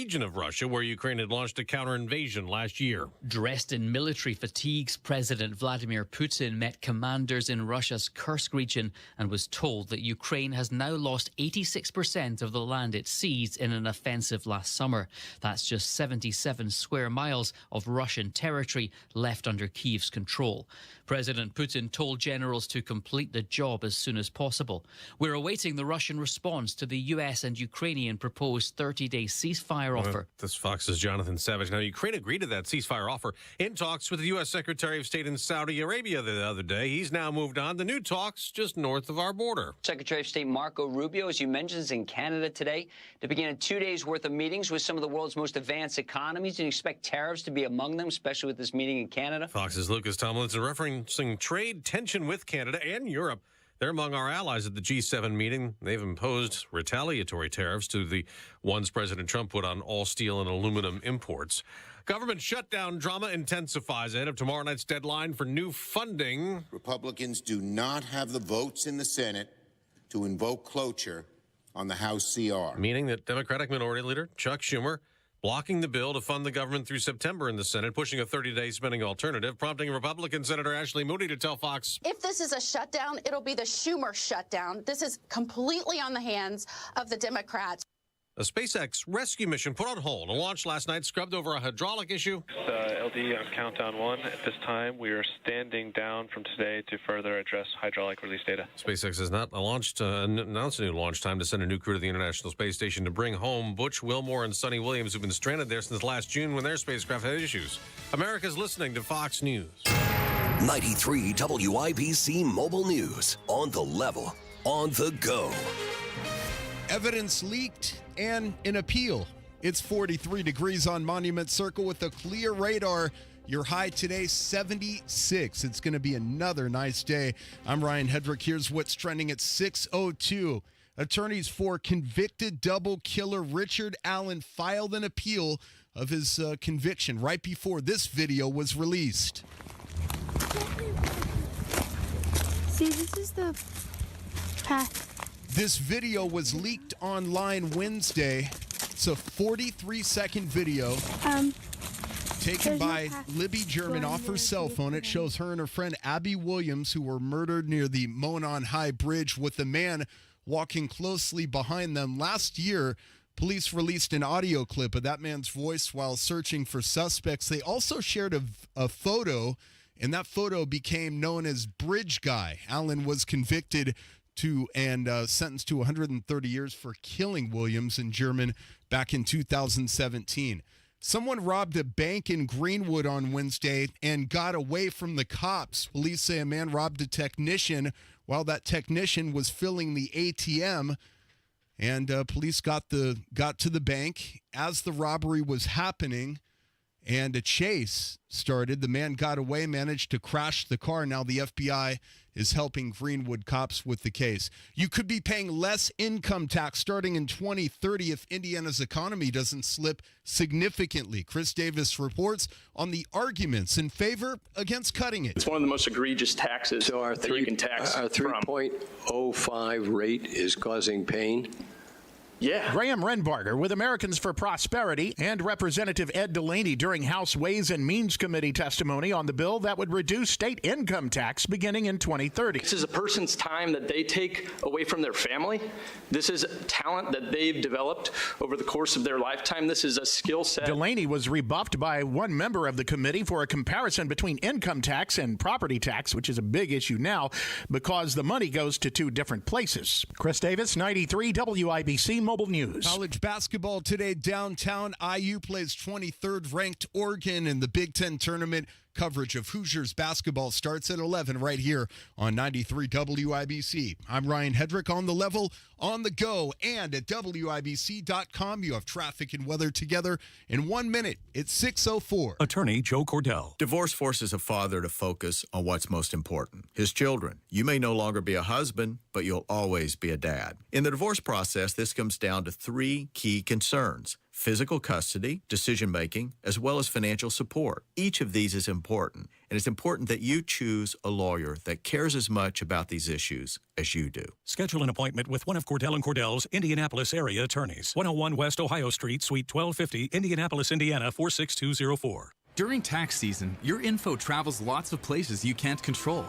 region of Russia where Ukraine had launched a counter-invasion last year. Dressed in military fatigues, President Vladimir Putin met commanders in Russia's Kursk region and was told that Ukraine has now lost 86% of the land it seized in an offensive last summer. That's just 77 square miles of Russian territory left under Kyiv's control. President Putin told generals to complete the job as soon as possible. We're awaiting the Russian response to the US and Ukrainian proposed 30-day ceasefire offer. This Fox's Jonathan Savage. Now, Ukraine agreed to that ceasefire offer in talks with the U.S. Secretary of State in Saudi Arabia the other day. He's now moved on to new talks just north of our border. Secretary of State Marco Rubio, as you mentioned, is in Canada today to begin a 2 days worth of meetings with some of the world's most advanced economies, and you expect tariffs to be among them, especially with this meeting in Canada. Fox's Lucas Tomlinson referencing trade tension with Canada and Europe. They're among our allies at the G7 meeting. They've imposed retaliatory tariffs to the ones President Trump put on all steel and aluminum imports. Government shutdown drama intensifies ahead of tomorrow night's deadline for new funding. Republicans do not have the votes in the Senate to invoke cloture on the House CR. Meaning that Democratic Minority Leader Chuck Schumer blocking the bill to fund the government through September in the Senate, pushing a 30-day spending alternative, prompting Republican Senator Ashley Moody to tell Fox, if this is a shutdown, it'll be the Schumer shutdown. This is completely on the hands of the Democrats. a SpaceX rescue mission put on hold. A launch last night scrubbed over a hydraulic issue. LD on countdown 1. At this time, we are standing down from today to further address hydraulic release data. SpaceX has not announced a new launch time to send a new crew to the International Space Station to bring home Butch Wilmore and Sonny Williams, who've been stranded there since last June when their spacecraft had issues. America's listening to Fox News. 93 WIBC Mobile News. On the level. On the go. Evidence leaked and an appeal. It's 43 degrees on Monument Circle with a clear radar. Your high today, 76. It's going to be another nice day. I'm Ryan Hedrick. Here's what's trending at 6:02. Attorneys for convicted double killer Richard Allen filed an appeal of his conviction right before this video was released. See, this is the path. This video was leaked online Wednesday. It's a 43-second video taken by Libby German off her cell phone. It shows her and her friend Abby Williams, who were murdered near the Monon High Bridge, with a man walking closely behind them. Last year, police released an audio clip of that man's voice while searching for suspects. They also shared a photo, and that photo became known as Bridge Guy. Allen was convicted and sentenced to 130 years for killing Williams and German back in 2017. Someone robbed a bank in Greenwood on Wednesday and got away from the cops. Police say a man robbed a technician while that technician was filling the ATM, and police got to the bank as the robbery was happening. And a chase started. The man got away, managed to crash the car. Now the FBI is helping Greenwood cops with the case. You could be paying less income tax starting in 2030 if Indiana's economy doesn't slip significantly. Chris Davis reports on the arguments in favor against cutting it. It's one of the most egregious taxes so our that you can tax. Our 3.05 rate is causing pain. Yeah. Graham Renbarger with Americans for Prosperity and Representative Ed Delaney during House Ways and Means Committee testimony on the bill that would reduce state income tax beginning in 2030. This is a person's time that they take away from their family. This is talent that they've developed over the course of their lifetime. This is a skill set. Delaney was rebuffed by one member of the committee for a comparison between income tax and property tax, which is a big issue now because the money goes to two different places. Chris Davis, 93 WIBC Mobile News. College basketball today downtown. IU plays 23rd ranked Oregon in the Big Ten tournament. Coverage of Hoosiers basketball starts at 11 right here on 93 WIBC. I'm Ryan Hedrick, on the level, on the go, and at WIBC.com. You have traffic and weather together in 1 minute. It's 6:04. Attorney Joe Cordell. Divorce forces a father to focus on what's most important, his children. You may no longer be a husband, but you'll always be a dad. In the divorce process, this comes down to three key concerns: physical custody, decision-making, as well as financial support. Each of these is important, and it's important that you choose a lawyer that cares as much about these issues as you do. Schedule an appointment with one of Cordell & Cordell's Indianapolis area attorneys. 101 West Ohio Street, Suite 1250, Indianapolis, Indiana, 46204. During tax season, your info travels lots of places you can't control.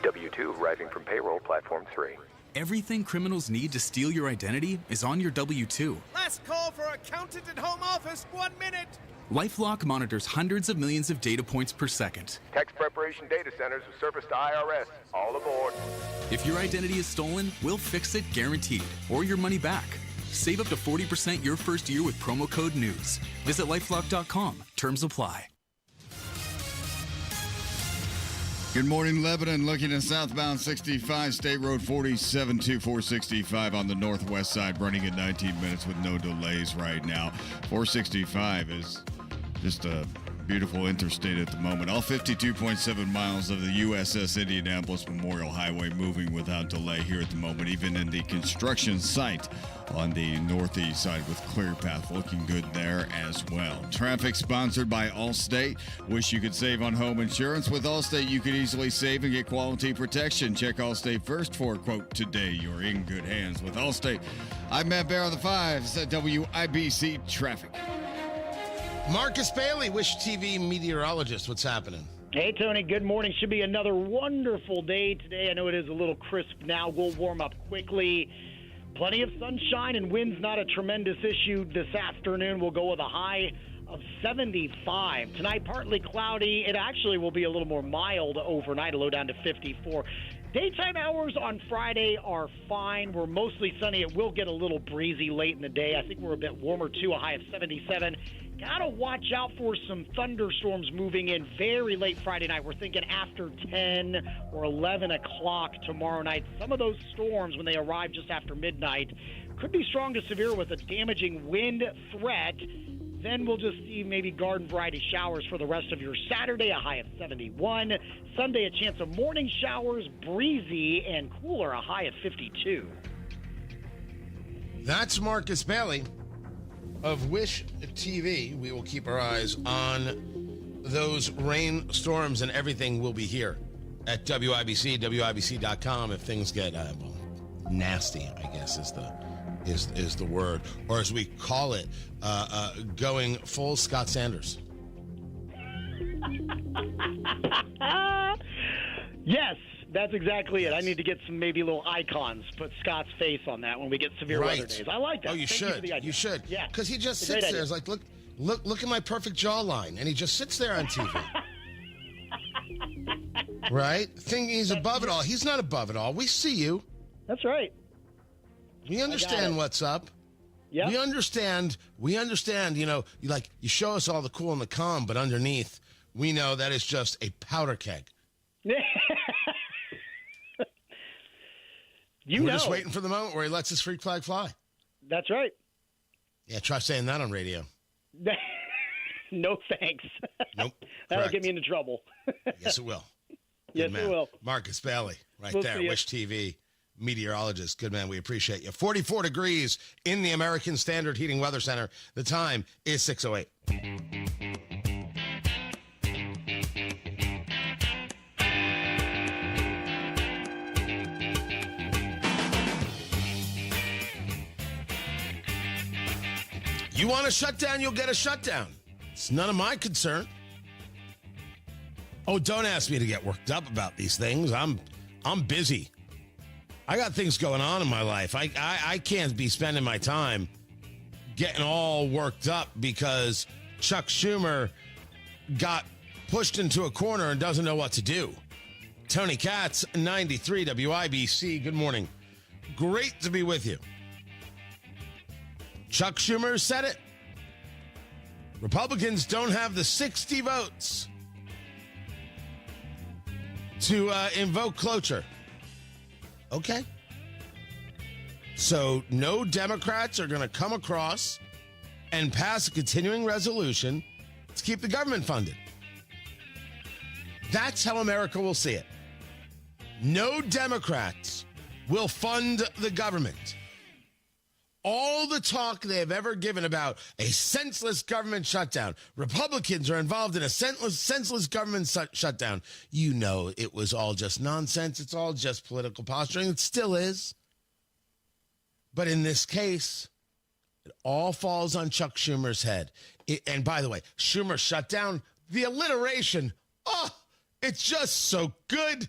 W-2 arriving from payroll platform 3. Everything criminals need to steal your identity is on your W-2. Last call for accountant and home office, 1 minute. LifeLock monitors hundreds of millions of data points per second. Tax preparation data centers with service to IRS. All aboard. If your identity is stolen, we'll fix it guaranteed, or your money back. Save up to 40% your first year with promo code NEWS. Visit LifeLock.com. Terms apply. Good morning, Lebanon. Looking at southbound 65, State Road 47 to 465 on the northwest side, running at 19 minutes with no delays right now. 465 is just a beautiful interstate at the moment. All 52.7 miles of the USS Indianapolis Memorial Highway moving without delay here at the moment, even in the construction site on the northeast side with clear path looking good there as well. Traffic sponsored by Allstate. Wish you could save on home insurance. With Allstate, you could easily save and get quality protection. Check Allstate first for a quote today. You're in good hands with Allstate. I'm Matt Bear on the 5s at WIBC Traffic. Marcus Bailey, Wish TV meteorologist. What's happening? Hey, Tony. Good morning. Should be another wonderful day today. I know it is a little crisp now. We'll warm up quickly. Plenty of sunshine and winds, not a tremendous issue this afternoon. We'll go with a high of 75. Tonight, partly cloudy. It actually will be a little more mild overnight, a low down to 54. Daytime hours on Friday are fine. We're mostly sunny. It will get a little breezy late in the day. I think we're a bit warmer, too, a high of 77. Got to watch out for some thunderstorms moving in very late Friday night. We're thinking after 10 or 11 o'clock tomorrow night. Some of those storms, when they arrive just after midnight, could be strong to severe with a damaging wind threat. Then we'll just see maybe garden variety showers for the rest of your Saturday, a high of 71. Sunday, a chance of morning showers, breezy and cooler, a high of 52. That's Marcus Bailey of Wish TV. We will keep our eyes on those rainstorms, and everything will be here at WIBC, WIBC.com if things get nasty, I guess is the word, or as we call it, going full Scott Sanders. Yes, that's exactly it. I need to get some maybe little icons, put Scott's face on that when we get severe weather days. I like that. Oh, you should. You should. Yeah, because he just sits there. It's like, look at my perfect jawline, and he just sits there on TV. Right? Thinking he's above it all. He's not above it all. We see you. That's right. We understand what's up. Yeah. We understand. You know, you show us all the cool and the calm, but underneath, we know that is just a powder keg. We're just waiting for the moment where he lets his freak flag fly. That's right. Yeah, try saying that on radio. No thanks. Nope. That'll get me into trouble. Yes, it will. Yes, it will. Marcus Bailey, We'll there. see Wish TV, meteorologist. Good man. We appreciate you. 44 degrees in the American Standard Heating Weather Center. The time is 6:08. You want a shutdown, you'll get a shutdown. It's none of my concern. Oh, don't ask me to get worked up about these things. I'm busy. I got things going on in my life. I can't be spending my time getting all worked up because Chuck Schumer got pushed into a corner and doesn't know what to do. Tony Katz, 93 WIBC. Good morning. Great to be with you. Chuck Schumer said it. Republicans don't have the 60 votes to invoke cloture. Okay. So no Democrats are going to come across and pass a continuing resolution to keep the government funded. That's how America will see it. No Democrats will fund the government. all the talk they have ever given about a senseless government shutdown, Republicans are involved in a senseless government shutdown, you know it was all just nonsense. It's all just political posturing. It still is. But in this case, it all falls on Chuck Schumer's head. And by the way, Schumer shutdown, the alliteration, it's just so good.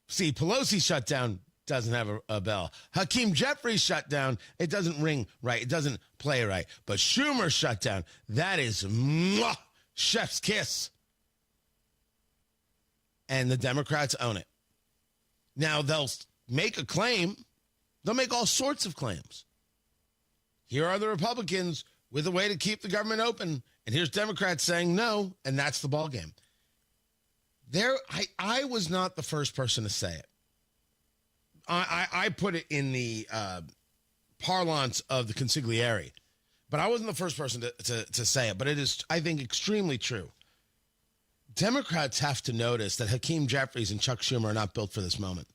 See, Pelosi shutdown doesn't have a bell. Hakeem Jeffries shutdown, it doesn't ring right. It doesn't play right. But Schumer shutdown, that is chef's kiss. And the Democrats own it. Now, they'll make a claim. They'll make all sorts of claims. Here are the Republicans with a way to keep the government open. And here's Democrats saying no, and that's the ballgame. I was not the first person to say it. I put it in the parlance of the consigliere, but I wasn't the first person to say it. But it is, I think, extremely true. Democrats have to notice that Hakeem Jeffries and Chuck Schumer are not built for this moment.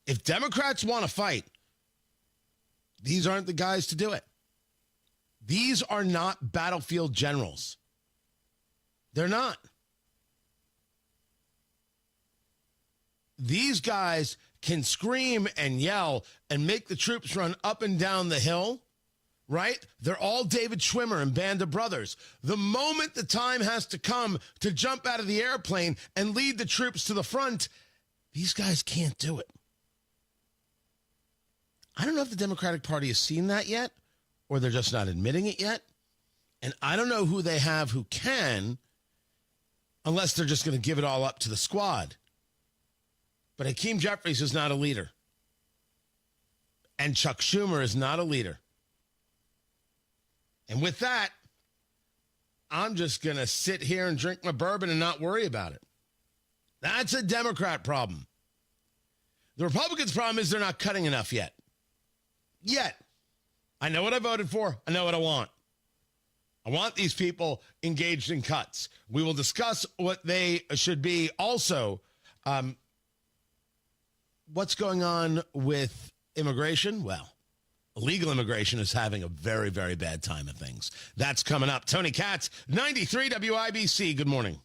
If Democrats want to fight, these aren't the guys to do it. These are not battlefield generals. They're not. These guys can scream and yell and make the troops run up and down the hill, right? They're all David Schwimmer and Band of Brothers. The moment the time has to come to jump out of the airplane and lead the troops to the front, these guys can't do it. I don't know if the Democratic Party has seen that yet, or they're just not admitting it yet. And I don't know who they have who can, unless they're just going to give it all up to the squad. But Hakeem Jeffries is not a leader. And Chuck Schumer is not a leader. And with that, I'm just going to sit here and drink my bourbon and not worry about it. That's a Democrat problem. The Republicans' problem is they're not cutting enough yet. I know what I voted for. I know what I want. I want these people engaged in cuts. We will discuss what they should be. Also, what's going on with immigration? Well, illegal immigration is having a very, very bad time of things. That's coming up. Tony Katz, 93 WIBC. Good morning.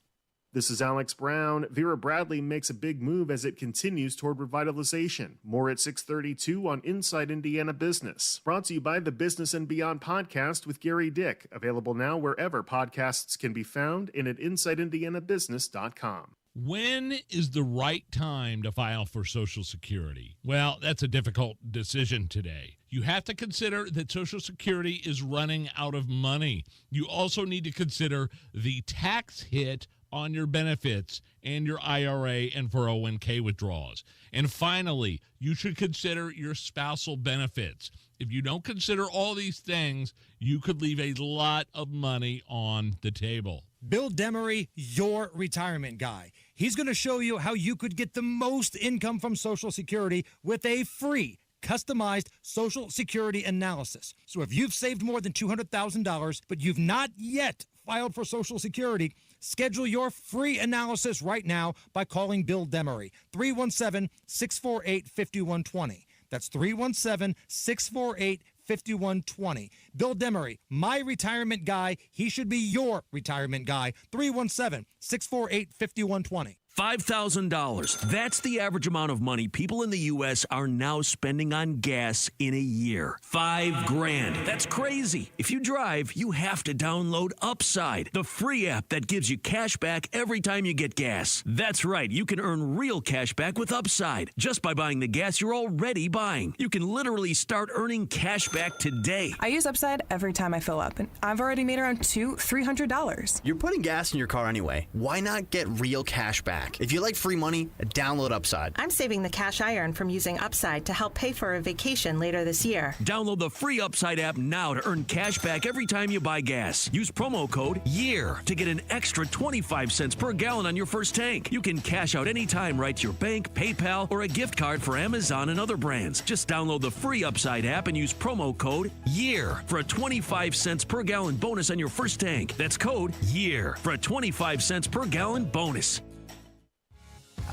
This is Alex Brown. Vera Bradley makes a big move as it continues toward revitalization. More at 6:32 on Inside Indiana Business. Brought to you by the Business and Beyond podcast with Gary Dick. Available now wherever podcasts can be found and at InsideIndianaBusiness.com. When is the right time to file for Social Security? Well, that's a difficult decision today. You have to consider that Social Security is running out of money. You also need to consider the tax hit on your benefits and your IRA and 401k withdrawals. And finally, you should consider your spousal benefits. If you don't consider all these things, you could leave a lot of money on the table. Bill Demery, your retirement guy. He's going to show you how you could get the most income from Social Security with a free customized Social Security analysis. So if you've saved more than $200,000, but you've not yet filed for Social Security, schedule your free analysis right now by calling Bill Demery, 317-648-5120. That's 317-648-5120. Bill Demery, my retirement guy. He should be your retirement guy. 317-648-5120. $5,000. That's the average amount of money people in the U.S. are now spending on gas in a year. $5,000. That's crazy. If you drive, you have to download Upside, the free app that gives you cash back every time you get gas. That's right. You can earn real cash back with Upside just by buying the gas you're already buying. You can literally start earning cash back today. I use Upside every time I fill up, and I've already made around $300. You're putting gas in your car anyway. Why not get real cash back? If you like free money, download Upside. I'm saving the cash I earn from using Upside to help pay for a vacation later this year. Download the free Upside app now to earn cash back every time you buy gas. Use promo code YEAR to get an extra 25 cents per gallon on your first tank. You can cash out anytime right to your bank, PayPal, or a gift card for Amazon and other brands. Just download the free Upside app and use promo code YEAR for a 25 cents per gallon bonus on your first tank. That's code YEAR for a 25 cents per gallon bonus.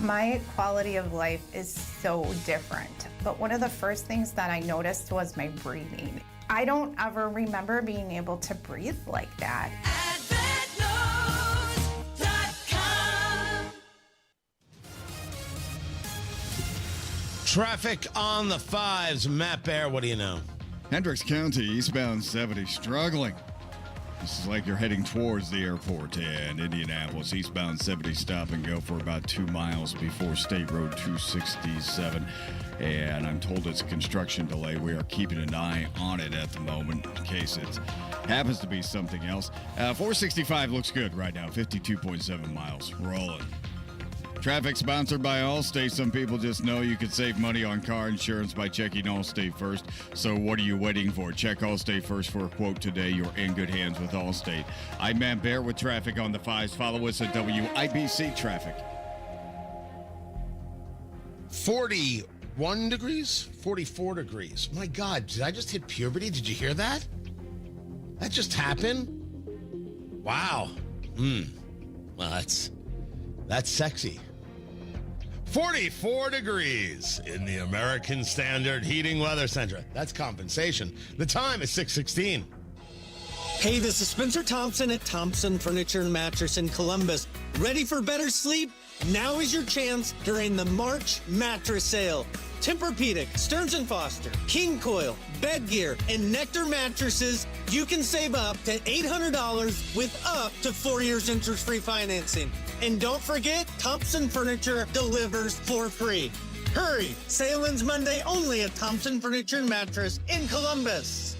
My quality of life is so different. But one of the first things that I noticed was my breathing. I don't ever remember being able to breathe like that. Traffic on the 5s. Matt Bear, what do you know? Hendricks County, eastbound 70, struggling. This is like you're heading towards the airport in Indianapolis. Eastbound 70, stop and go for about 2 miles before State Road 267. And I'm told it's a construction delay. We are keeping an eye on it at the moment in case it happens to be something else. 465 looks good right now, 52.7 miles. Rolling. Traffic sponsored by Allstate. Some people just know you can save money on car insurance by checking Allstate first. So what are you waiting for? Check Allstate first for a quote today. You're in good hands with Allstate. I'm Matt Bear with traffic on the 5s. Follow us at WIBC Traffic. 41 degrees? 44 degrees. My God, did I just hit puberty? Did you hear that? That just happened? Wow. Well, that's sexy. 44 degrees in the American Standard Heating Weather Center. That's compensation. The time is 6:16. Hey, this is Spencer Thompson at Thompson Furniture and Mattress in Columbus. Ready for better sleep? Now is your chance during the March mattress sale. Tempur-Pedic, Stearns & Foster, King Coil, Bed Gear, and Nectar mattresses, you can save up to $800 with up to 4 years interest-free financing. And don't forget, Thompson Furniture delivers for free. Hurry! Sale ends Monday only at Thompson Furniture and Mattress in Columbus.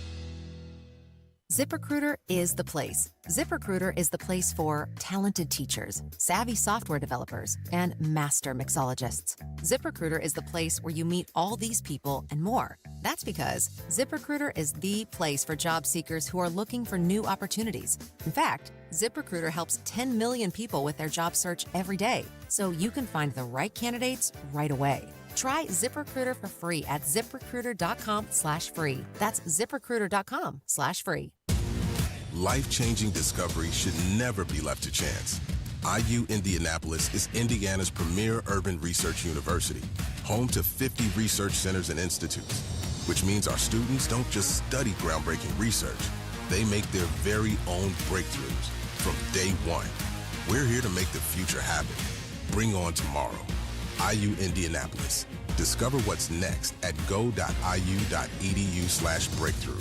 ZipRecruiter is the place. ZipRecruiter is the place for talented teachers, savvy software developers, and master mixologists. ZipRecruiter is the place where you meet all these people and more. That's because ZipRecruiter is the place for job seekers who are looking for new opportunities. In fact, ZipRecruiter helps 10 million people with their job search every day, so you can find the right candidates right away. Try ZipRecruiter for free at ZipRecruiter.com/free. That's ZipRecruiter.com/free. Life-changing discovery should never be left to chance. IU Indianapolis is Indiana's premier urban research university, home to 50 research centers and institutes, which means our students don't just study groundbreaking research, they make their very own breakthroughs from day one. We're here to make the future happen. Bring on tomorrow. IU Indianapolis. Discover what's next at go.iu.edu/breakthrough.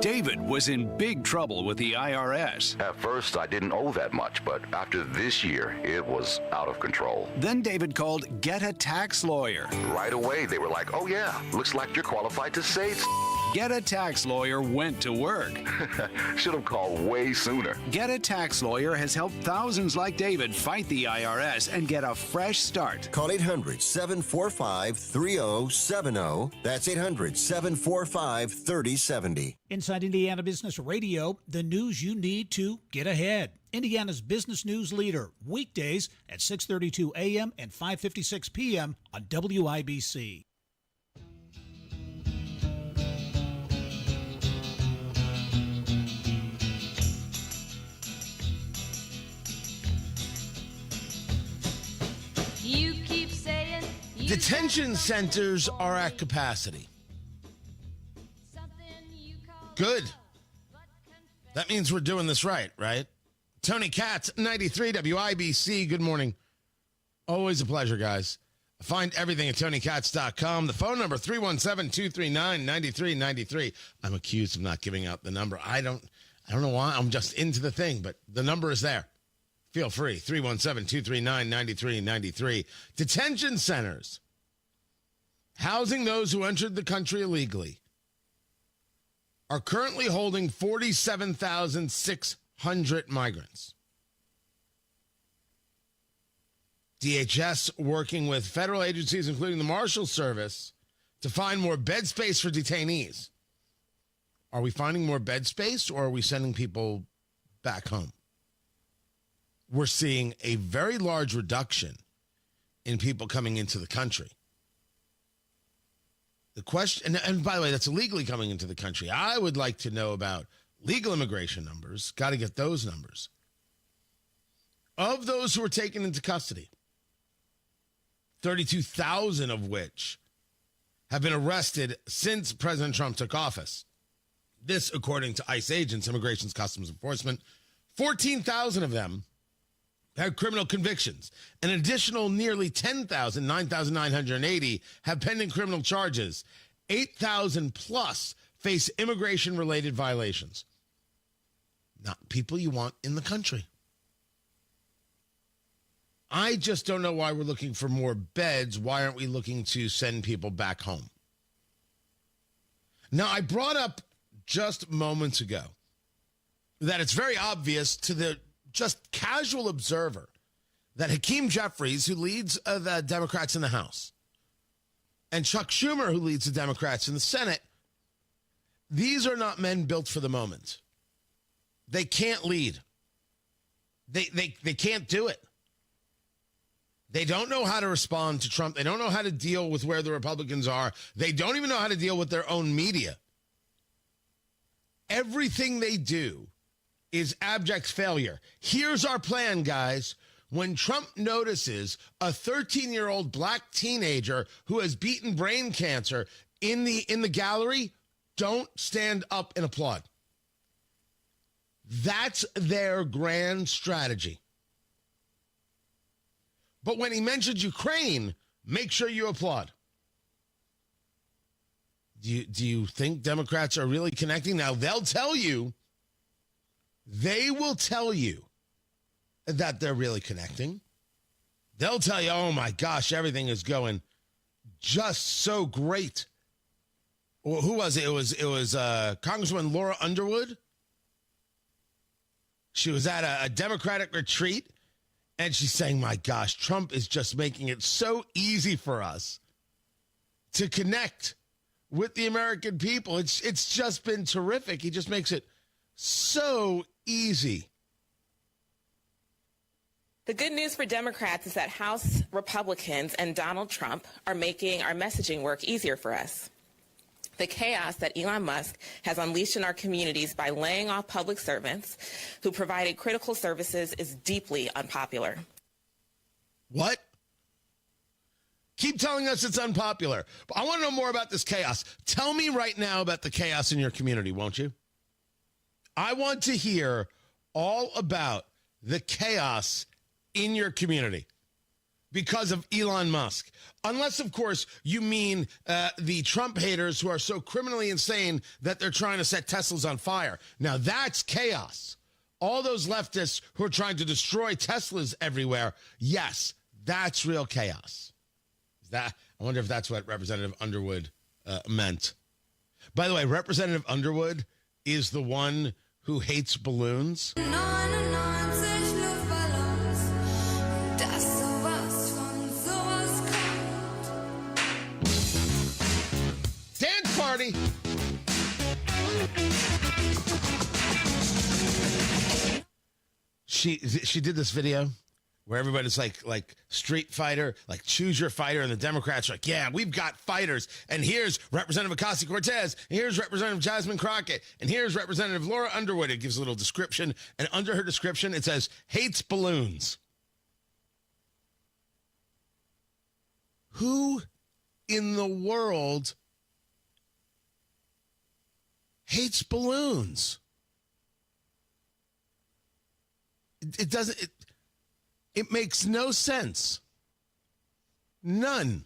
David was in big trouble with the IRS. At first, I didn't owe that much, but after this year, it was out of control. Then David called Get a Tax Lawyer. Right away, they were like, oh yeah, looks like you're qualified to save. Get a Tax Lawyer went to work. Should have called way sooner. Get a Tax Lawyer has helped thousands like David fight the IRS and get a fresh start. Call 800-745-3070. That's 800-745-3070. Inside Indiana Business Radio, the news you need to get ahead. Indiana's business news leader, weekdays at 6:32 a.m. and 5:56 p.m. on WIBC. You keep saying Detention centers are at capacity. Good. That means we're doing this right? Tony Katz, 93 WIBC. Good morning. Always a pleasure, guys. Find everything at TonyKatz.com. The phone number, 317-239-9393. I'm accused of not giving out the number. I don't know why. I'm just into the thing, but the number is there. Feel free, 317-239-9393. Detention centers, housing those who entered the country illegally, are currently holding 47,600 migrants. DHS working with federal agencies, including the Marshal Service, to find more bed space for detainees. Are we finding more bed space, or are we sending people back home? We're seeing a very large reduction in people coming into the country. The question, and by the way, that's illegally coming into the country. I would like to know about legal immigration numbers. Got to get those numbers. Of those who were taken into custody, 32,000 of which have been arrested since President Trump took office. This, according to ICE agents, Immigration Customs Enforcement. 14,000 of them had criminal convictions. An additional nearly 10,000, 9,980, have pending criminal charges. 8,000 plus face immigration-related violations. Not people you want in the country. I just don't know why we're looking for more beds. Why aren't we looking to send people back home? Now, I brought up just moments ago that it's very obvious to the just casual observer that Hakeem Jeffries, who leads the Democrats in the House, and Chuck Schumer, who leads the Democrats in the Senate, these are not men built for the moment. They can't lead. They can't do it. They don't know how to respond to Trump. They don't know how to deal with where the Republicans are. They don't even know how to deal with their own media. Everything they do is abject failure. Here's our plan, guys. When Trump notices a 13-year-old black teenager who has beaten brain cancer in the gallery, don't stand up and applaud. That's their grand strategy. But when he mentions Ukraine, make sure you applaud. Do you think Democrats are really connecting? Now, they will tell you that they're really connecting. They'll tell you, oh my gosh, everything is going just so great. Well, who was it? It was Congresswoman Laura Underwood. She was at a Democratic retreat, and she's saying, my gosh, Trump is just making it so easy for us to connect with the American people. It's just been terrific. He just makes it so easy. The good news for Democrats is that House Republicans and Donald Trump are making our messaging work easier for us. The chaos that Elon Musk has unleashed in our communities by laying off public servants who provided critical services is deeply unpopular. What? Keep telling us it's unpopular. But I want to know more about this chaos. Tell me right now about the chaos in your community, won't you? I want to hear all about the chaos in your community because of Elon Musk. Unless, of course, you mean the Trump haters who are so criminally insane that they're trying to set Teslas on fire. Now, that's chaos. All those leftists who are trying to destroy Teslas everywhere, yes, that's real chaos. I wonder if that's what Representative Underwood meant. By the way, Representative Underwood is the one who hates balloons. Dance party. She did this video where everybody's like Street Fighter, like choose your fighter, and the Democrats are like, yeah, we've got fighters. And here's Representative Ocasio-Cortez, and here's Representative Jasmine Crockett, and here's Representative Laura Underwood. It gives a little description, and under her description, it says, hates balloons. Who in the world hates balloons? It doesn't... It makes no sense. None.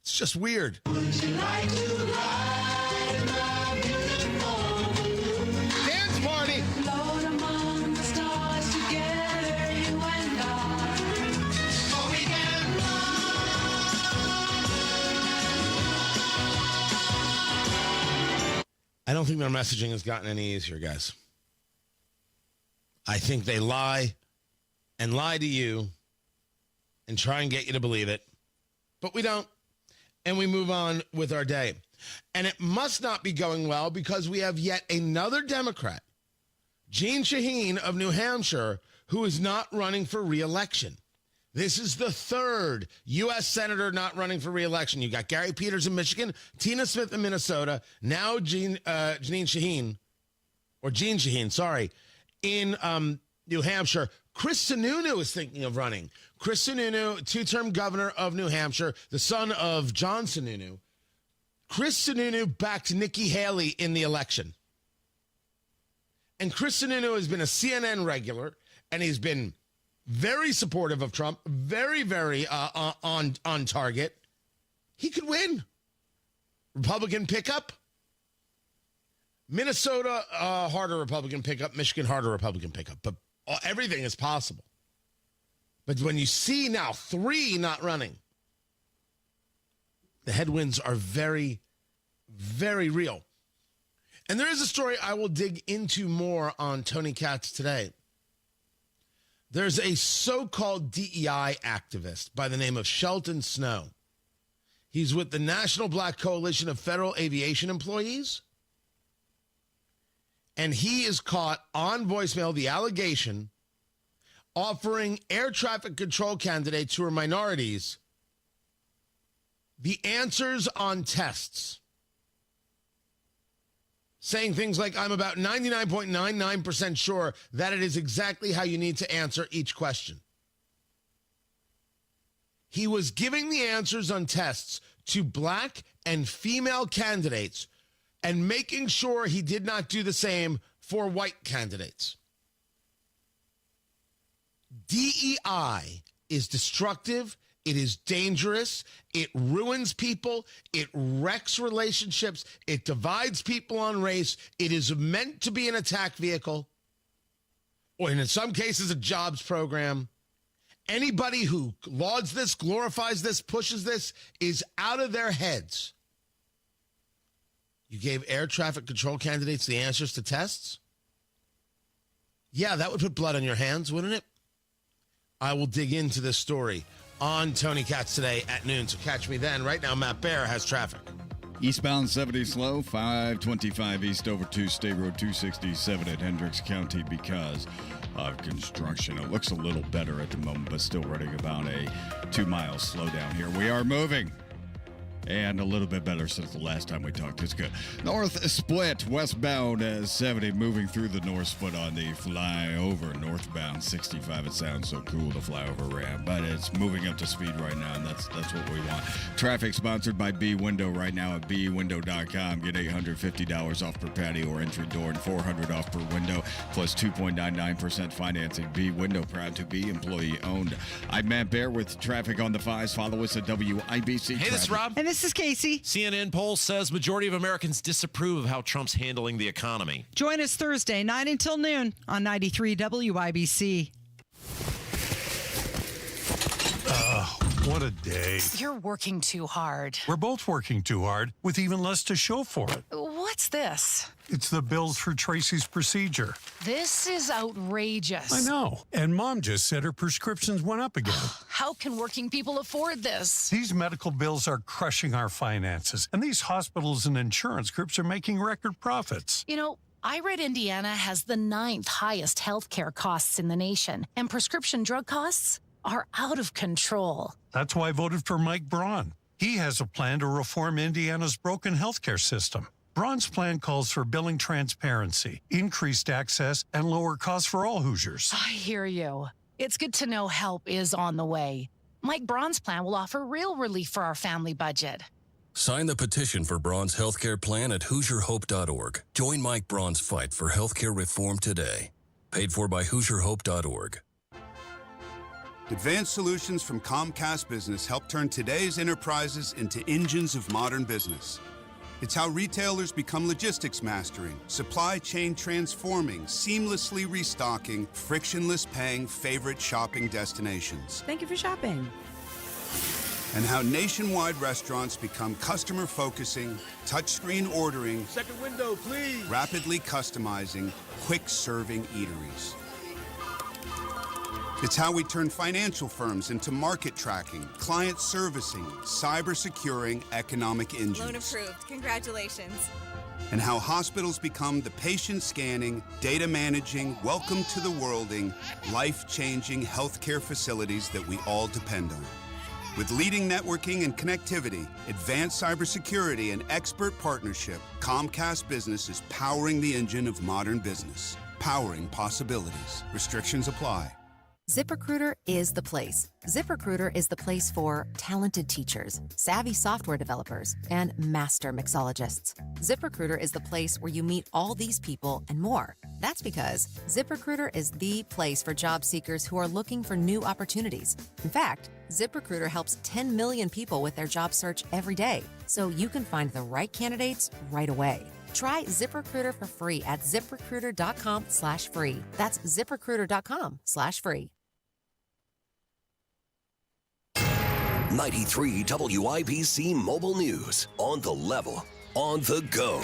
It's just weird. Dance party. I don't think their messaging has gotten any easier, guys. I think they lie and lie to you and try and get you to believe it. But we don't. And we move on with our day. And it must not be going well because we have yet another Democrat, Jeanne Shaheen of New Hampshire, who is not running for re-election. This is the third U.S. senator not running for re-election. You got Gary Peters in Michigan, Tina Smith in Minnesota, now Jeanne Shaheen, in New Hampshire. Chris Sununu is thinking of running. Chris Sununu, two-term governor of New Hampshire, the son of John Sununu. Chris Sununu backed Nikki Haley in the election. And Chris Sununu has been a CNN regular, and he's been very supportive of Trump, very, very on target. He could win. Republican pickup. Minnesota, harder Republican pickup. Michigan, harder Republican pickup. But everything is possible. But when you see now 3 not running, the headwinds are very, very real. And there is a story I will dig into more on Tony Katz today. There's a so-called DEI activist by the name of Shelton Snow. He's with the National Black Coalition of Federal Aviation Employees. And he is caught on voicemail, the allegation, offering air traffic control candidates who are minorities the answers on tests. Saying things like, I'm about 99.99% sure that it is exactly how you need to answer each question. He was giving the answers on tests to black and female candidates and making sure he did not do the same for white candidates. DEI is destructive. It is dangerous. It ruins people. It wrecks relationships. It divides people on race. It is meant to be an attack vehicle, or in some cases, a jobs program. Anybody who lauds this, glorifies this, pushes this is out of their heads. You gave air traffic control candidates the answers to tests? Yeah, that would put blood on your hands, wouldn't it? I will dig into this story on Tony Katz today at noon, so catch me then. Right now, Matt Bear has traffic. Eastbound 70 slow, 525 east over 2 State Road 267 at Hendricks County because of construction. It looks a little better at the moment, but still running about a 2-mile slowdown here. We are moving. And a little bit better since the last time we talked. It's good. North split, westbound 70, moving through the north split on the flyover. Northbound 65. It sounds so cool, the flyover ramp, but it's moving up to speed right now, and that's what we want. Traffic sponsored by B Window right now at bwindow.com. Get $850 off per patio or entry door and $400 off per window, plus 2.99% financing. B Window, proud to be employee owned. I'm Matt Bear with traffic on the 5s. Follow us at WIBC. Hey, this is Rob. And this is Casey. CNN poll says majority of Americans disapprove of how Trump's handling the economy. Join us Thursday, 9 until noon on 93 WIBC. What a day. You're working too hard. We're both working too hard with even less to show for it. What's this? It's the bills for Tracy's procedure. This is outrageous. I know. And Mom just said her prescriptions went up again. How can working people afford this? These medical bills are crushing our finances, and these hospitals and insurance groups are making record profits. You know, I read Indiana has the 9th highest healthcare costs in the nation, and prescription drug costs are out of control. That's why I voted for Mike Braun. He has a plan to reform Indiana's broken healthcare system. Braun's plan calls for billing transparency, increased access, and lower costs for all Hoosiers. I hear you. It's good to know help is on the way. Mike Braun's plan will offer real relief for our family budget. Sign the petition for Braun's healthcare plan at HoosierHope.org. Join Mike Braun's fight for healthcare reform today. Paid for by HoosierHope.org. Advanced solutions from Comcast Business help turn today's enterprises into engines of modern business. It's how retailers become logistics mastering, supply chain transforming, seamlessly restocking, frictionless paying favorite shopping destinations. Thank you for shopping. And how nationwide restaurants become customer focusing, touchscreen ordering, second window, please, rapidly customizing, quick serving eateries. It's how we turn financial firms into market tracking, client servicing, cyber securing economic engines. Loan approved. Congratulations. And how hospitals become the patient scanning, data managing, welcome to the worlding, life-changing healthcare facilities that we all depend on. With leading networking and connectivity, advanced cybersecurity, and expert partnership, Comcast Business is powering the engine of modern business, powering possibilities. Restrictions apply. ZipRecruiter is the place. ZipRecruiter is the place for talented teachers, savvy software developers, and master mixologists. ZipRecruiter is the place where you meet all these people and more. That's because ZipRecruiter is the place for job seekers who are looking for new opportunities. In fact, ZipRecruiter helps 10 million people with their job search every day, so you can find the right candidates right away. Try ZipRecruiter for free at ZipRecruiter.com/free. That's ZipRecruiter.com/free. 93 WIBC Mobile News. On the level, on the go.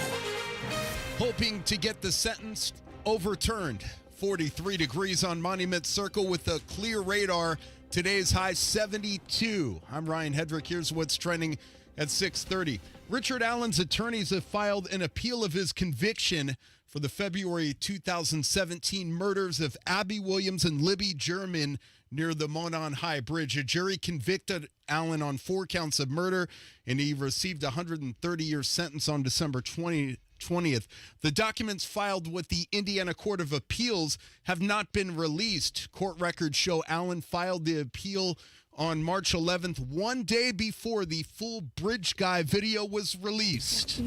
Hoping to get the sentence overturned. 43 degrees on Monument Circle with a clear radar. Today's high 72. I'm Ryan Hedrick. Here's what's trending at 6:30. Richard Allen's attorneys have filed an appeal of his conviction for the February 2017 murders of Abby Williams and Libby German near the Monon High Bridge. A jury convicted Allen on 4 counts of murder, and he received a 130-year sentence on December 20th. The documents filed with the Indiana Court of Appeals have not been released. Court records show Allen filed the appeal on March 11th, one day before the full Bridge Guy video was released.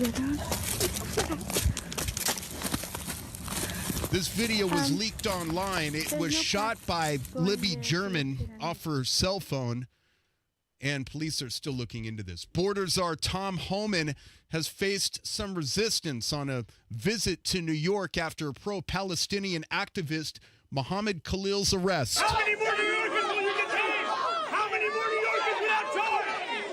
This video was leaked online. It was shot by Libby German off her cell phone, and police are still looking into this. Border czar Tom Homan has faced some resistance on a visit to New York after pro-Palestinian activist Mohammed Khalil's arrest. How many more New Yorkers will you detain? How many more New Yorkers without charge?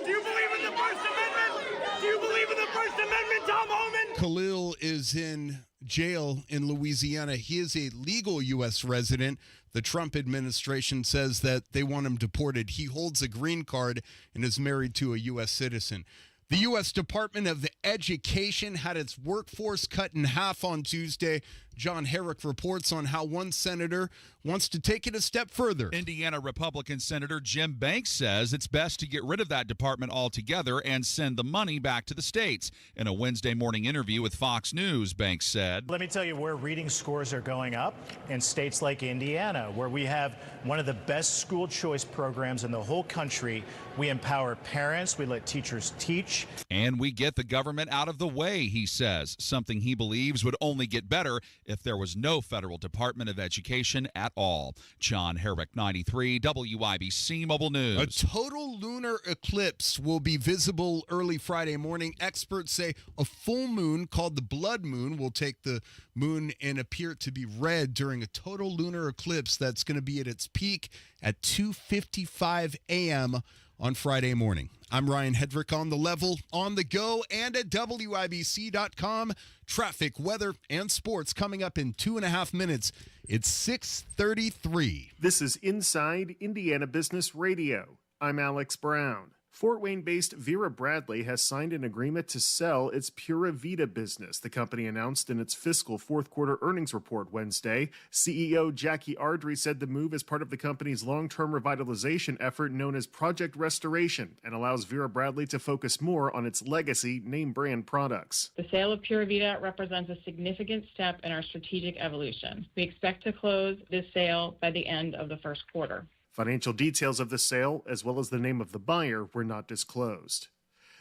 Do you believe in the First Amendment? Do you believe in the First Amendment, Tom Homan? Khalil is in jail in Louisiana. He is a legal U.S. resident. The Trump administration says that they want him deported. He holds a green card and is married to a U.S. citizen. The U.S. Department of Education had its workforce cut in half on Tuesday. John Herrick reports on how one senator wants to take it a step further. Indiana Republican Senator Jim Banks says it's best to get rid of that department altogether and send the money back to the states. In a Wednesday morning interview with Fox News, Banks said, "Let me tell you where reading scores are going up in states like Indiana, where we have one of the best school choice programs in the whole country. We empower parents, we let teachers teach. And we get the government out of the way," he says, something he believes would only get better if there was no federal Department of Education at all. John Herrick, 93 WIBC Mobile News. A total lunar eclipse will be visible early Friday morning. Experts say a full moon called the blood moon will take the moon and appear to be red during a total lunar eclipse that's going to be at its peak at 2:55 a.m. on Friday morning. I'm Ryan Hedrick on the level, on the go, and at WIBC.com. Traffic, weather, and sports coming up in 2.5 minutes. It's 6:33. This is Inside Indiana Business Radio. I'm Alex Brown. Fort Wayne-based Vera Bradley has signed an agreement to sell its Pura Vida business, the company announced in its fiscal fourth quarter earnings report Wednesday. CEO Jackie Ardrey said the move is part of the company's long-term revitalization effort known as Project Restoration and allows Vera Bradley to focus more on its legacy name-brand products. The sale of Pura Vida represents a significant step in our strategic evolution. We expect to close this sale by the end of the first quarter. Financial details of the sale, as well as the name of the buyer, were not disclosed.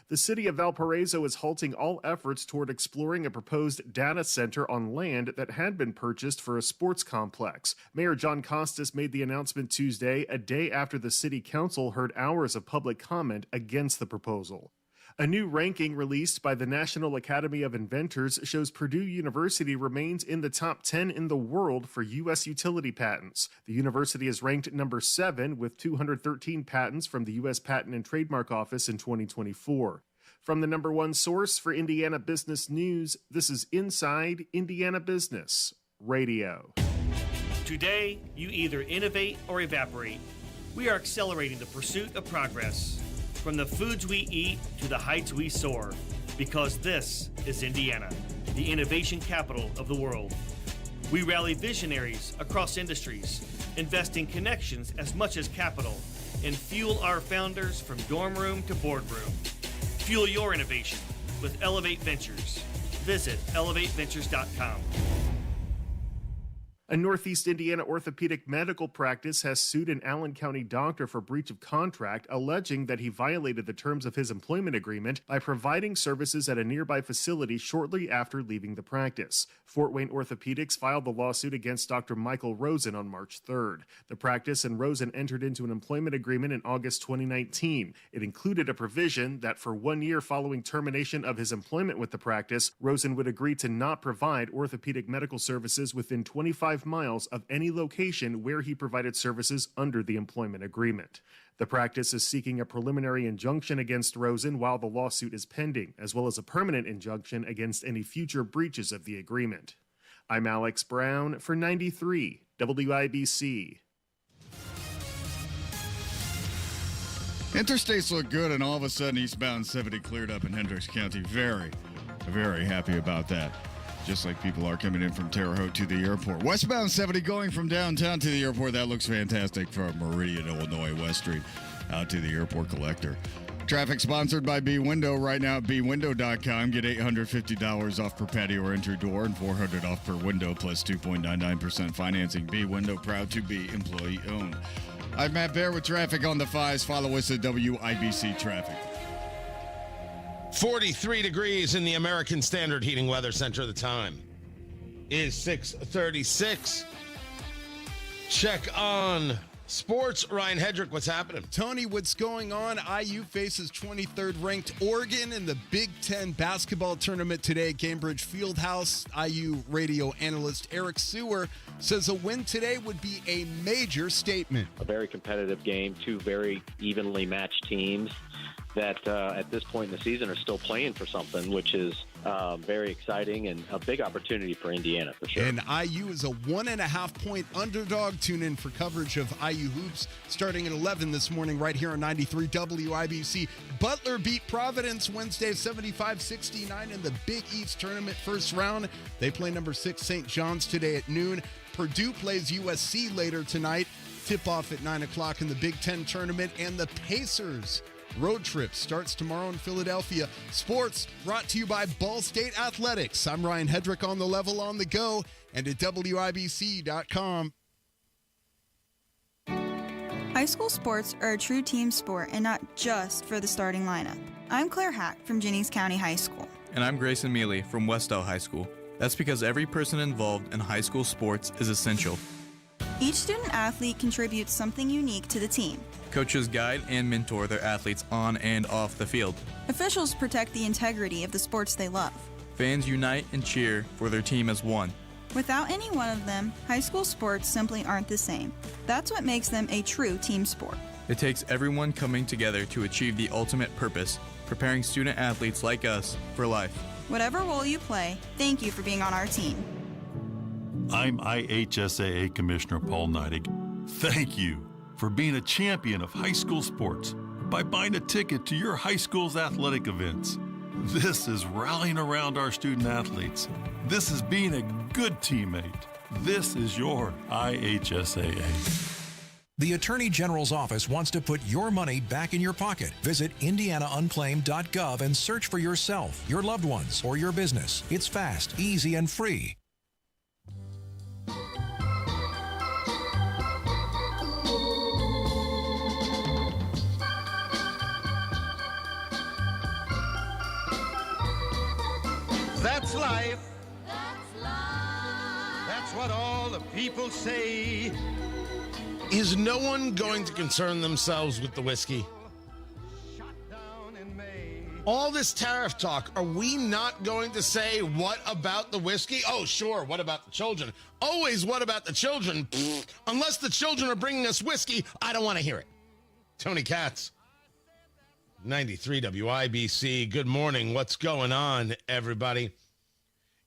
The city of Valparaiso is halting all efforts toward exploring a proposed data center on land that had been purchased for a sports complex. Mayor John Costas made the announcement Tuesday, a day after the city council heard hours of public comment against the proposal. A new ranking released by the National Academy of Inventors shows Purdue University remains in the top 10 in the world for U.S. utility patents. The university is ranked number 7 with 213 patents from the U.S. Patent and Trademark Office in 2024. From the number one source for Indiana business news, this is Inside Indiana Business Radio. Today, you either innovate or evaporate. We are accelerating the pursuit of progress. From the foods we eat to the heights we soar, because this is Indiana, the innovation capital of the world. We rally visionaries across industries, investing connections as much as capital, and fuel our founders from dorm room to boardroom. Fuel your innovation with Elevate Ventures. Visit elevateventures.com. A Northeast Indiana orthopedic medical practice has sued an Allen County doctor for breach of contract, alleging that he violated the terms of his employment agreement by providing services at a nearby facility shortly after leaving the practice. Fort Wayne Orthopedics filed the lawsuit against Dr. Michael Rosen on March 3rd. The practice and Rosen entered into an employment agreement in August 2019. It included a provision that for 1 year following termination of his employment with the practice, Rosen would agree to not provide orthopedic medical services within 25 miles of any location where he provided services under the employment agreement. The practice is seeking a preliminary injunction against Rosen while the lawsuit is pending, as well as a permanent injunction against any future breaches of the agreement. I'm Alex Brown for 93 WIBC. Interstates look good, and all of a sudden eastbound 70 cleared up in Hendricks County. Very, very happy about that. Just like people are coming in from Terre Haute to the airport. Westbound 70 going from downtown to the airport. That looks fantastic from Meridian, Illinois, West Street out to the airport collector. Traffic sponsored by B-Window right now at bwindow.com. Get $850 off per patio or entry door and $400 off per window plus 2.99% financing. B-Window, proud to be employee owned. I'm Matt Bear with traffic on the 5s. Follow us at WIBC Traffic. 43 degrees in the American Standard Heating Weather Center. The time is 6:36. Check on sports. Ryan Hedrick, what's happening? Tony, what's going on? IU faces 23rd ranked Oregon in the Big Ten basketball tournament today at Cambridge Fieldhouse. IU radio analyst Eric Sewer says a win today would be a major statement. A very competitive game, two very evenly matched teams that at this point in the season are still playing for something, which is very exciting and a big opportunity for Indiana for sure. And IU is a 1.5-point underdog. Tune in for coverage of IU hoops starting at 11 this morning right here on 93 WIBC. Butler beat Providence Wednesday 75-69 in the Big East tournament first round. They play number 6 St. John's today at noon. Purdue plays USC later tonight. Tip-off at 9 o'clock in the Big Ten tournament. And the Pacers road trip starts tomorrow in Philadelphia. Sports brought to you by Ball State Athletics. I'm Ryan Hedrick on the level on the go and at WIBC.com. High school sports are a true team sport and not just for the starting lineup. I'm Claire Hack from Jennings County High School. And I'm Grayson Mealy from Westell High School. That's because every person involved in high school sports is essential. Each student athlete contributes something unique to the team. Coaches guide and mentor their athletes on and off the field. Officials protect the integrity of the sports they love. Fans unite and cheer for their team as one. Without any one of them, high school sports simply aren't the same. That's what makes them a true team sport. It takes everyone coming together to achieve the ultimate purpose, preparing student athletes like us for life. Whatever role you play, thank you for being on our team. I'm IHSAA Commissioner Paul Neidig. Thank you for being a champion of high school sports by buying a ticket to your high school's athletic events. This is rallying around our student athletes. This is being a good teammate. This is your IHSAA. The Attorney General's office wants to put your money back in your pocket. Visit indianaunclaimed.gov and search for yourself, your loved ones, or your business. It's fast, easy, and free. That's life. That's life. That's what all the people say. Is no one going to concern themselves with the whiskey? All this tariff talk, are we not going to say, what about the whiskey? Oh, sure, what about the children? Always, what about the children? Pfft, unless the children are bringing us whiskey, I don't want to hear it. Tony Katz, 93 WIBC. Good morning. What's going on, everybody?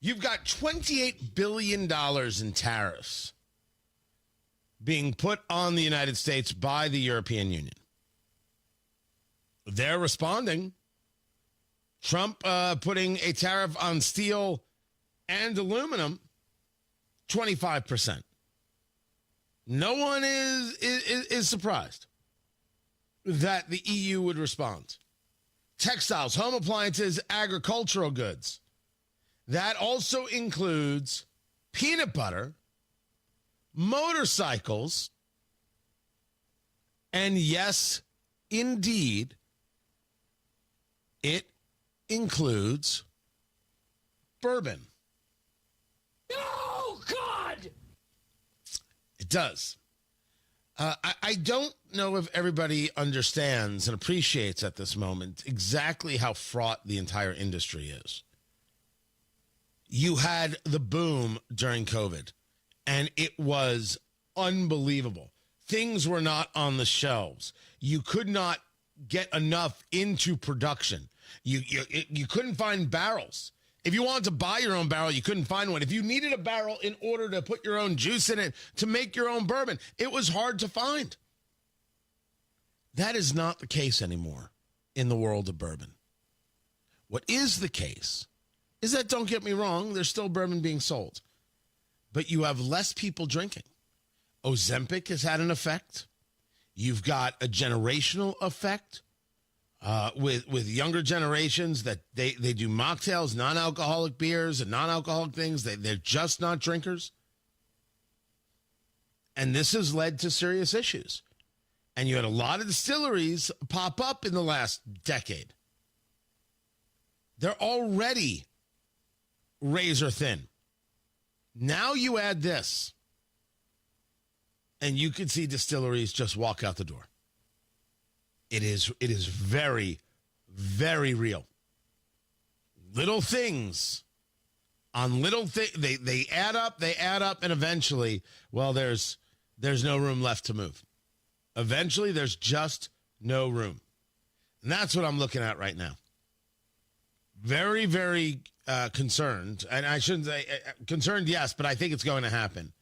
You've got $28 billion in tariffs being put on the United States by the European Union. They're responding. Trump putting a tariff on steel and aluminum, 25%. No one is surprised that the EU would respond. Textiles, home appliances, agricultural goods. That also includes peanut butter motorcycles, and yes, indeed, it includes bourbon. Oh, God! It does. I don't know if everybody understands and appreciates at this moment exactly how fraught the entire industry is. You had the boom during COVID, and it was unbelievable. Things were not on the shelves. You could not get enough into production. You couldn't find barrels. If you wanted to buy your own barrel, you couldn't find one. If you needed a barrel in order to put your own juice in it, to make your own bourbon, it was hard to find. That is not the case anymore in the world of bourbon. What is the case is that, don't get me wrong, there's still bourbon being sold, but you have less people drinking. Ozempic has had an effect. You've got a generational effect. With younger generations that they do mocktails, non-alcoholic beers and non-alcoholic things. They're just not drinkers. And this has led to serious issues. And you had a lot of distilleries pop up in the last decade. They're already razor thin. Now you add this, and you could see distilleries just walk out the door. It is very, very real. Little things on little things, they add up, and eventually, well, there's no room left to move. Eventually, there's just no room. And that's what I'm looking at right now. Very, very concerned. And I shouldn't say concerned, yes, but I think it's going to happen.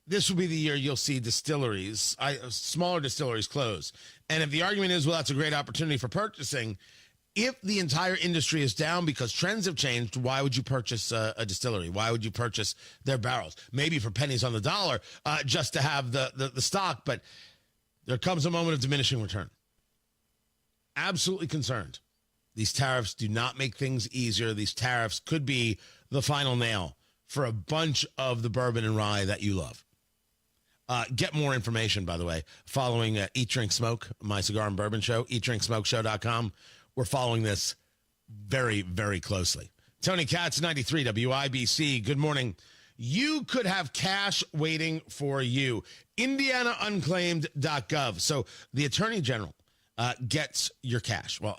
This will be the year you'll see distilleries, smaller distilleries close. And if the argument is, well, that's a great opportunity for purchasing, if the entire industry is down because trends have changed, why would you purchase a distillery? Why would you purchase their barrels? Maybe for pennies on the dollar, just to have the stock, but there comes a moment of diminishing return. Absolutely concerned. These tariffs do not make things easier. These tariffs could be the final nail for a bunch of the bourbon and rye that you love. Get more information, by the way, following Eat, Drink, Smoke, my cigar and bourbon show, eatdrinksmokeshow.com. We're following this very, very closely. Tony Katz, 93 WIBC. Good morning. You could have cash waiting for you. IndianaUnclaimed.gov. So the Attorney General gets your cash. Well,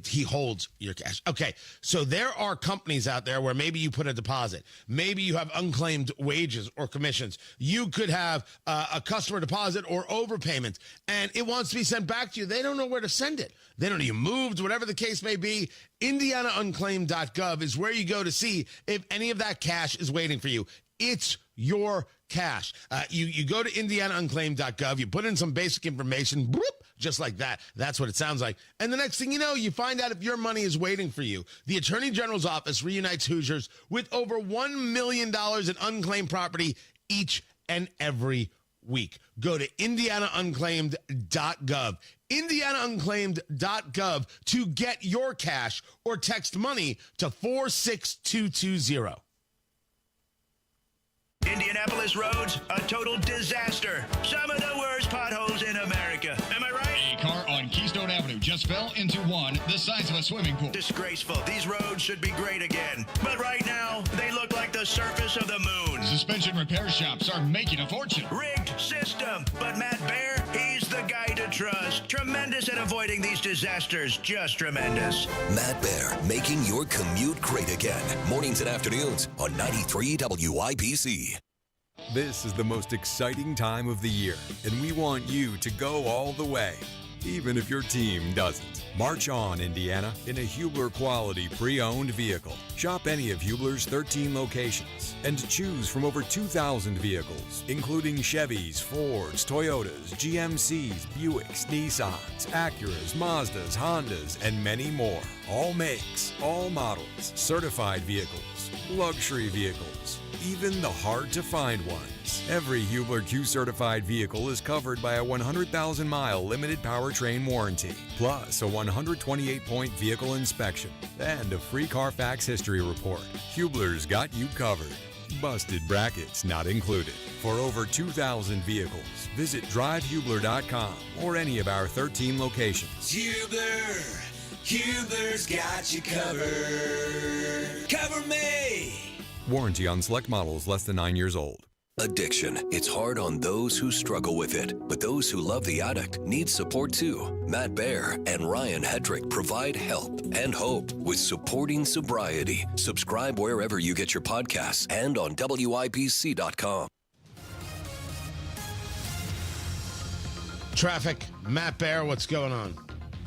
he holds your cash. Okay, so there are companies out there where maybe you put a deposit. Maybe you have unclaimed wages or commissions. You could have a customer deposit or overpayment, and it wants to be sent back to you. They don't know where to send it. They don't know you moved, whatever the case may be. IndianaUnclaimed.gov is where you go to see if any of that cash is waiting for you. It's your cash. You go to IndianaUnclaimed.gov, you put in some basic information, bloop, just like that. That's what it sounds like. And the next thing you know, you find out if your money is waiting for you. The Attorney General's office reunites Hoosiers with over $1 million in unclaimed property each and every week. Go to IndianaUnclaimed.gov. IndianaUnclaimed.gov to get your cash, or text money to 46220. Indianapolis roads, a total disaster. Some of the worst potholes in America. Am I right? A car on Keystone Avenue just fell into one the size of a swimming pool. Disgraceful. These roads should be great again. But right now, they look like the surface of the moon. Suspension repair shops are making a fortune. Rigged system. But Matt Bear, he's the guy to trust. Tremendous at avoiding these disasters. Just tremendous. Matt Bear, making your commute great again. Mornings and afternoons on 93 WIBC. This is the most exciting time of the year, and we want you to go all the way, even if your team doesn't. March on, Indiana, in a Hubler quality pre-owned vehicle. Shop any of Hubler's 13 locations and choose from over 2,000 vehicles, including Chevys, Fords, Toyotas, GMCs, Buicks, Nissans, Acuras, Mazdas, Hondas, and many more. All makes, all models, certified vehicles, luxury vehicles, even the hard-to-find ones. Every Hubler Q-certified vehicle is covered by a 100,000-mile limited powertrain warranty, plus a 128-point vehicle inspection, and a free Carfax history report. Hubler's got you covered. Busted brackets not included. For over 2,000 vehicles, visit drivehubler.com or any of our 13 locations. Hubler's got you covered. Cover me! Warranty on select models less than 9 years old. Addiction. It's hard on those who struggle with it, but those who love the addict need support too. Matt Baer and Ryan Hedrick provide help and hope with Supporting Sobriety. Subscribe wherever you get your podcasts and on WIBC.com. Traffic. Matt Baer, what's going on?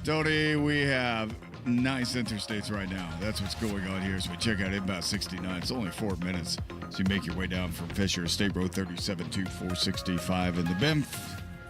Tony, we have nice interstates right now. That's what's going on here. So we check out inbound 69. It's only 4 minutes. So you make your way down from Fisher, State Road 37 to 465. And the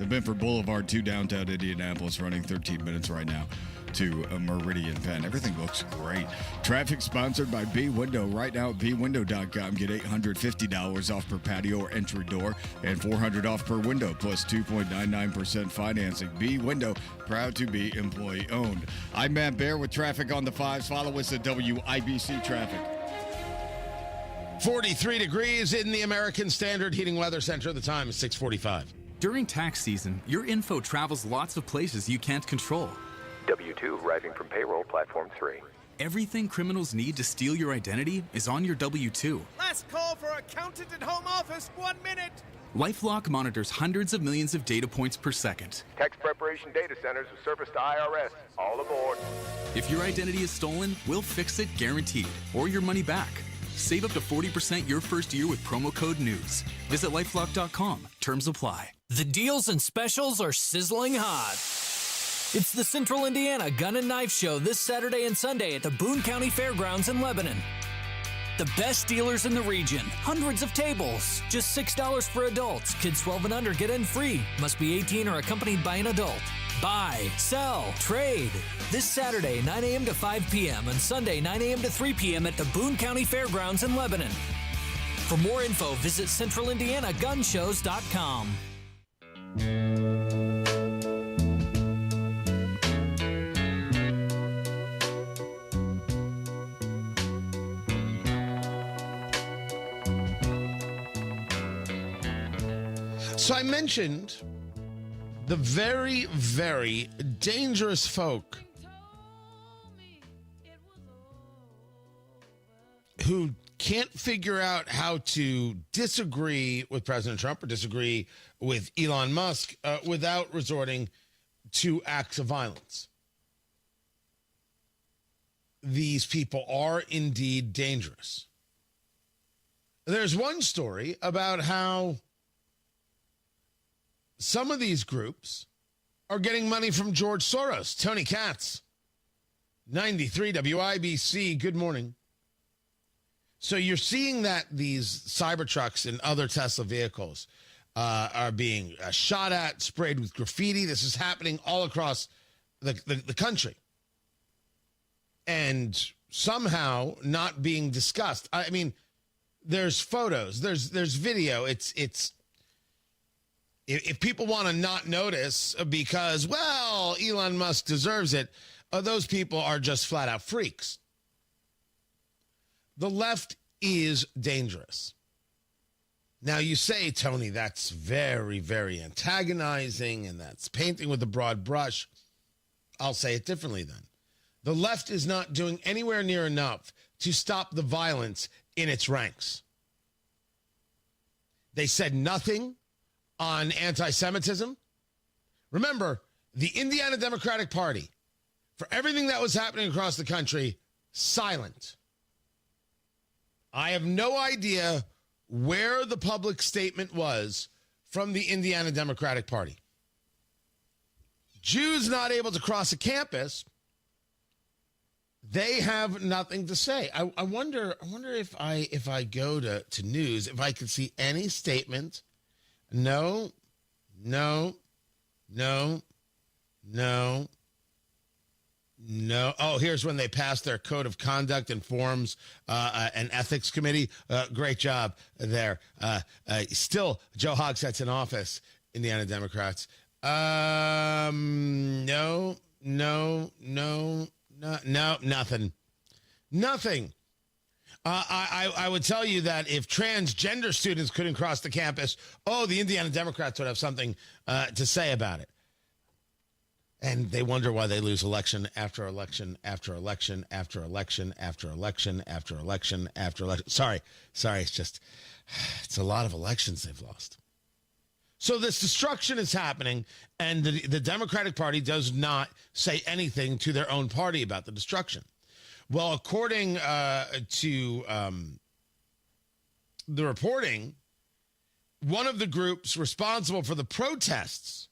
Benford Boulevard to downtown Indianapolis running 13 minutes right now to Meridian Penn. Everything looks great. Traffic sponsored by B Window. Right now at bwindow.com. Get $850 off per patio or entry door and $400 off per window plus 2.99% financing. B Window, proud to be employee owned. I'm Matt Baer with traffic on the fives. Follow us at WIBC Traffic. 43 degrees in the American Standard Heating Weather Center. The time is 6:45. During tax season, your info travels lots of places you can't control. W-2 arriving from payroll platform 3. Everything criminals need to steal your identity is on your W-2. Last call for accountant and home office. 1 minute. LifeLock monitors hundreds of millions of data points per second. Tax preparation data centers with service to IRS. All aboard. If your identity is stolen, we'll fix it guaranteed, or your money back. Save up to 40% your first year with promo code NEWS. Visit LifeLock.com. Terms apply. The deals and specials are sizzling hot. It's the Central Indiana Gun and Knife Show this Saturday and Sunday at the Boone County Fairgrounds in Lebanon. The best dealers in the region. Hundreds of tables. Just $6 for adults. Kids 12 and under get in free. Must be 18 or accompanied by an adult. Buy, sell, trade. This Saturday, 9 a.m. to 5 p.m. and Sunday, 9 a.m. to 3 p.m. at the Boone County Fairgrounds in Lebanon. For more info, visit CentralIndianaGunShows.com. So I mentioned the very, very dangerous folk who can't figure out how to disagree with President Trump or disagree with Elon Musk without resorting to acts of violence. These people are indeed dangerous. There's one story about how some of these groups are getting money from George Soros. Tony Katz, 93 WIBC, good morning. So you're seeing that these Cybertrucks and other Tesla vehicles are being shot at, sprayed with graffiti. This is happening all across the country. And somehow not being discussed. I mean, there's photos, there's video. It's if people want to not notice because, well, Elon Musk deserves it, those people are just flat out freaks. The left is dangerous. Now you say, Tony, that's very, very antagonizing and that's painting with a broad brush. I'll say it differently then. The left is not doing anywhere near enough to stop the violence in its ranks. They said nothing on anti-Semitism. Remember, the Indiana Democratic Party, for everything that was happening across the country, silent. I have no idea where the public statement was from the Indiana Democratic Party. Jews not able to cross a campus, they have nothing to say. I wonder if I go to news, if I could see any statement. No. Oh, here's when they passed their code of conduct and forms an ethics committee. Great job there. Still, Joe Hogsett's in office, Indiana Democrats. No, nothing. I would tell you that if transgender students couldn't cross the campus, the Indiana Democrats would have something to say about it. And they wonder why they lose election after election after election after election after election after election after election. Sorry. It's a lot of elections they've lost. So this destruction is happening, and the Democratic Party does not say anything to their own party about the destruction. Well, according to the reporting, one of the groups responsible for the protests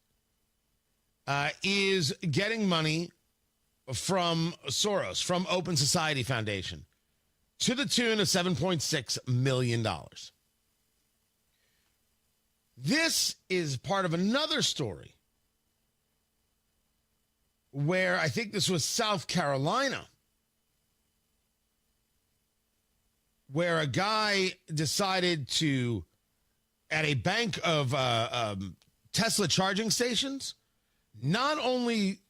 is getting money from Soros, from Open Society Foundation, to the tune of $7.6 million. This is part of another story where I think this was South Carolina, where a guy decided to, at a bank of Tesla charging stations, not only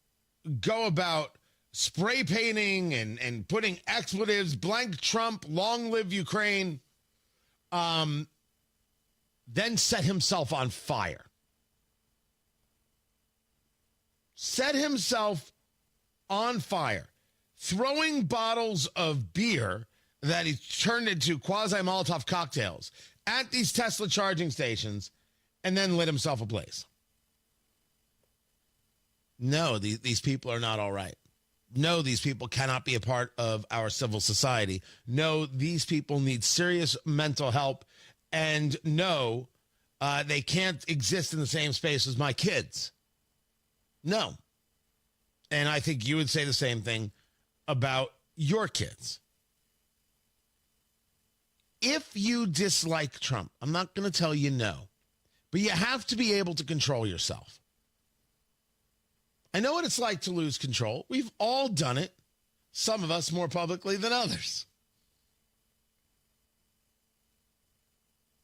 go about spray painting and putting expletives, blank Trump, long live Ukraine, then set himself on fire. Set himself on fire, throwing bottles of beer that he turned into quasi-Molotov cocktails at these Tesla charging stations, and then lit himself ablaze. No, these people are not all right. No, these people cannot be a part of our civil society. No, these people need serious mental help. And no, they can't exist in the same space as my kids. No. And I think you would say the same thing about your kids. If you dislike Trump, I'm not going to tell you no, but you have to be able to control yourself. I know what it's like to lose control. We've all done it, some of us more publicly than others.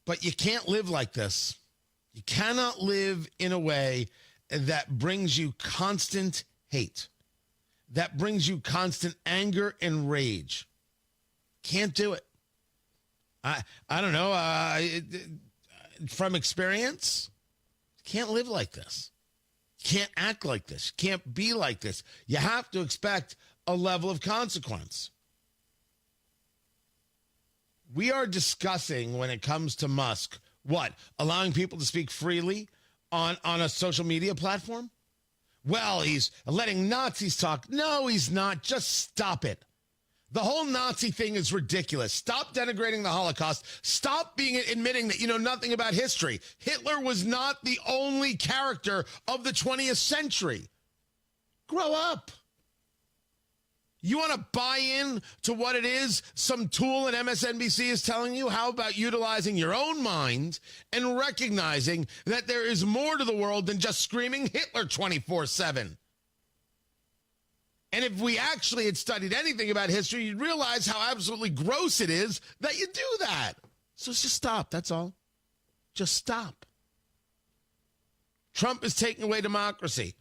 But you can't live like this. You cannot live in a way that brings you constant hate, that brings you constant anger and rage. Can't do it. I don't know. From experience, can't live like this. Can't act like this. Can't be like this. You have to expect a level of consequence. We are discussing, when it comes to Musk, what? Allowing people to speak freely on a social media platform? Well, he's letting Nazis talk. No, he's not. Just stop it. The whole Nazi thing is ridiculous. Stop denigrating the Holocaust. Stop admitting that you know nothing about history. Hitler was not the only character of the 20th century. Grow up. You want to buy in to what it is some tool at MSNBC is telling you? How about utilizing your own mind and recognizing that there is more to the world than just screaming Hitler 24/7? And if we actually had studied anything about history, you'd realize how absolutely gross it is that you do that. So just stop. That's all. Just stop. Trump is taking away democracy.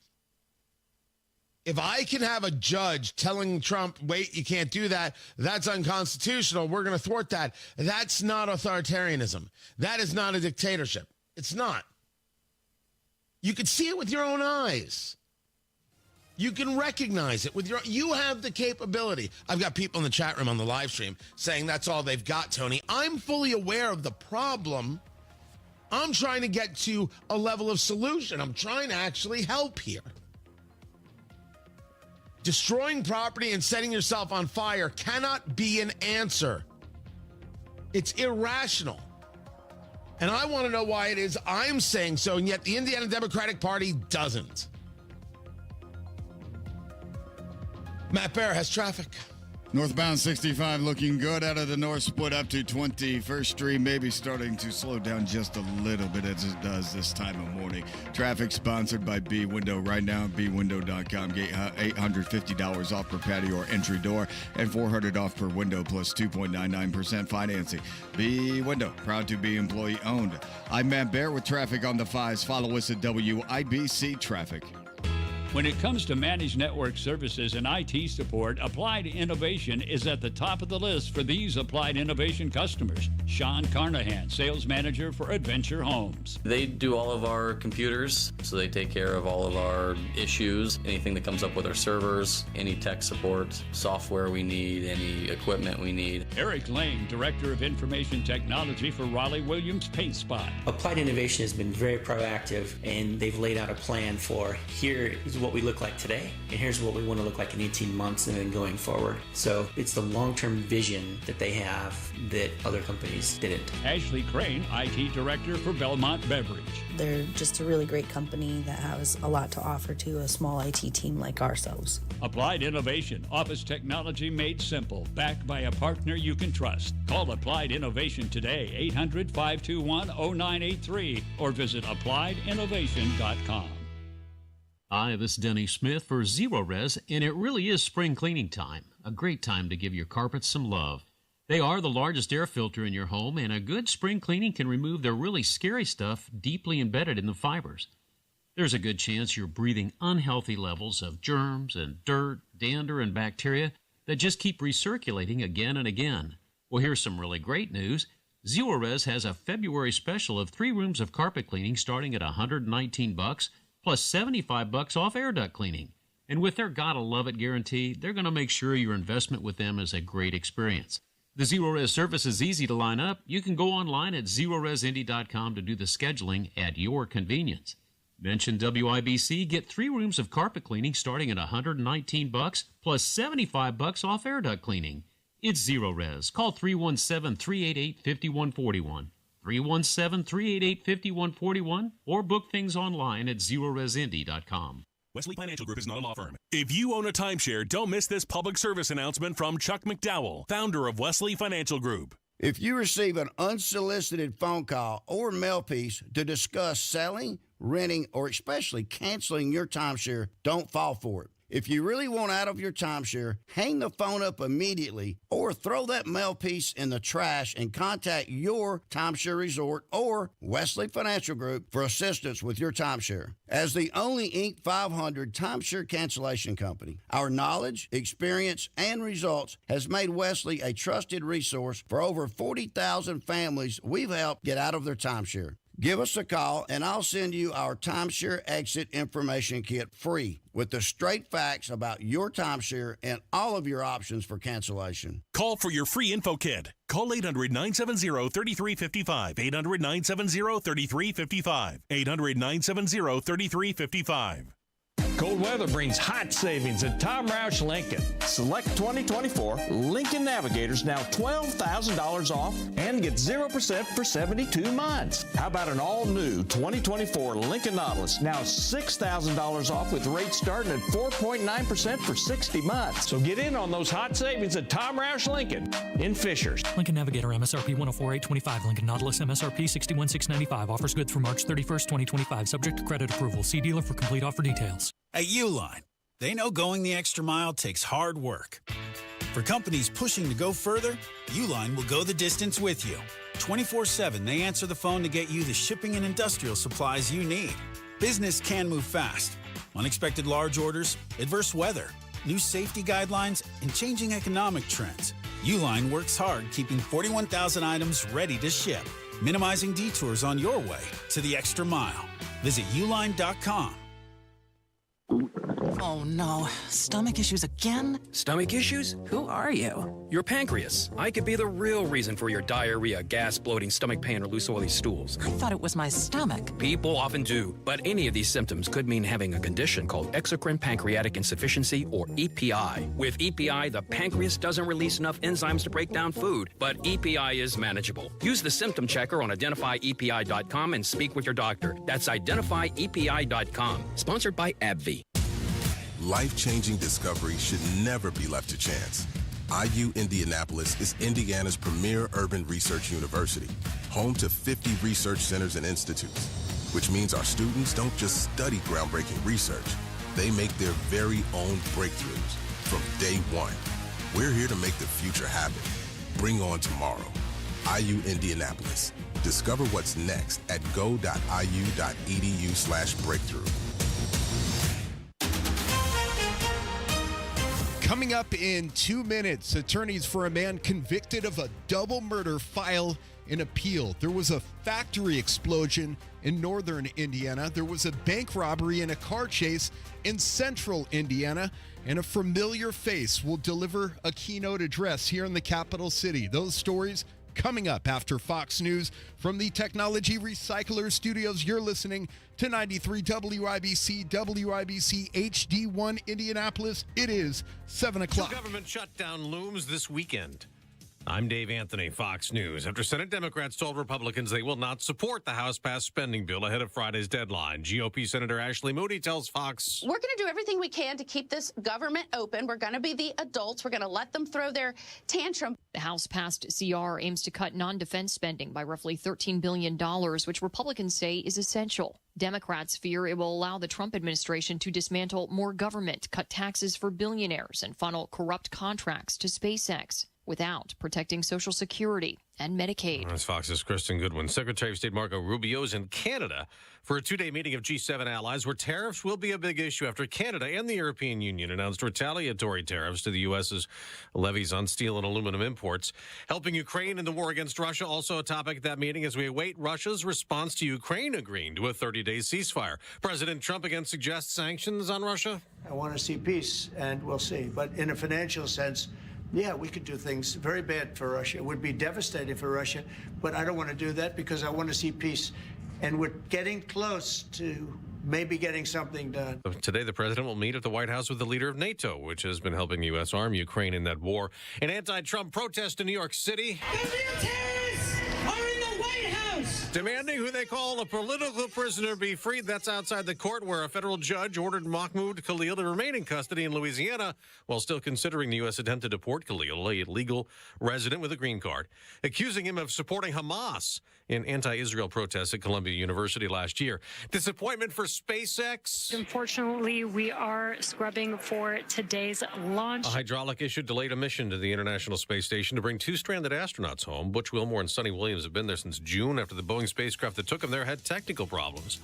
If I can have a judge telling Trump, wait, you can't do that, that's unconstitutional, we're going to thwart that. That's not authoritarianism. That is not a dictatorship. It's not. You can see it with your own eyes. You can recognize it with your. You have the capability. I've got people in the chat room on the live stream saying that's all they've got, Tony. I'm fully aware of the problem. I'm trying to get to a level of solution. I'm trying to actually help here. Destroying property and setting yourself on fire cannot be an answer. It's irrational. And I want to know why it is I'm saying so, and yet the Indiana Democratic Party doesn't. Matt Bear has traffic. Northbound 65 looking good out of the north split up to 21st Street, maybe starting to slow down just a little bit as it does this time of morning. Traffic sponsored by B Window right now at bwindow.com. Get $850 off per patio or entry door and $400 off per window plus 2.99% financing. B Window, proud to be employee owned. I'm Matt Bear with traffic on the 5s. Follow us at WIBC Traffic. When it comes to managed network services and IT support, Applied Innovation is at the top of the list for these Applied Innovation customers. Sean Carnahan, sales manager for Adventure Homes. They do all of our computers, so they take care of all of our issues, anything that comes up with our servers, any tech support, software we need, any equipment we need. Eric Lane, Director of Information Technology for Raleigh Williams Paint Spot. Applied Innovation has been very proactive, and they've laid out a plan for here is what we look like today, and here's what we want to look like in 18 months and then going forward. So it's the long-term vision that they have that other companies didn't. Ashley Crane, IT Director for Belmont Beverage. They're just a really great company that has a lot to offer to a small IT team like ourselves. Applied Innovation, office technology made simple, backed by a partner you can trust. Call Applied Innovation today, 800-521-0983, or visit appliedinnovation.com. Hi, this is Denny Smith for Zero Res, and it really is spring cleaning time. A great time to give your carpets some love. They are the largest air filter in your home, and a good spring cleaning can remove the really scary stuff deeply embedded in the fibers. There's a good chance you're breathing unhealthy levels of germs and dirt, dander, and bacteria that just keep recirculating again and again. Well, here's some really great news. Zero Res has a February special of 3 rooms of carpet cleaning starting at $119, plus $75 off air duct cleaning. And with their Gotta Love It guarantee, they're going to make sure your investment with them is a great experience. The Zero Res service is easy to line up. You can go online at zeroresindy.com to do the scheduling at your convenience. Mention WIBC, get 3 rooms of carpet cleaning starting at $119, plus $75 off air duct cleaning. It's Zero Res. Call 317-388-5141. 317-388-5141, or book things online at zeroresindy.com. Wesley Financial Group is not a law firm. If you own a timeshare, don't miss this public service announcement from Chuck McDowell, founder of Wesley Financial Group. If you receive an unsolicited phone call or mail piece to discuss selling, renting, or especially canceling your timeshare, don't fall for it. If you really want out of your timeshare, hang the phone up immediately or throw that mail piece in the trash and contact your timeshare resort or Wesley Financial Group for assistance with your timeshare. As the only Inc. 500 timeshare cancellation company, our knowledge, experience, and results has made Wesley a trusted resource for over 40,000 families we've helped get out of their timeshare. Give us a call, and I'll send you our timeshare exit information kit free with the straight facts about your timeshare and all of your options for cancellation. Call for your free info kit. Call 800-970-3355. 800-970-3355. 800-970-3355. Cold weather brings hot savings at Tom Roush Lincoln. Select 2024 Lincoln Navigators now $12,000 off and get 0% for 72 months. How about an all-new 2024 Lincoln Nautilus now $6,000 off with rates starting at 4.9% for 60 months. So get in on those hot savings at Tom Roush Lincoln in Fishers. Lincoln Navigator MSRP $104,825. Lincoln Nautilus MSRP $61,695. Offers good through March 31st, 2025. Subject to credit approval. See dealer for complete offer details. At Uline, they know going the extra mile takes hard work. For companies pushing to go further, Uline will go the distance with you. 24/7, they answer the phone to get you the shipping and industrial supplies you need. Business can move fast. Unexpected large orders, adverse weather, new safety guidelines, and changing economic trends. Uline works hard keeping 41,000 items ready to ship, minimizing detours on your way to the extra mile. Visit uline.com. Oh no, stomach issues again? Stomach issues? Who are you? Your pancreas. I could be the real reason for your diarrhea, gas, bloating, stomach pain, or loose oily stools. I thought it was my stomach. People often do, but any of these symptoms could mean having a condition called exocrine pancreatic insufficiency, or EPI. With EPI, the pancreas doesn't release enough enzymes to break down food, but EPI is manageable. Use the symptom checker on identifyepi.com and speak with your doctor. That's identifyepi.com. Sponsored by AbbVie. Life-changing discovery should never be left to chance. IU Indianapolis is Indiana's premier urban research university, home to 50 research centers and institutes, which means our students don't just study groundbreaking research, they make their very own breakthroughs from day one. We're here to make the future happen. Bring on tomorrow. IU Indianapolis. Discover what's next at go.iu.edu/breakthrough. Coming up in 2 minutes, attorneys for a man convicted of a double murder file an appeal. There was a factory explosion in northern Indiana. There was a bank robbery and a car chase in central Indiana. And a familiar face will deliver a keynote address here in the capital city. Those stories coming up after Fox News. From the Technology Recycler Studios, you're listening to 93 WIBC, WIBC HD1 Indianapolis. It is 7 o'clock. Government shutdown looms this weekend. I'm Dave Anthony, Fox News. After Senate Democrats told Republicans they will not support the House-passed spending bill ahead of Friday's deadline, GOP Senator Ashley Moody tells Fox, we're going to do everything we can to keep this government open. We're going to be the adults. We're going to let them throw their tantrum. The House-passed CR aims to cut non-defense spending by roughly $13 billion, which Republicans say is essential. Democrats fear it will allow the Trump administration to dismantle more government, cut taxes for billionaires, and funnel corrupt contracts to SpaceX without protecting Social Security and Medicaid. That's Fox's Kristen Goodwin. Secretary of State Marco Rubio is in Canada for a two-day meeting of G7 allies where tariffs will be a big issue after Canada and the European Union announced retaliatory tariffs to the U.S.'s levies on steel and aluminum imports. Helping Ukraine in the war against Russia, also a topic at that meeting as we await Russia's response to Ukraine agreeing to a 30-day ceasefire. President Trump again suggests sanctions on Russia. I want to see peace, and we'll see. But in a financial sense, yeah, we could do things very bad for Russia. It would be devastating for Russia, but I don't want to do that because I want to see peace. And we're getting close to maybe getting something done. Today, the president will meet at the White House with the leader of NATO, which has been helping the U.S. arm Ukraine in that war. An anti-Trump protest in New York City. Demanding who they call a political prisoner be freed. That's outside the court where a federal judge ordered Mahmoud Khalil to remain in custody in Louisiana while still considering the U.S. attempt to deport Khalil, a legal resident with a green card, accusing him of supporting Hamas in anti-Israel protests at Columbia University last year. Disappointment for SpaceX. Unfortunately, we are scrubbing for today's launch. A hydraulic issue delayed a mission to the International Space Station to bring two stranded astronauts home. Butch Wilmore and Sonny Williams have been there since June after the Boeing spacecraft that took them there had technical problems.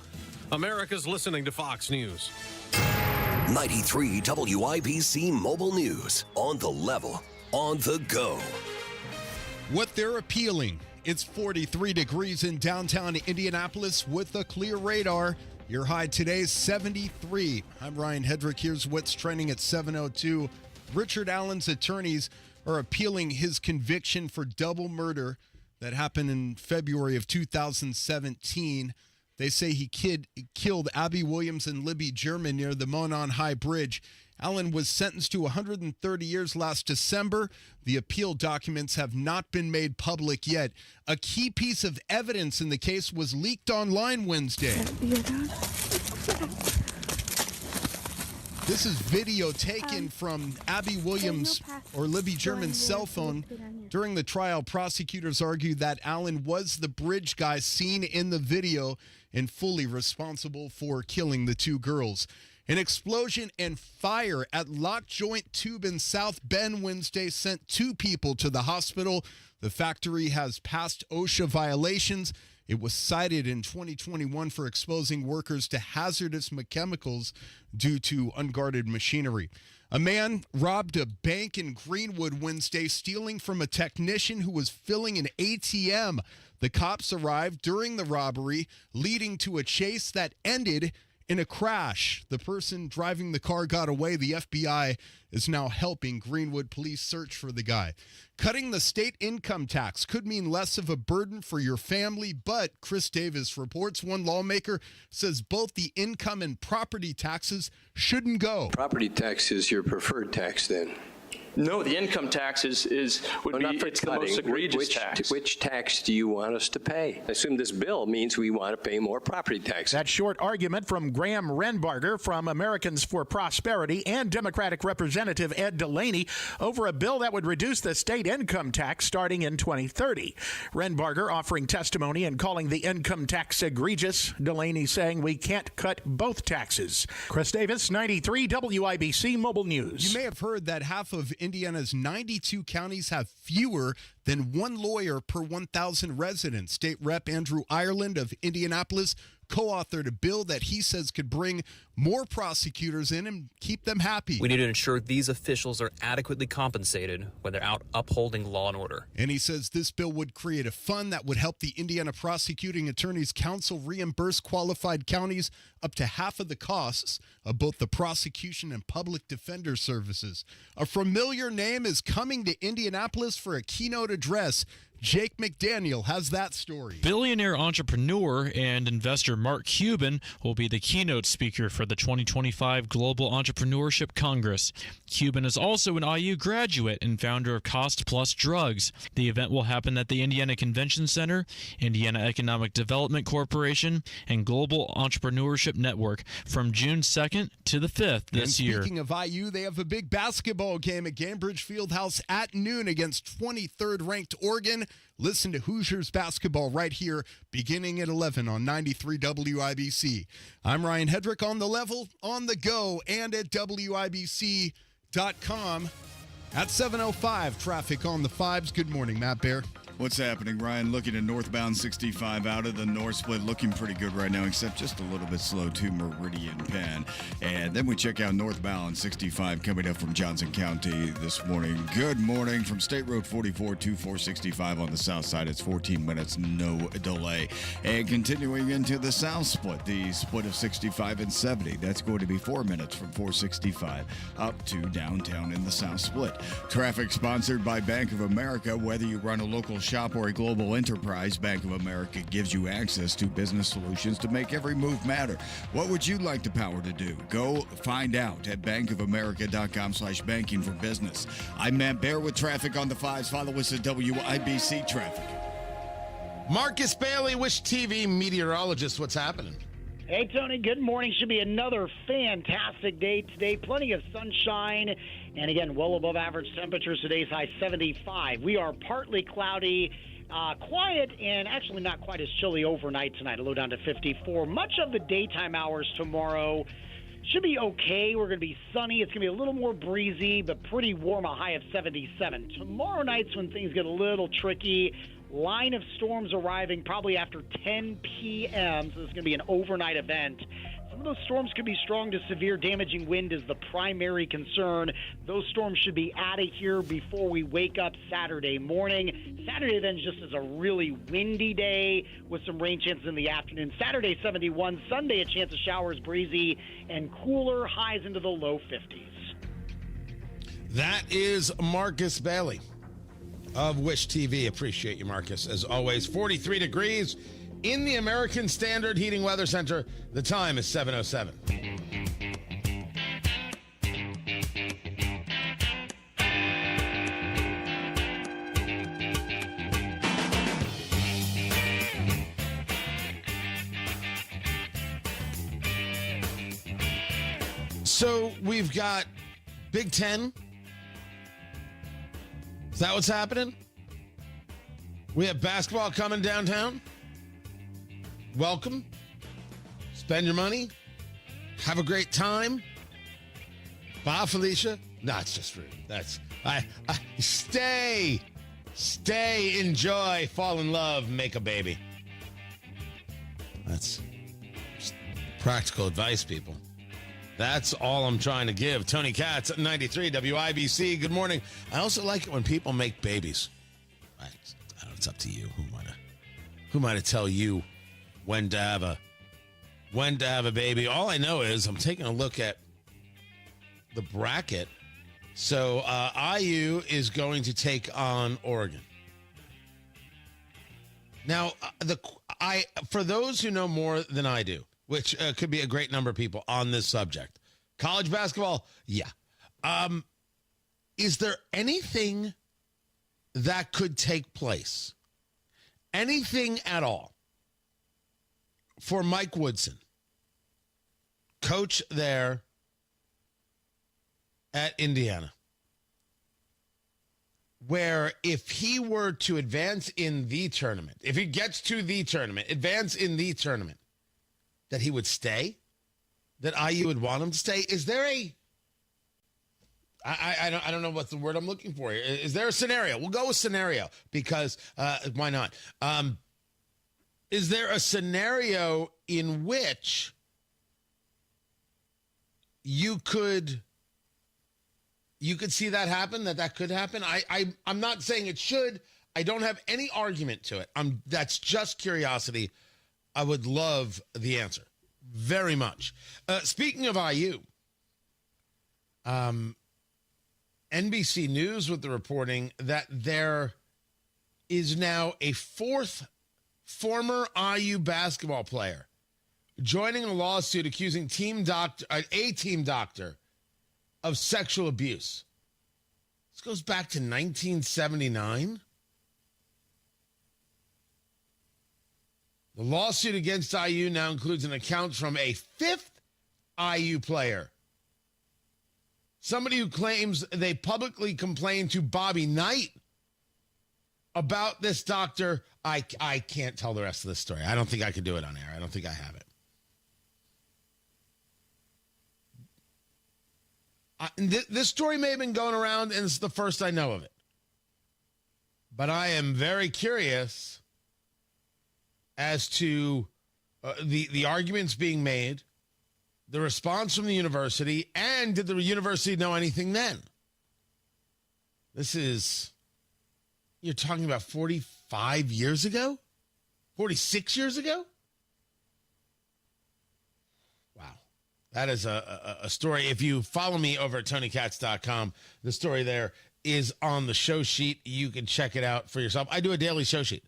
America's listening to Fox News. 93 WIBC Mobile News. On the level, on the go. What they're appealing. It's 43 degrees in downtown Indianapolis with a clear radar. Your high today is 73. I'm Ryan Hedrick. Here's what's trending at 7:02. Richard Allen's attorneys are appealing his conviction for double murder that happened in February of 2017. They say he killed Abby Williams and Libby German near the Monon High Bridge. Allen was sentenced to 130 years last December. The appeal documents have not been made public yet. A key piece of evidence in the case was leaked online Wednesday. This is video taken from Abby Williams or Libby German's cell phone. During the trial, prosecutors argued that Allen was the bridge guy seen in the video and fully responsible for killing the two girls. An explosion and fire at Lock Joint Tube in South Bend Wednesday sent two people to the hospital. The factory has passed OSHA violations. It was cited in 2021 for exposing workers to hazardous chemicals due to unguarded machinery. A man robbed a bank in Greenwood Wednesday, stealing from a technician who was filling an ATM. The cops arrived during the robbery, leading to a chase that ended in a crash. The person driving the car got away. The FBI is now helping Greenwood police search for the guy. Cutting the state income tax could mean less of a burden for your family, but Chris Davis reports one lawmaker says both the income and property taxes shouldn't go. Property tax is your preferred tax then? No, the income tax it's the most egregious tax. Which tax do you want us to pay? I assume this bill means we want to pay more property tax. That short argument from Graham Renbarger from Americans for Prosperity and Democratic Representative Ed Delaney over a bill that would reduce the state income tax starting in 2030. Renbarger offering testimony and calling the income tax egregious. Delaney saying we can't cut both taxes. Chris Davis, 93 WIBC Mobile News. You may have heard that half of Indiana's 92 counties have fewer than one lawyer per 1,000 residents. State Rep Andrew Ireland of Indianapolis co-authored a bill that he says could bring more prosecutors in and keep them happy. We need to ensure these officials are adequately compensated when they're out upholding law and order. And he says this bill would create a fund that would help the Indiana Prosecuting Attorneys Council reimburse qualified counties up to half of the costs of both the prosecution and public defender services. A familiar name is coming to Indianapolis for a keynote address. Jake McDaniel has that story. Billionaire entrepreneur and investor Mark Cuban will be the keynote speaker for the 2025 Global Entrepreneurship Congress. Cuban is also an IU graduate and founder of Cost Plus Drugs. The event will happen at the Indiana Convention Center, Indiana Economic Development Corporation, and Global Entrepreneurship Network from June 2nd to the 5th this year. Speaking of IU, they have a big basketball game at Gainbridge Fieldhouse at noon against 23rd ranked Oregon. Listen to Hoosiers basketball right here, beginning at 11 on 93 WIBC. I'm Ryan Hedrick, on the level, on the go, and at WIBC.com. At 7:05, traffic on the fives. Good morning, Matt Bear. What's happening, Ryan? Looking at northbound 65 out of the north split, looking pretty good right now, except just a little bit slow to Meridian Penn. And then we check out northbound 65 coming up from Johnson County this morning. Good morning from State Road 44 to 465 on the south side. It's 14 minutes, no delay. And continuing into the south split, the split of 65 and 70. That's going to be 4 minutes from 465 up to downtown in the south split. Traffic sponsored by Bank of America. Whether you run a local shop or a global enterprise, Bank of America gives you access to business solutions to make every move matter. What would you like the power to do? Go find out at bankofamerica.com/banking for business. I'm Matt Bear with traffic on the fives. Follow us at WIBC Traffic. Marcus Bailey, Wish TV meteorologist. What's happening? Hey, Tony. Good morning. Should be another fantastic day today. Plenty of sunshine. And again, well above average temperatures. Today's high 75. We are partly cloudy, quiet, and actually not quite as chilly overnight tonight. A low down to 54. Much of the daytime hours tomorrow should be okay. We're going to be sunny. It's going to be a little more breezy, but pretty warm, a high of 77. Tomorrow night's when things get a little tricky. Line of storms arriving probably after 10 p.m., so this is going to be an overnight event. Some of those storms could be strong to severe, damaging wind is the primary concern. Those storms should be out of here before we wake up Saturday morning. Saturday then just is a really windy day with some rain chances in the afternoon. Saturday 71, Sunday a chance of showers, breezy, and cooler, highs into the low 50s. That is Marcus Bailey of Wish TV. Appreciate you, Marcus. As always, 43 degrees in the American Standard Heating Weather Center. The time is 7:07. So we've got Big Ten. Is that what's happening? We have basketball coming downtown. Welcome. Spend your money. Have a great time. Bye, Felicia. No, it's just rude. That's I stay, enjoy, fall in love, make a baby. That's practical advice, people. That's all I'm trying to give. Tony Katz, 93 WIBC. Good morning. I also like it when people make babies. I don't know, it's up to you. Who am I to tell you when to have a baby? All I know is I'm taking a look at the bracket. So IU is going to take on Oregon. Now, for those who know more than I do, which could be a great number of people on this subject. College basketball, yeah. Is there anything that could take place? Anything at all for Mike Woodson, coach there at Indiana, where if he were to advance in the tournament, if he gets to the tournament, advance in the tournament, that he would stay? That IU would want him to stay? Is there I don't know what the word I'm looking for here. Is there a scenario? We'll go with scenario because why not? Is there a scenario in which you could see that happen, that could happen? I'm not saying it should. I don't have any argument to it. That's just curiosity. I would love the answer very much. Speaking of IU, NBC News with the reporting that there is now a fourth former IU basketball player joining a lawsuit accusing a team doctor of sexual abuse. This goes back to 1979. The lawsuit against IU now includes an account from a fifth IU player. Somebody who claims they publicly complained to Bobby Knight about this doctor. I can't tell the rest of this story. I don't think I can do it on air. I don't think I have it. This story may have been going around, and it's the first I know of it. But I am very curious as to the arguments being made, the response from the university, and did the university know anything then? You're talking about 45 years ago? 46 years ago? Wow. That is a story. If you follow me over at TonyKatz.com, the story there is on the show sheet. You can check it out for yourself. I do a daily show sheet.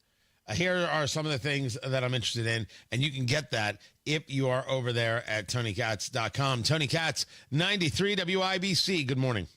Here are some of the things that I'm interested in, and you can get that if you are over there at TonyKatz.com. Tony Katz, 93 WIBC. Good morning.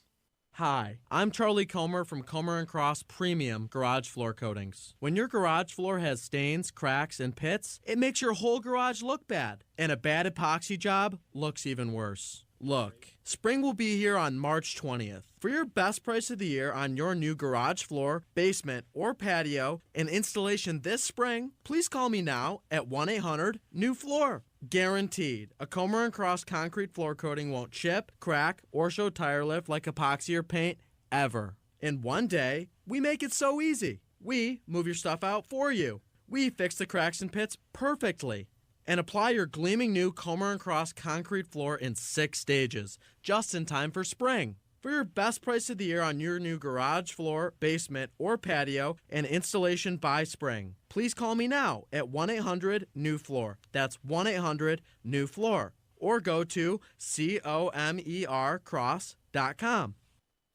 Hi, I'm Charlie Comer from Comer & Cross Premium Garage Floor Coatings. When your garage floor has stains, cracks, and pits, it makes your whole garage look bad. And a bad epoxy job looks even worse. Look, spring will be here on March 20th. For your best price of the year on your new garage floor, basement, or patio, and installation this spring, please call me now at 1-800-NEW-FLOOR. Guaranteed, a Comer & Cross concrete floor coating won't chip, crack, or show tire lift like epoxy or paint ever. In one day, we make it so easy. We move your stuff out for you. We fix the cracks and pits perfectly. And apply your gleaming new Comer & Cross concrete floor in 6 stages, just in time for spring. For your best price of the year on your new garage floor, basement, or patio, and installation by spring, please call me now at 1-800-NEW-FLOOR. That's 1-800-NEW-FLOOR. Or go to COMERcross.com.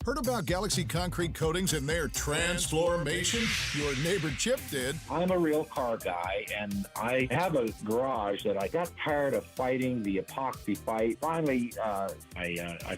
Heard about Galaxy Concrete Coatings and their transformation? Your neighbor Chip did. I'm a real car guy, and I have a garage that I got tired of fighting the epoxy fight. Finally, I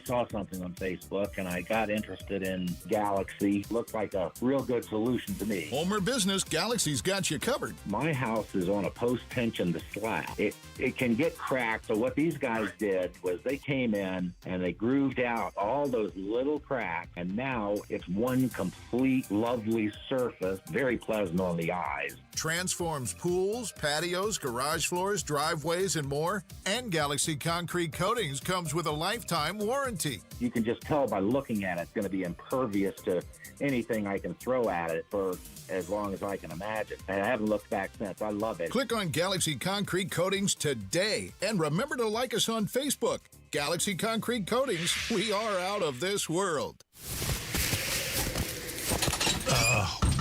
saw something on Facebook, and I got interested in Galaxy. Looked like a real good solution to me. Home or business, Galaxy's got you covered. My house is on a post tension the slab. It can get cracked, so what these guys did was they came in and they grooved out all those little cracks. And now it's one complete lovely surface, very pleasant on the eyes. Transforms pools, patios, garage floors, driveways, and more. And Galaxy Concrete Coatings comes with a lifetime warranty. You can just tell by looking at it, it's going to be impervious to anything I can throw at it for as long as I can imagine. And I haven't looked back since. I love it. Click on Galaxy Concrete Coatings today. And remember to like us on Facebook. Galaxy Concrete Coatings, we are out of this world.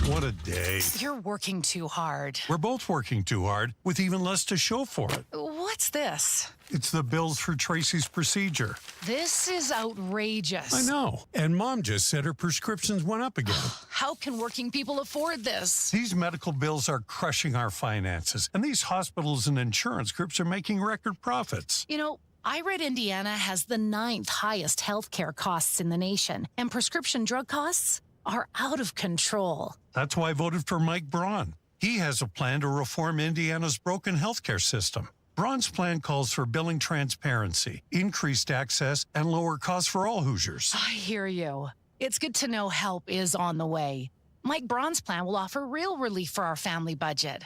What a day. You're working too hard. We're both working too hard, with even less to show for it. What's this? It's the bills for Tracy's procedure. This is outrageous. I know. And Mom just said her prescriptions went up again. How can working people afford this? These medical bills are crushing our finances, and these hospitals and insurance groups are making record profits. You know, I read Indiana has the 9th highest healthcare costs in the nation, and prescription drug costs are out of control. That's why I voted for Mike Braun. He has a plan to reform Indiana's broken healthcare system. Braun's plan calls for billing transparency, increased access, and lower costs for all Hoosiers. I hear you. It's good to know help is on the way. Mike Braun's plan will offer real relief for our family budget.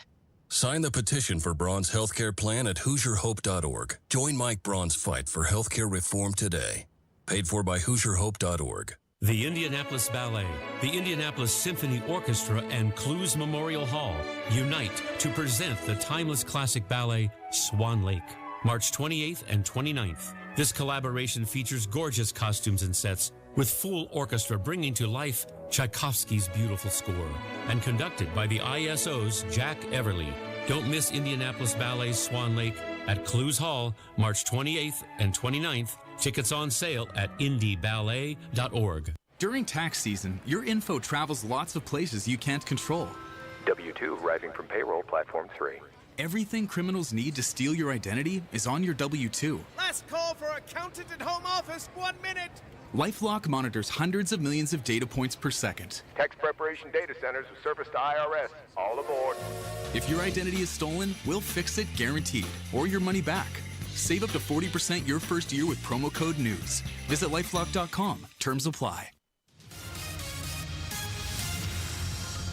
Sign the petition for Braun's healthcare plan at HoosierHope.org. Join Mike Braun's fight for healthcare reform today. Paid for by HoosierHope.org. The Indianapolis Ballet, the Indianapolis Symphony Orchestra, and Clues Memorial Hall unite to present the timeless classic ballet, Swan Lake, March 28th and 29th. This collaboration features gorgeous costumes and sets, with full orchestra bringing to life Tchaikovsky's beautiful score, and conducted by the ISO's Jack Everly. Don't miss Indianapolis Ballet's Swan Lake at Clues Hall, March 28th and 29th. Tickets on sale at indieballet.org. During tax season, your info travels lots of places you can't control. W-2 arriving from payroll platform 3. Everything criminals need to steal your identity is on your W-2. Last call for accountant and home office, 1 minute. LifeLock monitors hundreds of millions of data points per second. Tax preparation data centers with service to IRS. All aboard. If your identity is stolen, we'll fix it guaranteed, or your money back. Save up to 40% your first year with promo code NEWS. Visit lifelock.com. Terms apply.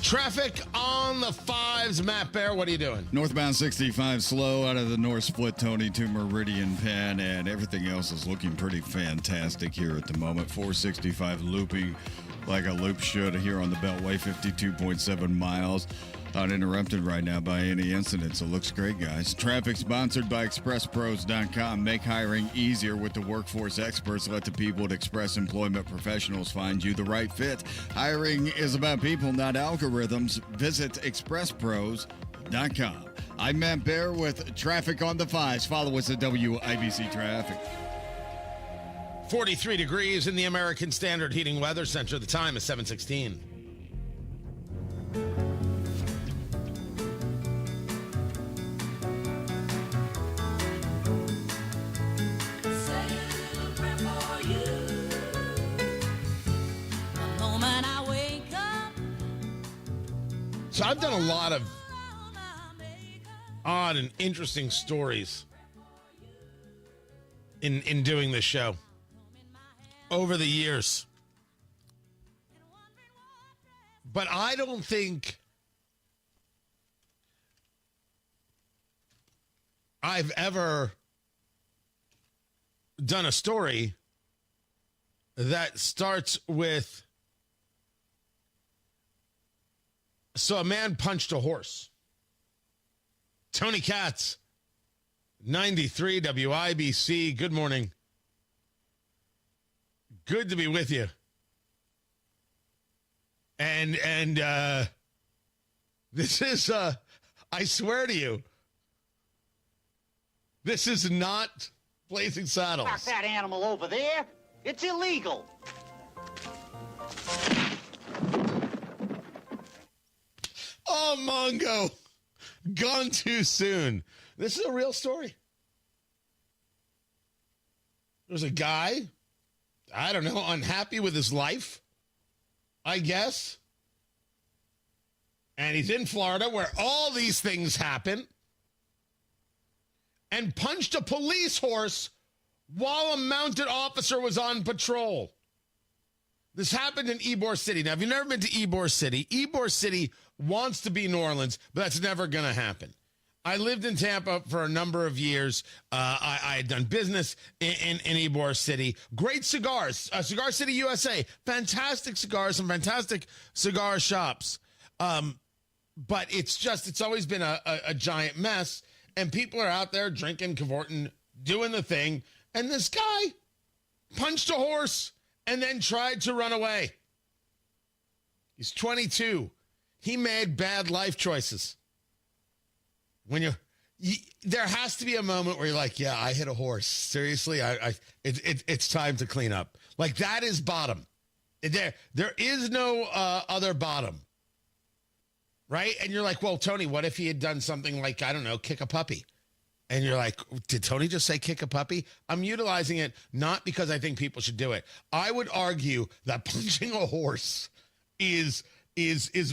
Traffic on the 5s. Matt Bear, what are you doing? Northbound 65 slow out of the North Split, Tony to Meridian Penn, and everything else is looking pretty fantastic here at the moment. 465 looping like a loop should here on the Beltway, 52.7 miles. Uninterrupted right now by any incidents. It looks great, guys. Traffic sponsored by ExpressPros.com. Make hiring easier with the workforce experts. Let the people at Express Employment Professionals find you the right fit. Hiring is about people, not algorithms. Visit ExpressPros.com. I'm Matt Bear with traffic on the 5s. Follow us at WIBC Traffic. 43 degrees in the American Standard Heating Weather Center. The time is 7:16. So I've done a lot of odd and interesting stories in doing this show over the years. But I don't think I've ever done a story that starts with, so a man punched a horse. Tony Katz, 93 WIBC. Good morning. Good to be with you. And this is, I swear to you, this is not Blazing Saddles. Park that animal over there. It's illegal. Oh, Mongo. Gone too soon. This is a real story. There's a guy, I don't know, unhappy with his life, I guess. And he's in Florida where all these things happen. And punched a police horse while a mounted officer was on patrol. This happened in Ybor City. Now, if you've never been to Ybor City wants to be New Orleans, but that's never going to happen. I lived in Tampa for a number of years. I had done business in Ybor City. Great cigars. Cigar City, USA. Fantastic cigars and fantastic cigar shops. But it's always been a giant mess. And people are out there drinking, cavorting, doing the thing. And this guy punched a horse and then tried to run away. He's 22. He made bad life choices. When there has to be a moment where you're like, yeah, I hit a horse. Seriously, it's time to clean up. Like, that is bottom. There is no other bottom. Right? And you're like, well, Tony, what if he had done something like, I don't know, kick a puppy? And you're like, did Tony just say kick a puppy? I'm utilizing it not because I think people should do it. I would argue that punching a horse is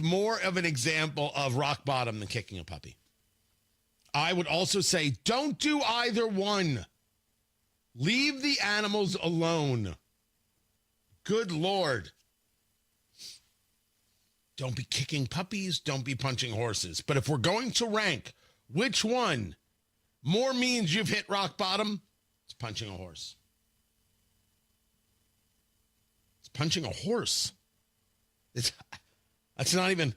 more of an example of rock bottom than kicking a puppy. I would also say don't do either one. Leave the animals alone. Good Lord. Don't be kicking puppies. Don't be punching horses. But if we're going to rank which one more means you've hit rock bottom, it's punching a horse. It's punching a horse. That's not even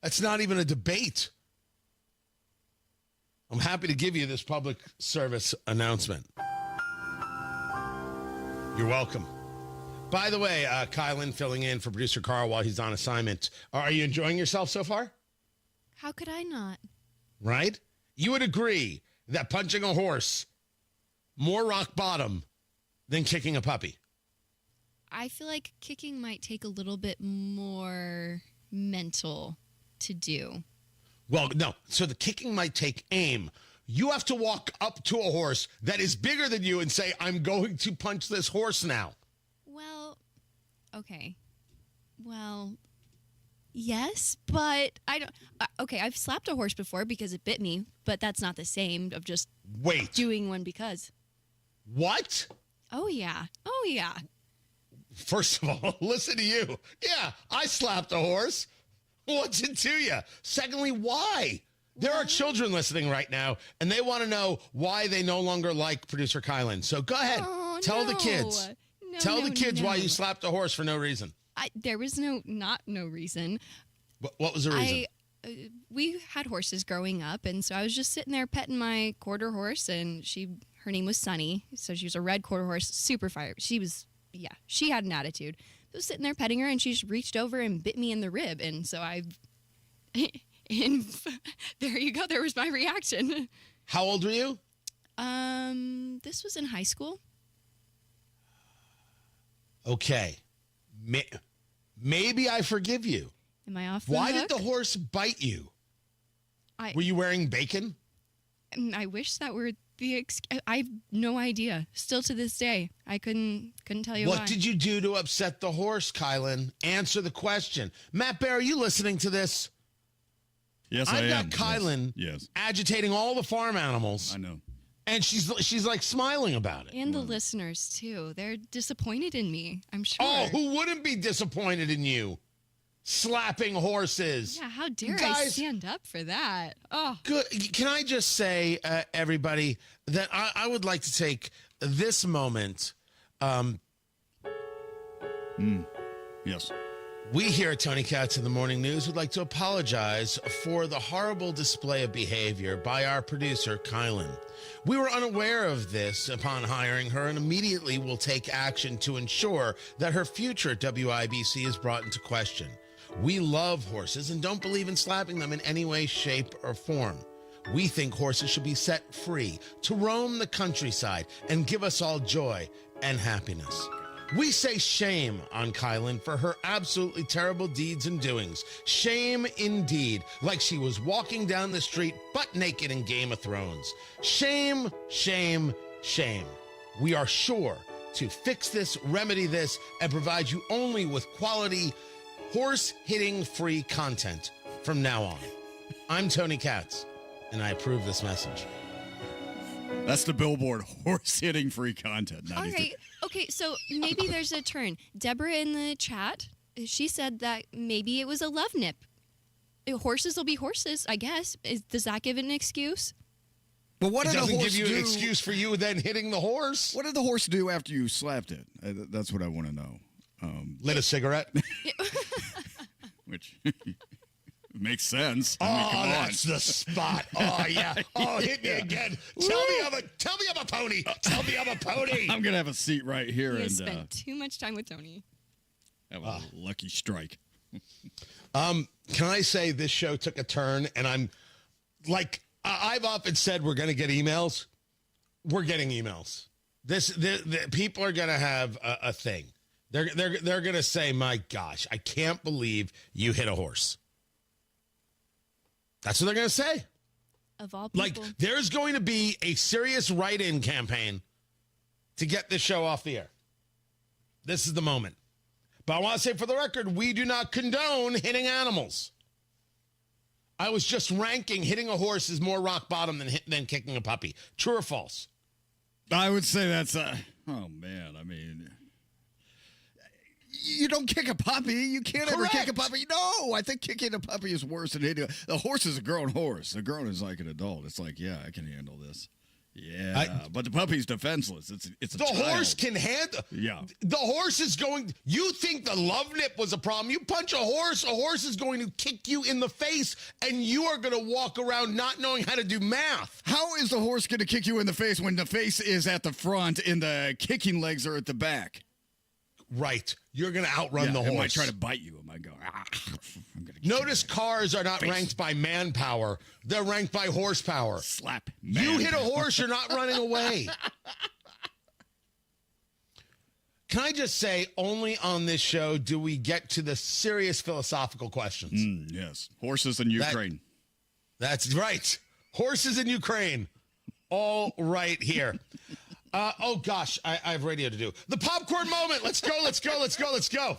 a debate. I'm happy to give you this public service announcement. You're welcome. By the way, Kylan filling in for producer Carl while he's on assignment. Are you enjoying yourself so far? How could I not? Right? You would agree that punching a horse more rock bottom than kicking a puppy. I feel like kicking might take a little bit more mental to do. Well, no. So the kicking might take aim. You have to walk up to a horse that is bigger than you and say, I'm going to punch this horse now. Well, okay. Well, yes, but I don't. Okay, I've slapped a horse before because it bit me, but that's not the same of just doing one because. What? Oh, yeah. Oh, yeah. First of all, listen to you. Yeah, I slapped a horse. What's it to you? Secondly, why? There are children listening right now, and they want to know why they no longer like producer Kylan. So go ahead. Tell the kids. Tell the kids why you slapped a horse for no reason. There was no reason. What was the reason? We had horses growing up, and so I was just sitting there petting my quarter horse, and her name was Sunny, so she was a red quarter horse, super fire. She had an attitude. I was sitting there petting her, and she just reached over and bit me in the rib, and so and there you go. There was my reaction. How old were you? This was in high school. Okay. Maybe I forgive you. Am I off the Why hook? did the horse bite you? Were you wearing bacon? I wish that were the I have no idea. Still to this day, I couldn't tell you why. What did you do to upset the horse, Kylan? Answer the question. Matt Bear, are you listening to this? Yes, I've I got am. Kylan Yes. agitating all the farm animals. I know. And she's like smiling about it. And the listeners too. They're disappointed in me, I'm sure. Oh, who wouldn't be disappointed in you? Slapping horses. Yeah, how dare I Guys, stand up for that? Oh, good. Can I just say, everybody, that I would like to take this moment. Yes. We here at Tony Katz in the Morning News would like to apologize for the horrible display of behavior by our producer, Kylan. We were unaware of this upon hiring her and immediately will take action to ensure that her future at WIBC is brought into question. We love horses and don't believe in slapping them in any way, shape, or form. We think horses should be set free to roam the countryside and give us all joy and happiness. We say shame on Kylan for her absolutely terrible deeds and doings. Shame indeed, like she was walking down the street butt naked in Game of Thrones. Shame, shame, shame. We are sure to fix this, remedy this, and provide you only with quality horse-hitting free content from now on. I'm Tony Katz, and I approve this message. That's the billboard, horse-hitting free content. all right. Okay, so maybe there's a turn. Deborah in the chat, she said that maybe it was a love nip. Horses will be horses, I guess. Does that give an excuse? But what It did the doesn't horse give you do? an excuse for you then hitting the horse. What did the horse do after you slapped it? That's what I want to know. Lit a cigarette. Which makes sense. That's the spot. Oh yeah. Oh, hit me again. Tell me I'm a pony. Tell me I'm a pony. I'm gonna have a seat right here He and has spent too much time with Tony. that was a lucky strike. Can I say this show took a turn, and I'm like, I've often said we're going to get emails. We're getting emails. The people are going to have a thing. They're going to say, "My gosh, I can't believe you hit a horse." That's what they're going to say. Of all people. Like, there's going to be a serious write-in campaign to get this show off the air. This is the moment. But I want to say for the record, we do not condone hitting animals. I was just ranking hitting a horse is more rock bottom than kicking a puppy. True or false? I would say that's oh man, I mean, you don't kick a puppy. You can't ever kick a puppy. No, I think kicking a puppy is worse than hitting a horse is a grown horse. A grown is like an adult. It's like, yeah, I can handle this. Yeah, but the puppy's defenseless. It's a the child. horse can handle. Yeah, the horse is going. You think the love nip was a problem? You punch a horse is going to kick you in the face, and you are going to walk around not knowing how to do math. How is the horse going to kick you in the face when the face is at the front and the kicking legs are at the back? Right, you're going to outrun the horse. It might try to bite you. It might go. Notice cars are not ranked by manpower; they're ranked by horsepower. Slap. You hit a horse, you're not running away. Can I just say, only on this show do we get to the serious philosophical questions? Yes, horses in Ukraine. That's right. Horses in Ukraine. All right here. Oh, gosh, I have radio to do. The popcorn moment. Let's go, let's go, let's go, let's go.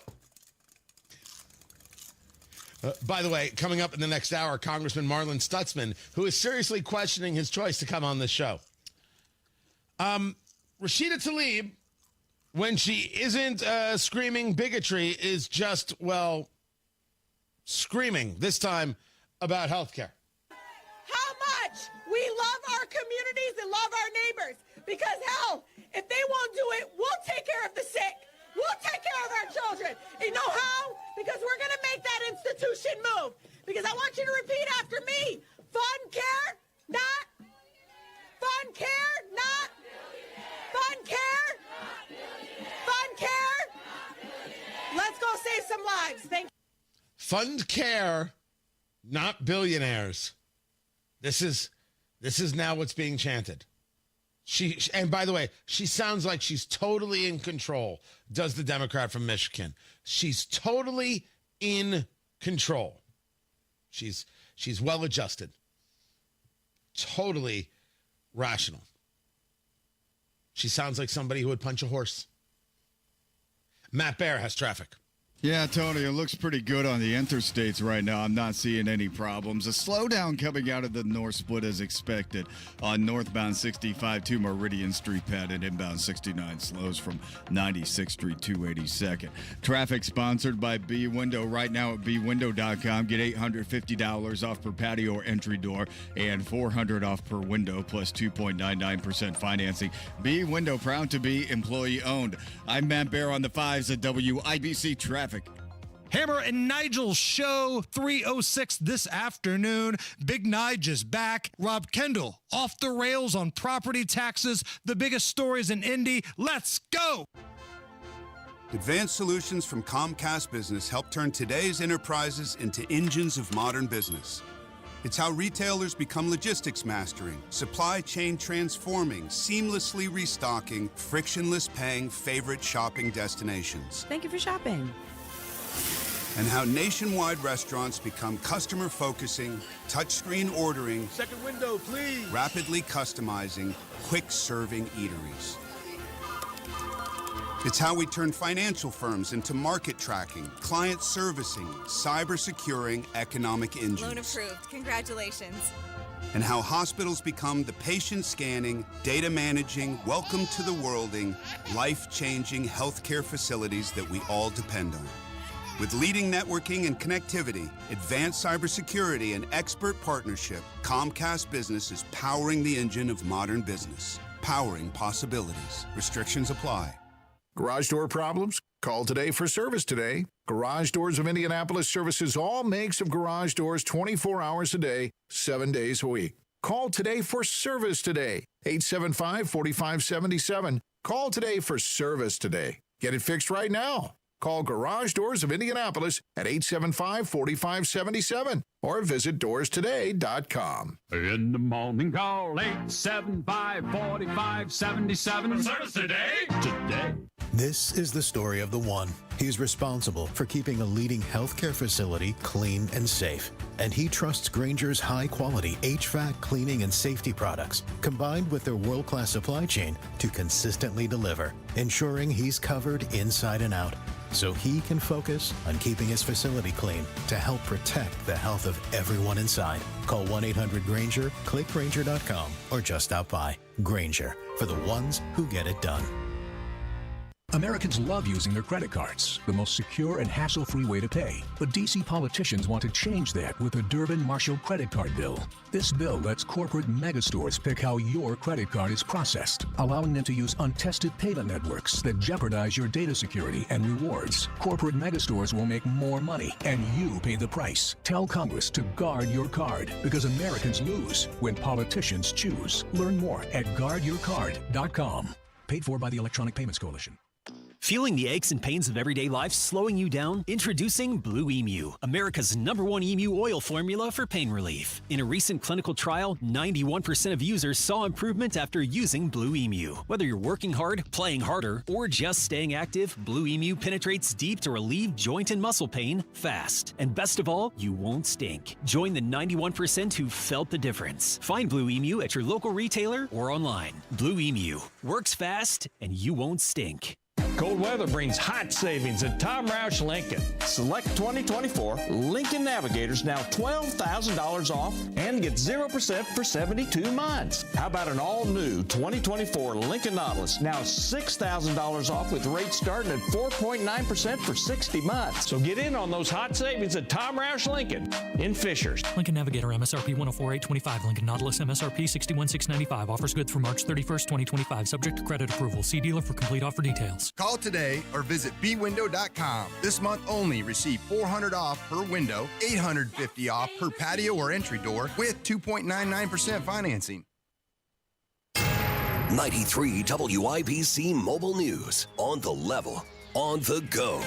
By the way, coming up in the next hour, Congressman Marlin Stutzman, who is seriously questioning his choice to come on this show. Rashida Tlaib, when she isn't screaming bigotry, is just, well, screaming, this time about health care. How much we love our communities and love our neighbors. Because, hell, if they won't do it, we'll take care of the sick. We'll take care of our children. You know how? Because we're going to make that institution move. Because I want you to repeat after me. Fund care, not. Fund care, not. Fund care. Fund care. Let's go save some lives. Thank you. Fund care, not billionaires. This is now what's being chanted. And by the way, she sounds like she's totally in control, does the Democrat from Michigan. She's totally in control. She's well adjusted. Totally rational. She sounds like somebody who would punch a horse. Matt Bear has traffic. Yeah, Tony, it looks pretty good on the interstates right now. I'm not seeing any problems. A slowdown coming out of the north split as expected on northbound 65 to Meridian Street pad and inbound 69 slows from 96th Street to 82nd. Traffic sponsored by B Window right now at bwindow.com. Get $850 off per patio or entry door and $400 off per window plus 2.99% financing. B Window, proud to be employee owned. I'm Matt Bear on the 5s at WIBC Traffic. Hammer and Nigel show 3:06 this afternoon. Big Nige is back. Rob Kendall off the rails on property taxes. The biggest stories in Indy. Let's go. Advanced solutions from Comcast Business help turn today's enterprises into engines of modern business. It's how retailers become logistics mastering, supply chain transforming, seamlessly restocking, frictionless paying favorite shopping destinations. Thank you for shopping. And how nationwide restaurants become customer-focusing, touchscreen ordering, Second window, please. rapidly customizing, quick-serving eateries. It's how we turn financial firms into market tracking, client servicing, cyber-securing economic engines. Loan approved. Congratulations. And how hospitals become the patient-scanning, data-managing, welcome-to-the-worlding, life-changing healthcare facilities that we all depend on. With leading networking and connectivity, advanced cybersecurity, and expert partnership, Comcast Business is powering the engine of modern business, powering possibilities. Restrictions apply. Garage door problems? Call today for service today. Garage Doors of Indianapolis services all makes of garage doors 24 hours a day, 7 days a week. Call today for service today. 875-4577. Call today for service today. Get it fixed right now. Call Garage Doors of Indianapolis at 875-4577 or visit doorstoday.com. In the morning, call 875-4577. Service today. Today. This is the story of the one. He's responsible for keeping a leading healthcare facility clean and safe. And he trusts Grainger's high-quality HVAC cleaning and safety products, combined with their world-class supply chain, to consistently deliver, ensuring he's covered inside and out, so he can focus on keeping his facility clean to help protect the health of everyone inside. Call 1-800-GRAINGER, click Grainger.com, or just stop by. Grainger, for the ones who get it done. Americans love using their credit cards, the most secure and hassle-free way to pay. But D.C. politicians want to change that with the Durbin-Marshall credit card bill. This bill lets corporate megastores pick how your credit card is processed, allowing them to use untested payment networks that jeopardize your data security and rewards. Corporate megastores will make more money, and you pay the price. Tell Congress to guard your card, because Americans lose when politicians choose. Learn more at guardyourcard.com. Paid for by the Electronic Payments Coalition. Feeling the aches and pains of everyday life slowing you down? Introducing Blue Emu, America's #1 emu oil formula for pain relief. In a recent clinical trial, 91% of users saw improvement after using Blue Emu. Whether you're working hard, playing harder, or just staying active, Blue Emu penetrates deep to relieve joint and muscle pain fast. And best of all, you won't stink. Join the 91% who felt the difference. Find Blue Emu at your local retailer or online. Blue Emu works fast and you won't stink. Cold weather brings hot savings at Tom Roush Lincoln. Select 2024 Lincoln Navigators now $12,000 off and get 0% for 72 months. How about an all-new 2024 Lincoln Nautilus now $6,000 off with rates starting at 4.9% for 60 months. So get in on those hot savings at Tom Roush Lincoln in Fishers. Lincoln Navigator MSRP 104,825. Lincoln Nautilus MSRP 61,695. Offers good through March 31st, 2025. Subject to credit approval. See dealer for complete offer details. Call today or visit bwindow.com. This month only, receive $400 off per window, $850 off per patio or entry door with 2.99% financing. 93 WIBC Mobile News. On the level, on the go.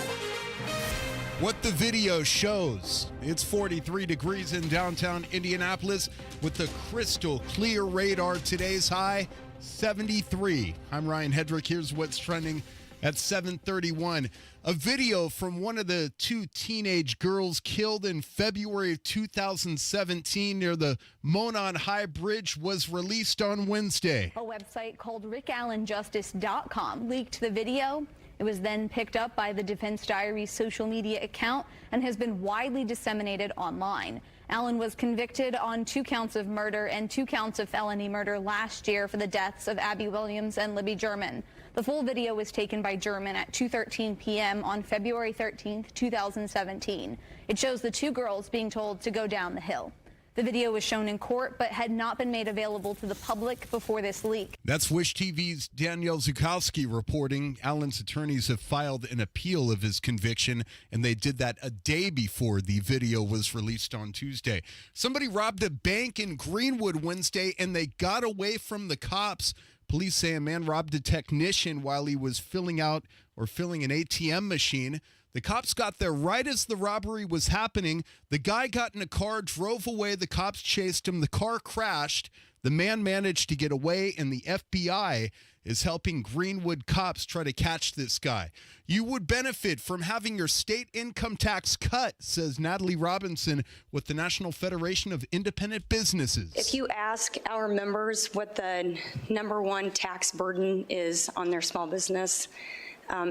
What the video shows. It's 43 degrees in downtown Indianapolis with the crystal clear radar. Today's high, 73. I'm Ryan Hedrick. Here's what's trending at 7:31. A video from one of the two teenage girls killed in February of 2017 near the Monon High Bridge was released on Wednesday. A website called RickAllenJustice.com leaked the video. It was then picked up by the Defense Diaries social media account and has been widely disseminated online. Allen was convicted on 2 counts of murder and 2 counts of felony murder last year for the deaths of Abby Williams and Libby German. The full video was taken by German at 2:13 p.m. on February 13th, 2017. It shows the 2 girls being told to go down the hill. The video was shown in court but had not been made available to the public before this leak. That's Wish TV's Danielle Zukowski reporting. Allen's attorneys have filed an appeal of his conviction, and they did that a day before the video was released on Tuesday. Somebody robbed a bank in Greenwood Wednesday, and they got away from the cops. Police say a man robbed a technician while he was filling an ATM machine. The cops got there right as the robbery was happening. The guy got in a car, drove away. The cops chased him. The car crashed. The man managed to get away, and the FBI is helping Greenwood cops try to catch this guy. You would benefit from having your state income tax cut, says Natalie Robinson with the National Federation of Independent Businesses. If you ask our members what the #1 tax burden is on their small business,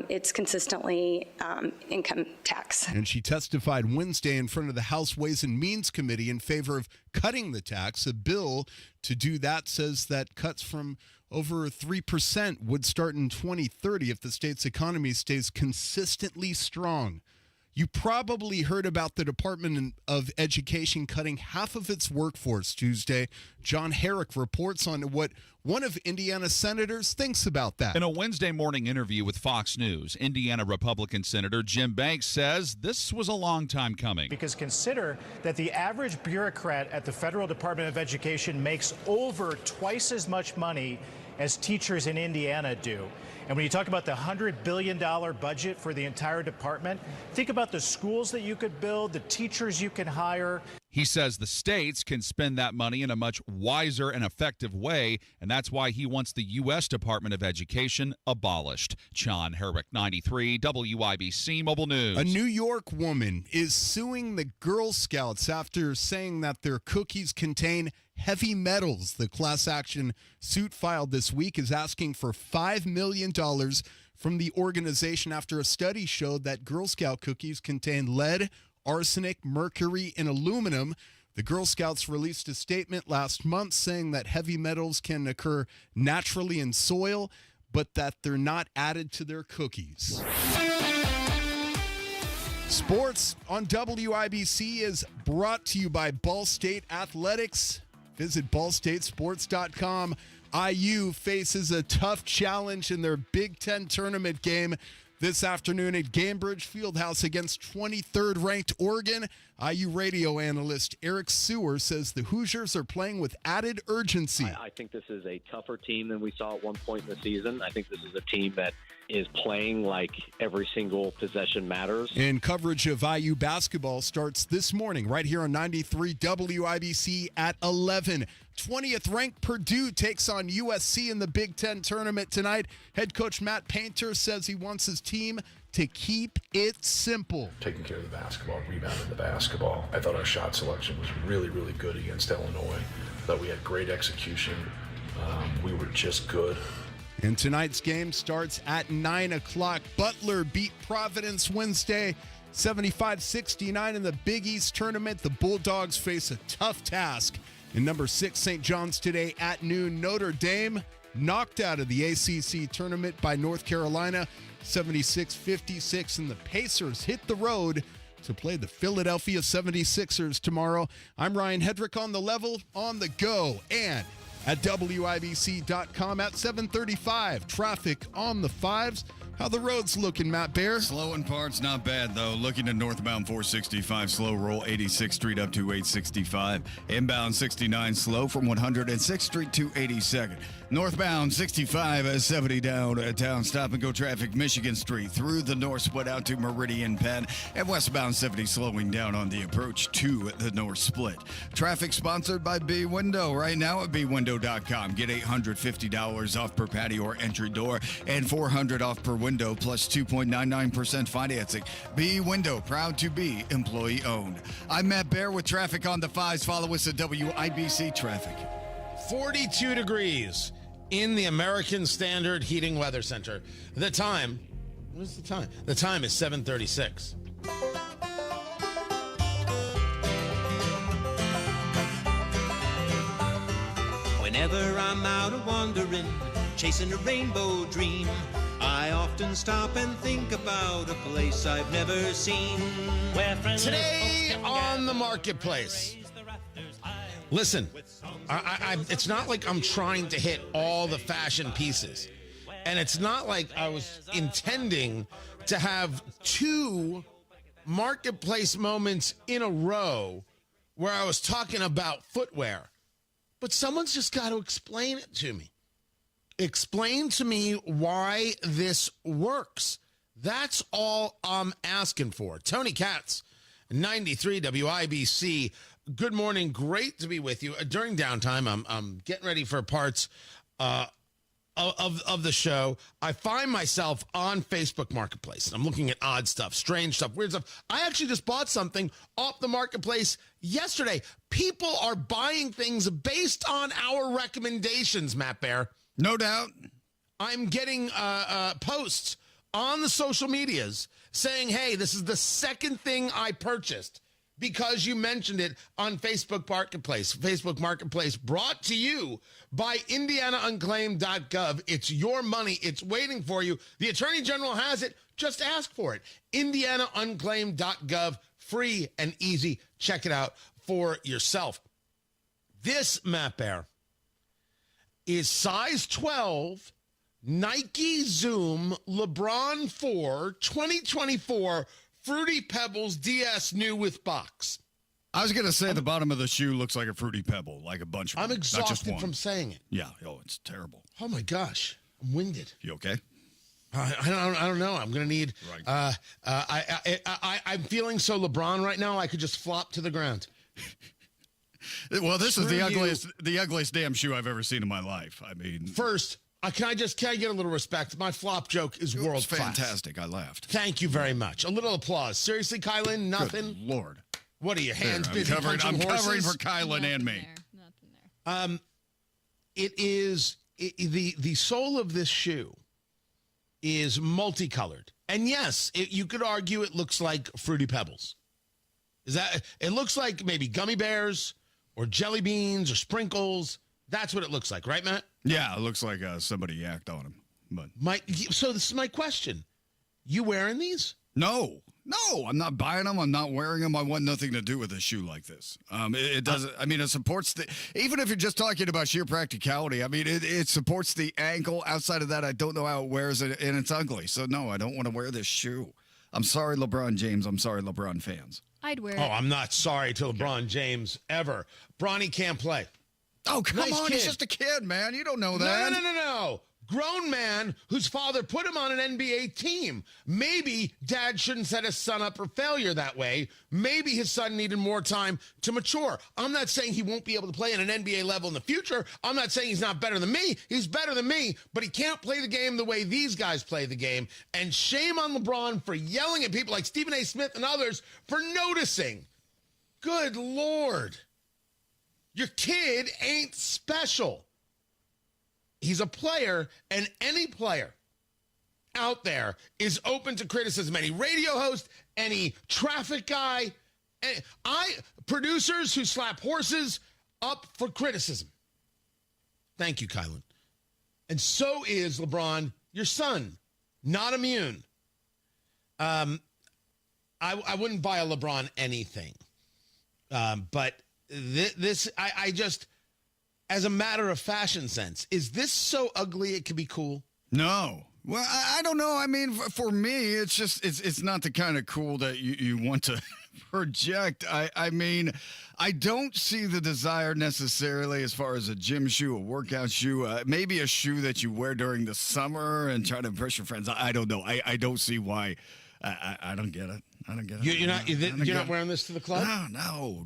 it's consistently income tax. And she testified Wednesday in front of the House Ways and Means Committee in favor of cutting the tax. A bill to do that says that cuts from over 3% would start in 2030 if the state's economy stays consistently strong. You probably heard about the Department of Education cutting half of its workforce Tuesday. John Herrick reports on what one of Indiana's senators thinks about that. In a Wednesday morning interview with Fox News, Indiana Republican Senator Jim Banks says this was a long time coming. Because consider that the average bureaucrat at the Federal Department of Education makes over twice as much money as teachers in Indiana do. And when you talk about the $100 billion budget for the entire department, think about the schools that you could build, the teachers you can hire. He says the states can spend that money in a much wiser and effective way, and that's why he wants the U.S. Department of Education abolished. John Herrick, 93 WIBC Mobile News. A New York woman is suing the Girl Scouts after saying that their cookies contain heavy metals. The class action suit filed this week is asking for $5 million from the organization after a study showed that Girl Scout cookies contain lead, arsenic, mercury, and aluminum. The Girl Scouts released a statement last month saying that heavy metals can occur naturally in soil, but that they're not added to their cookies. Sports on WIBC is brought to you by Ball State Athletics. Visit ballstatesports.com. IU faces a tough challenge in their Big Ten tournament game this afternoon at Gainbridge Fieldhouse against 23rd ranked Oregon. IU radio analyst Eric Sewer says the Hoosiers are playing with added urgency. I think this is a tougher team than we saw at one point in the season. I think this is a team that is playing like every single possession matters. And coverage of IU basketball starts this morning right here on 93 WIBC at 11. 20th ranked Purdue takes on USC in the Big Ten tournament tonight. Head coach Matt Painter says he wants his team to keep it simple. Taking care of the basketball, rebounding the basketball. I thought our shot selection was really, really good against Illinois. I thought we had great execution. We were just good. And tonight's game starts at 9 o'clock. Butler beat Providence Wednesday, 75-69 in the Big East tournament. The Bulldogs face a tough task in number 6 St. John's today at noon. Notre Dame knocked out of the ACC tournament by North Carolina, 76-56, and the Pacers hit the road to play the Philadelphia 76ers tomorrow. I'm Ryan Hedrick on the level, on the go, and at WIBC.com at 7:35. Traffic on the 5s. How the roads looking, Matt Bear? Slow in parts, not bad, though. Looking at northbound 465, slow roll 86th Street up to 865. Inbound 69, slow from 106th Street to 82nd. Northbound 65, 70 downtown. Stop and go traffic, Michigan Street through the North Split out to Meridian Penn. And westbound 70 slowing down on the approach to the North Split. Traffic sponsored by B Window. Right now at bwindow.com. Get $850 off per patio or entry door and $400 off per window plus 2.99% financing. B Window, proud to be employee owned. I'm Matt Bear with traffic on the 5s. Follow us at WIBC Traffic. 42 degrees in the American Standard Heating Weather Center. The time, what is the time? The time is 7:36. Whenever I'm out a-wandering, chasing a rainbow dream, I often stop and think about a place I've never seen. Today on the marketplace. Listen, it's not like I'm trying to hit all the fashion pieces. And it's not like I was intending to have 2 marketplace moments in a row where I was talking about footwear. But someone's just got to explain it to me. Explain to me why this works. That's all I'm asking for. Tony Katz, 93 WIBC. Good morning. Great to be with you. During downtime, I'm getting ready for parts of the show. I find myself on Facebook Marketplace. I'm looking at odd stuff, strange stuff, weird stuff. I actually just bought something off the marketplace yesterday. People are buying things based on our recommendations, Matt Bear. No doubt. I'm getting posts on the social medias saying, hey, this is the second thing I purchased because you mentioned it on Facebook Marketplace. Facebook Marketplace brought to you by IndianaUnclaimed.gov. It's your money. It's waiting for you. The Attorney General has it. Just ask for it. IndianaUnclaimed.gov. Free and easy. Check it out for yourself. This, Matt Bear, is size 12 Nike Zoom LeBron 4 2024 Fruity Pebbles DS new with box. I was going to say the bottom of the shoe looks like a Fruity Pebble, like a bunch of them. I'm exhausted from saying it. Yeah. Oh, it's terrible. Oh, my gosh. I'm winded. You okay? I don't know. I'm going to need... Right. I'm feeling so LeBron right now, I could just flop to the ground. Well, this is the ugliest damn shoe I've ever seen in my life. I mean... First... Can I get a little respect? My flop joke is world class. Fantastic. I laughed. Thank you very much. A little applause. Seriously, Kylan, nothing? Good Lord. What are your hands busy I'm punching horses? covering for Kylan and me. Nothing there. It is the sole of this shoe is multicolored. And yes, you could argue it looks like Fruity Pebbles. It looks like maybe gummy bears or jelly beans or sprinkles. That's what it looks like, right, Matt? Yeah, it looks like somebody yacked on him. But so this is my question. You wearing these? No, I'm not buying them. I'm not wearing them. I want nothing to do with a shoe like this. It doesn't. I mean, it supports the. Even if you're just talking about sheer practicality, I mean, it supports the ankle. Outside of that, I don't know how it wears it, and it's ugly. So no, I don't want to wear this shoe. I'm sorry, LeBron James. I'm sorry, LeBron fans. I'd wear it. Oh, I'm not sorry to LeBron James ever. Bronny can't play. Oh, come Nice on. kid. He's just a kid, man. You don't know that. No. Grown man whose father put him on an NBA team. Maybe dad shouldn't set his son up for failure that way. Maybe his son needed more time to mature. I'm not saying he won't be able to play at an NBA level in the future. I'm not saying he's not better than me. He's better than me, but he can't play the game the way these guys play the game. And shame on LeBron for yelling at people like Stephen A. Smith and others for noticing. Good Lord. Your kid ain't special. He's a player, and any player out there is open to criticism. Any radio host, any traffic guy, producers who slap horses up for criticism. Thank you, Kylan. And so is LeBron, your son, not immune. I wouldn't buy a LeBron anything, but I just. As a matter of fashion sense, is this so ugly it could be cool? No. Well, I don't know. I mean, for me, it's just it's not the kind of cool that you want to project. I mean, I don't see the desire necessarily as far as a gym shoe, a workout shoe, maybe a shoe that you wear during the summer and try to impress your friends. I don't know. I don't see why. I don't get it. I don't get it. You're not wearing this to the club? No.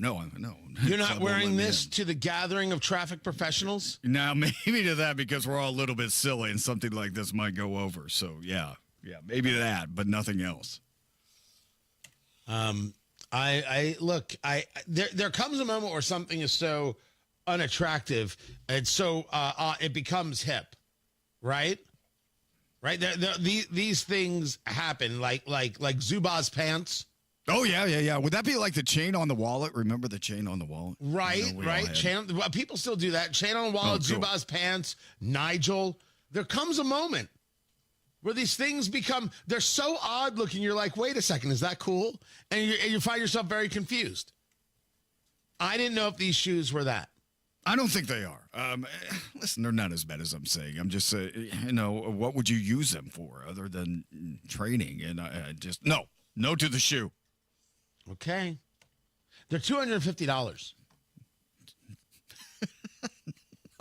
You're not wearing this to the gathering of traffic professionals? No, maybe to that because we're all a little bit silly and something like this might go over. So yeah, maybe that, but nothing else. There comes a moment where something is so unattractive and so it becomes hip, right? Right, these things happen, like Zubaz pants. Oh yeah. Would that be like the chain on the wallet? Remember the chain on the wallet? Right. People still do that. Chain on the wallet, cool. Zubaz pants, Nigel. There comes a moment where these things they're so odd looking. You're like, wait a second, is that cool? And you find yourself very confused. I didn't know if these shoes were that. I don't think they are. Listen, they're not as bad as I'm saying. I'm just saying, what would you use them for other than training? And no to the shoe. Okay. They're $250.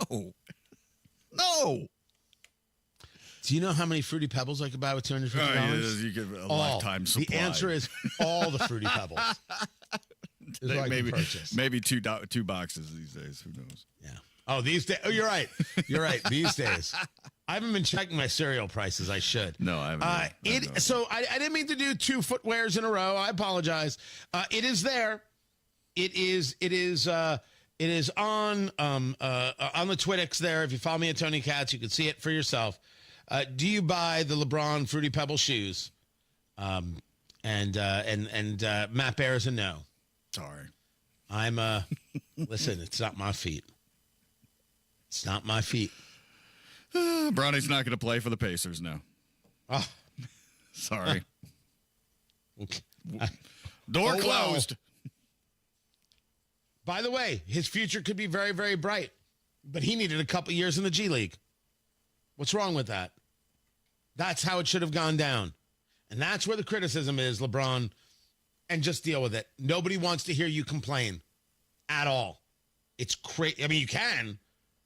No. Do you know how many Fruity Pebbles I could buy with $250? You get a lifetime supply. The answer is all the Fruity Pebbles. Maybe two boxes these days. Who knows? Yeah. Oh, these days. Oh, you're right. These days. I haven't been checking my cereal prices. I should. No, I haven't. So I didn't mean to do two footwears in a row. I apologize. It is there. It is on the Twittix there. If you follow me at Tony Katz, you can see it for yourself. Do you buy the LeBron Fruity Pebble shoes? And Matt Bear is a no. Sorry. I'm listen, it's not my feet. It's not my feet. Bronny's not going to play for the Pacers now. Oh. Sorry. Door closed. Well. By the way, his future could be very, very bright, but he needed a couple years in the G League. What's wrong with that? That's how it should have gone down. And that's where the criticism is, LeBron. And just deal with it. Nobody wants to hear you complain at all. It's crazy. I mean, you can,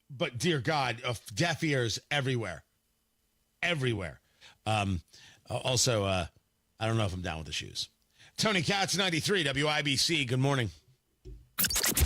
but dear God, deaf ears everywhere. Everywhere. Also, I don't know if I'm down with the shoes. Tony Katz, 93 WIBC. Good morning.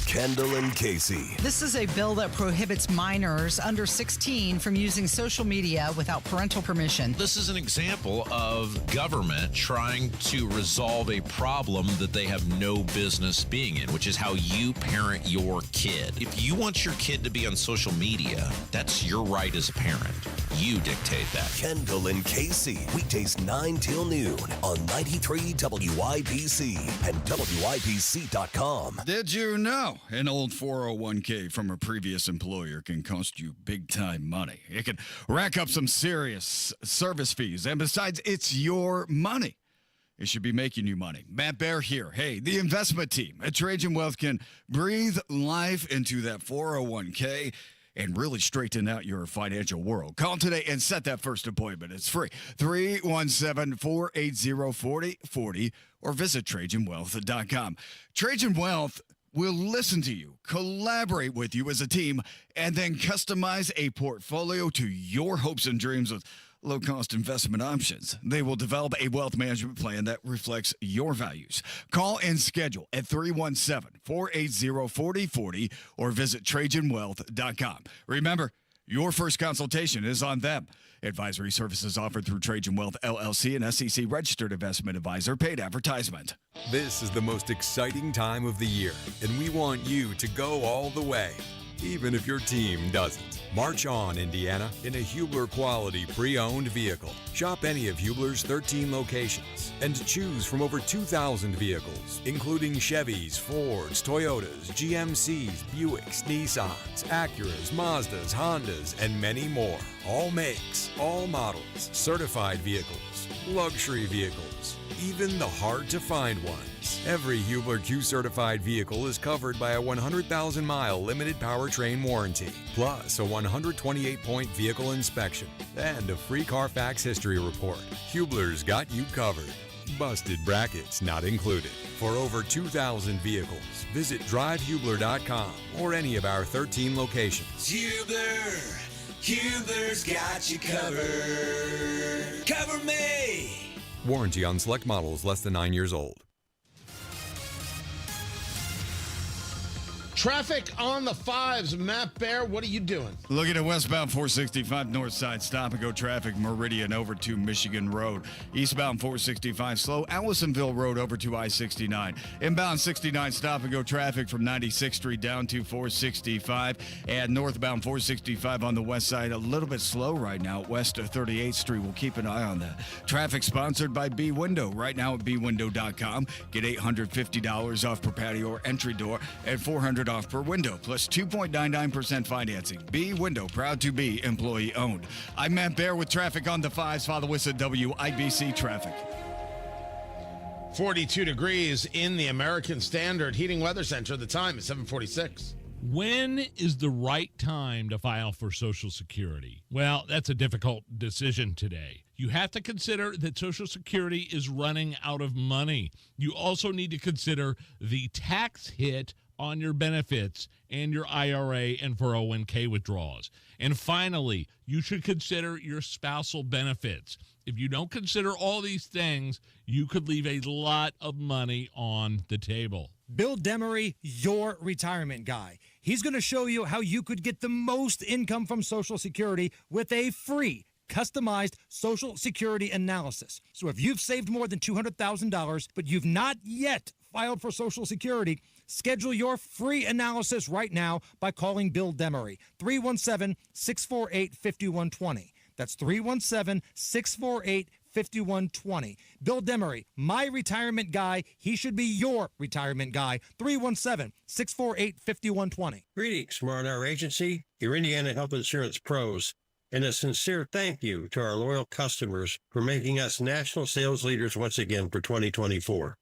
Kendall and Casey. This is a bill that prohibits minors under 16 from using social media without parental permission. This is an example of government trying to resolve a problem that they have no business being in, which is how you parent your kid. If you want your kid to be on social media, that's your right as a parent. You dictate that. Kendall and Casey, weekdays 9 till noon on 93 WIBC and WIBC.com. Did you know an old 401k from a previous employer can cost you big-time money? It can rack up some serious service fees, and besides, it's your money. It should be making you money. Matt Bear here. Hey, the investment team at Trajan Wealth can breathe life into that 401k and really straighten out your financial world. Call today and set that first appointment. It's free. 317-480-4040 or visit TrajanWealth.com. Trajan Wealth will listen to you, collaborate with you as a team, and then customize a portfolio to your hopes and dreams with low-cost investment options. They will develop a wealth management plan that reflects your values. Call and schedule at 317-480-4040 or visit TrajanWealth.com. Remember, your first consultation is on them. Advisory services offered through Trajan Wealth, LLC, an SEC-registered investment advisor. Paid advertisement. This is the most exciting time of the year, and we want you to go all the way, even if your team doesn't. March on, Indiana, in a Hubler quality pre-owned vehicle. Shop any of Hubler's 13 locations and choose from over 2,000 vehicles, including Chevys, Fords, Toyotas, GMCs, Buicks, Nissans, Acuras, Mazdas, Hondas, and many more. All makes, all models, certified vehicles, luxury vehicles, even the hard-to-find ones. Every Hubler Q-certified vehicle is covered by a 100,000-mile limited powertrain warranty, plus a 128-point vehicle inspection and a free Carfax history report. Hubler's got you covered. Busted brackets not included. For over 2,000 vehicles, visit drivehubler.com or any of our 13 locations. Hubler's got you covered. Cover me! Warranty on select models less than 9 years old. Traffic on the fives. Matt Bear, what are you doing? Looking at westbound 465 north side, stop and go traffic, Meridian over to Michigan Road. Eastbound 465 slow, Allisonville Road over to I-69. Inbound 69 stop and go traffic from 96th Street down to 465. And northbound 465 on the west side, a little bit slow right now. West of 38th Street, we'll keep an eye on that. Traffic sponsored by B Window. Right now at bwindow.com. Get $850 off per patio or entry door and $400 off per window, plus 2.99% financing. B Window, proud to be employee owned. I'm Matt Bear with traffic on the fives. Follow us at WIBC Traffic. 42 degrees in the American Standard Heating Weather Center. The time is 7:46. When is the right time to file for Social Security? Well, that's a difficult decision today. You have to consider that Social Security is running out of money. You also need to consider the tax hit on your benefits and your IRA and 401k withdrawals. And finally, you should consider your spousal benefits. If you don't consider all these things, you could leave a lot of money on the table. Bill Demery, your retirement guy. He's going to show you how you could get the most income from Social Security with a free customized Social Security analysis. So if you've saved more than $200,000, but you've not yet filed for Social Security, schedule your free analysis right now by calling Bill Demery, 317-648-5120. That's 317-648-5120. Bill Demery, my retirement guy. He should be your retirement guy. 317-648-5120. Greetings from our agency, your Indiana Health Insurance Pros, and a sincere thank you to our loyal customers for making us national sales leaders once again for 2024.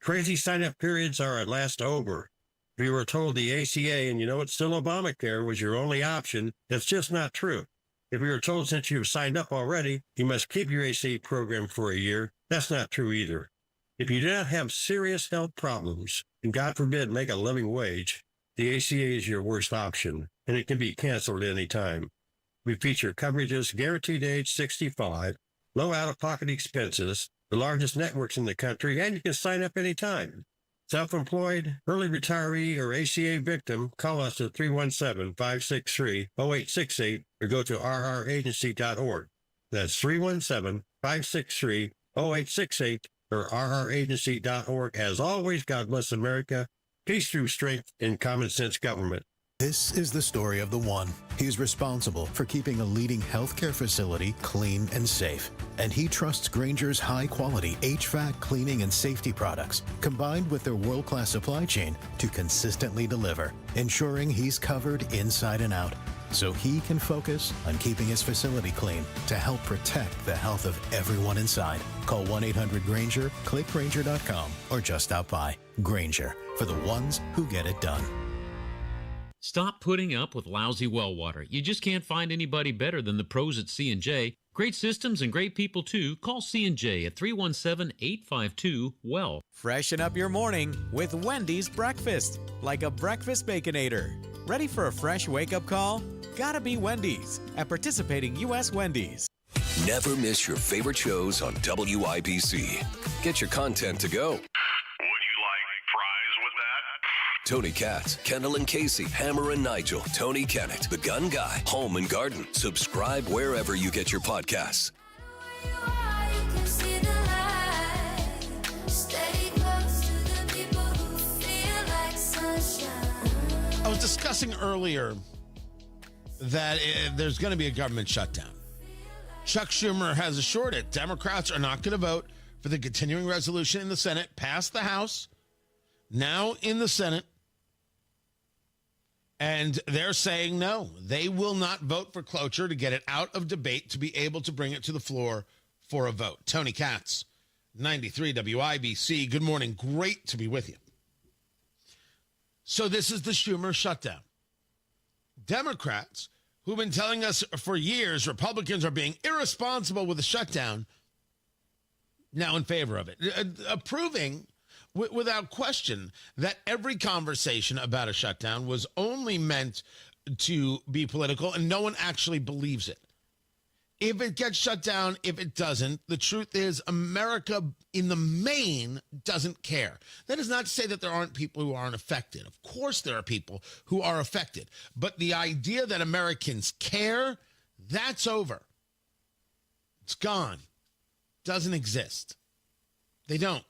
Crazy sign-up periods are at last over. If you were told the ACA and it's still Obamacare was your only option, that's just not true. If you were told since you've signed up already, you must keep your ACA program for a year, that's not true either. If you do not have serious health problems, and God forbid make a living wage, the ACA is your worst option, and it can be canceled at any time. We feature coverages guaranteed age 65, low out-of-pocket expenses, the largest networks in the country, and you can sign up anytime. Self-employed, early retiree, or ACA victim, call us at 317-563-0868 or go to rragency.org. That's 317-563-0868 or rragency.org. As always, God bless America, peace through strength, and common sense government. This is the story of the one. He's responsible for keeping a leading healthcare facility clean and safe. And he trusts Grainger's high-quality HVAC cleaning and safety products, combined with their world-class supply chain, to consistently deliver, ensuring he's covered inside and out, so he can focus on keeping his facility clean to help protect the health of everyone inside. Call 1-800-GRAINGER, click Grainger.com, or just stop by. Grainger, for the ones who get it done. Stop putting up with lousy well water. You just can't find anybody better than the pros at C&J. Great systems and great people, too. Call C&J at 317-852-WELL. Freshen up your morning with Wendy's breakfast, like a breakfast Baconator. Ready for a fresh wake-up call? Gotta be Wendy's at participating U.S. Wendy's. Never miss your favorite shows on WIBC. Get your content to go. Tony Katz, Kendall and Casey, Hammer and Nigel, Tony Kennett, The Gun Guy, Home and Garden. Subscribe wherever you get your podcasts. I was discussing earlier that there's going to be a government shutdown. Chuck Schumer has assured it. Democrats are not going to vote for the continuing resolution in the Senate, past the House, now in the Senate. And they're saying no, they will not vote for cloture to get it out of debate to be able to bring it to the floor for a vote. Tony Katz, 93 WIBC. Good morning. Great to be with you. So this is the Schumer shutdown. Democrats, who've been telling us for years Republicans are being irresponsible with the shutdown, now in favor of it, approving without question that every conversation about a shutdown was only meant to be political, and no one actually believes it. If it gets shut down, if it doesn't, the truth is America in the main doesn't care. That is not to say that there aren't people who aren't affected. Of course there are people who are affected. But the idea that Americans care, that's over. It's gone. Doesn't exist. They don't.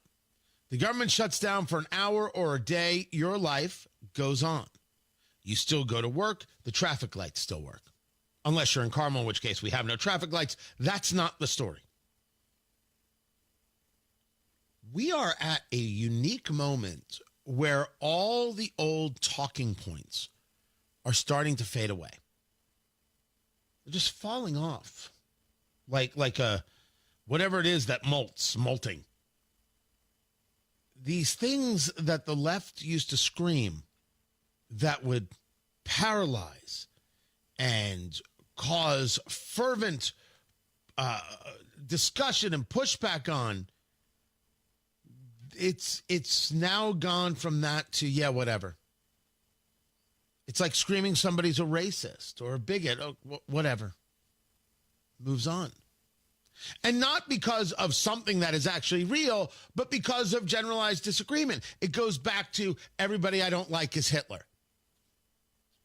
The government shuts down for an hour or a day. Your life goes on. You still go to work. The traffic lights still work. Unless you're in Carmel, in which case we have no traffic lights. That's not the story. We are at a unique moment where all the old talking points are starting to fade away. They're just falling off. Like a whatever it is that molting. These things that the left used to scream that would paralyze and cause fervent discussion and pushback on, it's now gone from that to, yeah, whatever. It's like screaming somebody's a racist or a bigot, whatever. Moves on. And not because of something that is actually real, but because of generalized disagreement. It goes back to everybody I don't like is Hitler.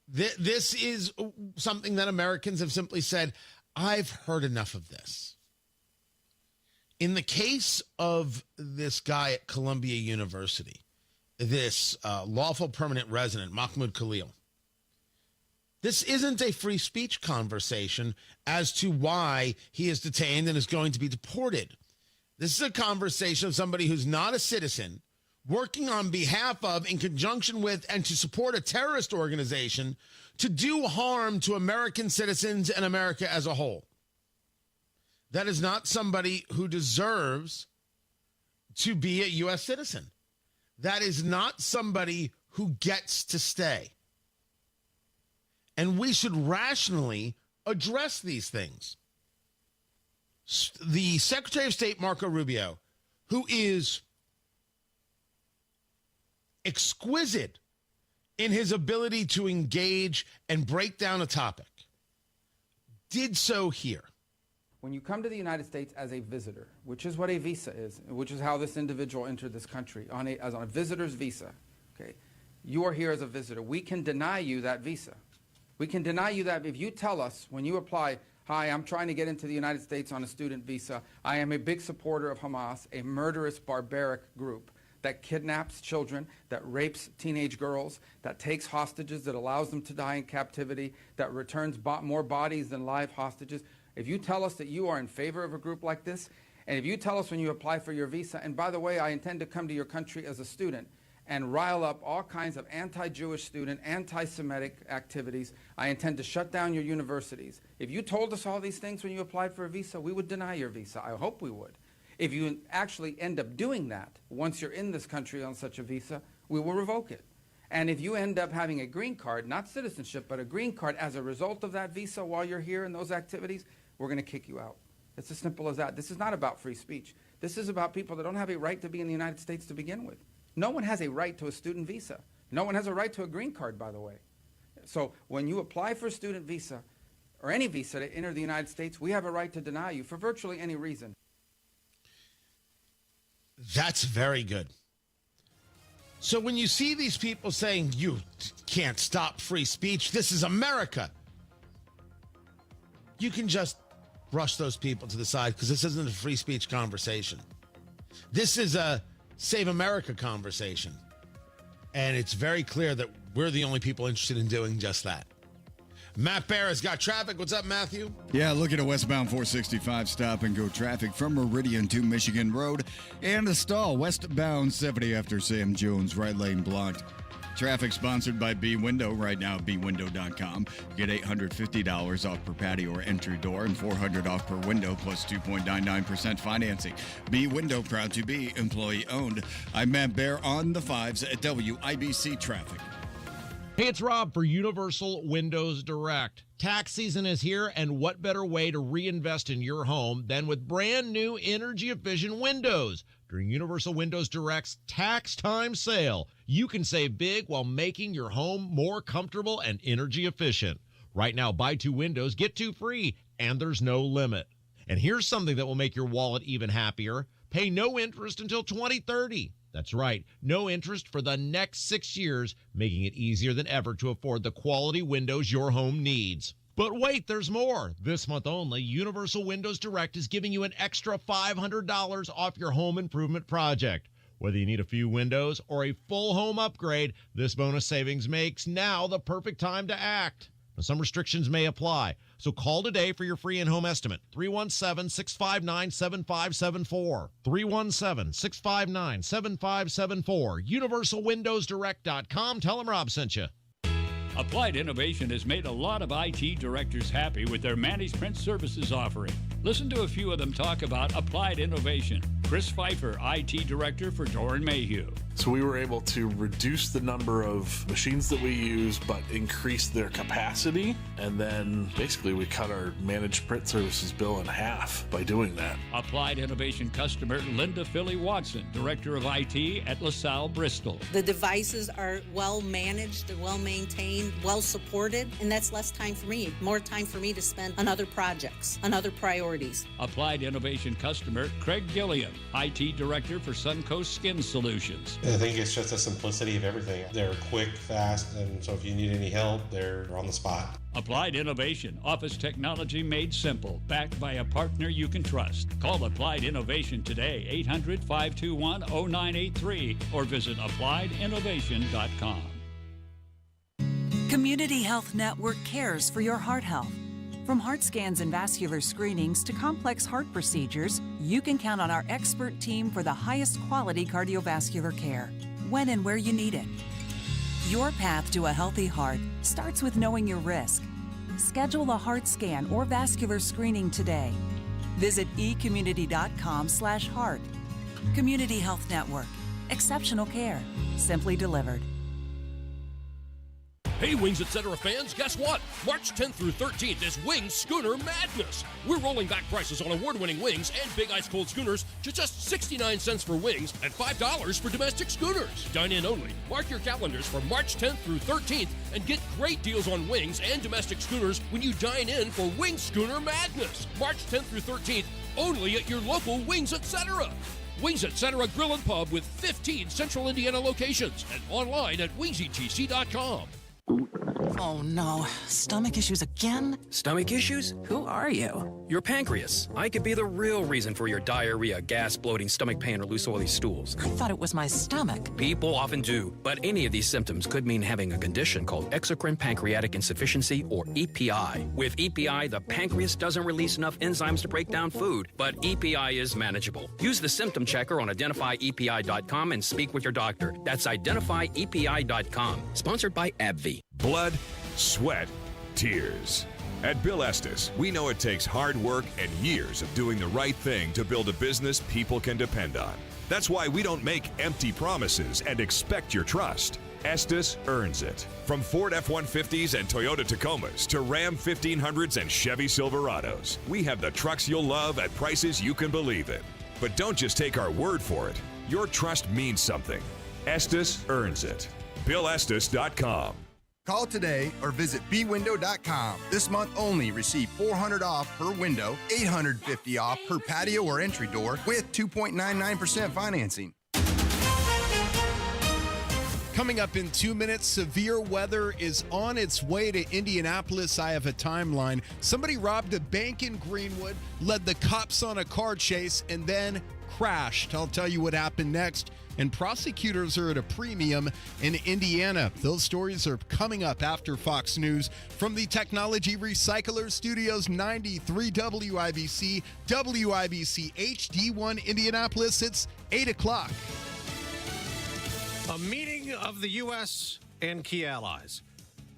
This is something that Americans have simply said, I've heard enough of this. In the case of this guy at Columbia University, this lawful permanent resident, Mahmoud Khalil, this isn't a free speech conversation as to why he is detained and is going to be deported. This is a conversation of somebody who's not a citizen, working on behalf of, in conjunction with, and to support a terrorist organization to do harm to American citizens and America as a whole. That is not somebody who deserves to be a U.S. citizen. That is not somebody who gets to stay. And we should rationally address these things. The Secretary of State, Marco Rubio, who is exquisite in his ability to engage and break down a topic, did so here. When you come to the United States as a visitor, which is what a visa is, which is how this individual entered this country, on a visitor's visa, okay, you are here as a visitor. We can deny you that visa. We can deny you that if you tell us when you apply, hi, I'm trying to get into the United States on a student visa. I am a big supporter of Hamas, a murderous, barbaric group that kidnaps children, that rapes teenage girls, that takes hostages, that allows them to die in captivity, that returns more bodies than live hostages. If you tell us that you are in favor of a group like this, and if you tell us when you apply for your visa, and by the way, I intend to come to your country as a student and rile up all kinds of anti-Jewish student, anti-Semitic activities. I intend to shut down your universities. If you told us all these things when you applied for a visa, we would deny your visa. I hope we would. If you actually end up doing that, once you're in this country on such a visa, we will revoke it. And if you end up having a green card, not citizenship, but a green card as a result of that visa while you're here in those activities, we're going to kick you out. It's as simple as that. This is not about free speech. This is about people that don't have a right to be in the United States to begin with. No one has a right to a student visa. No one has a right to a green card, by the way. So when you apply for a student visa or any visa to enter the United States, we have a right to deny you for virtually any reason. That's very good. So when you see these people saying you can't stop free speech, this is America, you can just brush those people to the side because this isn't a free speech conversation. This is a Save America conversation. And it's very clear that we're the only people interested in doing just that. Matt Bear has got traffic. What's up, Matthew? Yeah, looking at westbound 465 stop and go traffic from Meridian to Michigan Road and a stall westbound 70 after Sam Jones, right lane blocked. Traffic sponsored by B Window. Right now, bwindow.com. Get $850 off per patio or entry door and $400 off per window plus 2.99% financing. B Window, proud to be employee owned. I'm Matt Bear on the 5s at WIBC Traffic. Hey, it's Rob for Universal Windows Direct. Tax season is here, and what better way to reinvest in your home than with brand new energy-efficient windows? During Universal Windows Direct's Tax Time Sale, you can save big while making your home more comfortable and energy efficient. Right now, buy 2 windows, get 2 free, and there's no limit. And here's something that will make your wallet even happier. Pay no interest until 2030. That's right, no interest for the next 6 years, making it easier than ever to afford the quality windows your home needs. But wait, there's more. This month only, Universal Windows Direct is giving you an extra $500 off your home improvement project. Whether you need a few windows or a full home upgrade, this bonus savings makes now the perfect time to act. Now, some restrictions may apply, so call today for your free in-home estimate. 317-659-7574. 317-659-7574. UniversalWindowsDirect.com. Tell them Rob sent you. Applied Innovation has made a lot of IT directors happy with their managed print services offering. Listen to a few of them talk about Applied Innovation. Chris Pfeiffer, IT Director for Doran Mayhew. So we were able to reduce the number of machines that we use, but increase their capacity. And then basically we cut our managed print services bill in half by doing that. Applied Innovation customer Linda Philly Watson, Director of IT at LaSalle Bristol. The devices are well managed, well maintained, well supported, and that's less time for me. More time for me to spend on other projects, on other priorities. Applied Innovation customer Craig Gilliam, IT Director for Suncoast Skin Solutions. I think it's just the simplicity of everything. They're quick, fast, and so if you need any help, they're on the spot. Applied Innovation, office technology made simple, backed by a partner you can trust. Call Applied Innovation today, 800-521-0983, or visit appliedinnovation.com. Community Health Network cares for your heart health. From heart scans and vascular screenings to complex heart procedures, you can count on our expert team for the highest quality cardiovascular care, when and where you need it. Your path to a healthy heart starts with knowing your risk. Schedule a heart scan or vascular screening today. Visit ecommunity.com/heart. Community Health Network. Exceptional care. Simply delivered. Hey, Wings Etc. fans, guess what? March 10th through 13th is Wings Schooner Madness. We're rolling back prices on award-winning wings and big ice cold schooners to just 69 cents for wings and $5 for domestic schooners. Dine in only. Mark your calendars for March 10th through 13th and get great deals on wings and domestic schooners when you dine in for Wings Schooner Madness. March 10th through 13th, only at your local Wings Etc. Wings Etc. Grill and Pub with 15 Central Indiana locations and online at wingsetc.com. Oh no, stomach issues again? Stomach issues? Who are you? Your pancreas. I could be the real reason for your diarrhea, gas, bloating, stomach pain, or loose oily stools. I thought it was my stomach. People often do, but any of these symptoms could mean having a condition called exocrine pancreatic insufficiency, or EPI. With EPI, the pancreas doesn't release enough enzymes to break down food, but EPI is manageable. Use the symptom checker on identifyepi.com and speak with your doctor. That's identifyepi.com. Sponsored by AbbVie. Blood, sweat, tears. At Bill Estes, we know it takes hard work and years of doing the right thing to build a business people can depend on. That's why we don't make empty promises and expect your trust. Estes earns it. From Ford F-150s and Toyota Tacomas to Ram 1500s and Chevy Silverados, we have the trucks you'll love at prices you can believe in. But don't just take our word for it. Your trust means something. Estes earns it. BillEstes.com. Call today or visit bwindow.com. This month only, receive $400 off per window, $850 off per patio or entry door with 2.99% financing. Coming up in 2 minutes, severe weather is on its way to Indianapolis. I have a timeline. Somebody robbed a bank in Greenwood, led the cops on a car chase, and then crashed. I'll tell you what happened next. And prosecutors are at a premium in Indiana. Those stories are coming up after Fox News. From the Technology Recycler Studios, 93 WIBC, WIBC HD1 Indianapolis. It's 8 o'clock. A meeting of the U.S. and key allies.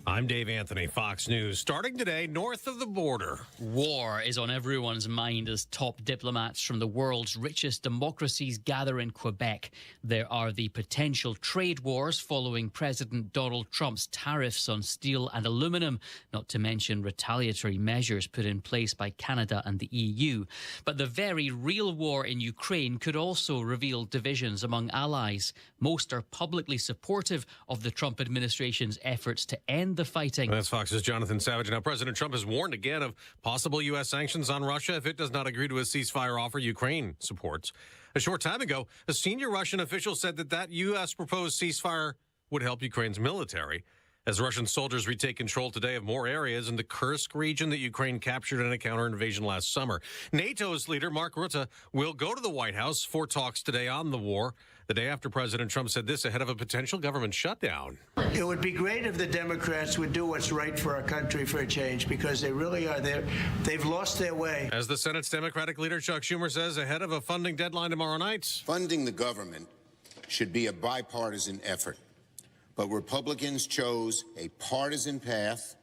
I'm Dave Anthony, Fox News. Starting today, north of the border. War is on everyone's mind as top diplomats from the world's richest democracies gather in Quebec. There are the potential trade wars following President Donald Trump's tariffs on steel and aluminum, not to mention retaliatory measures put in place by Canada and the EU. But the very real war in Ukraine could also reveal divisions among allies. Most are publicly supportive of the Trump administration's efforts to end the fighting. That's Fox's Jonathan Savage. Now, President Trump has warned again of possible U.S. sanctions on Russia if it does not agree to a ceasefire offer Ukraine supports. A short time ago, a senior Russian official said that U.S. proposed ceasefire would help Ukraine's military. As Russian soldiers retake control today of more areas in the Kursk region that Ukraine captured in a counter-invasion last summer. NATO's leader, Mark Rutte, will go to the White House for talks today on the war, the day after President Trump said this ahead of a potential government shutdown. It would be great if the Democrats would do what's right for our country for a change, because they really are there. They've lost their way. As the Senate's Democratic leader, Chuck Schumer, says ahead of a funding deadline tomorrow night. Funding the government should be a bipartisan effort. But Republicans chose a partisan path,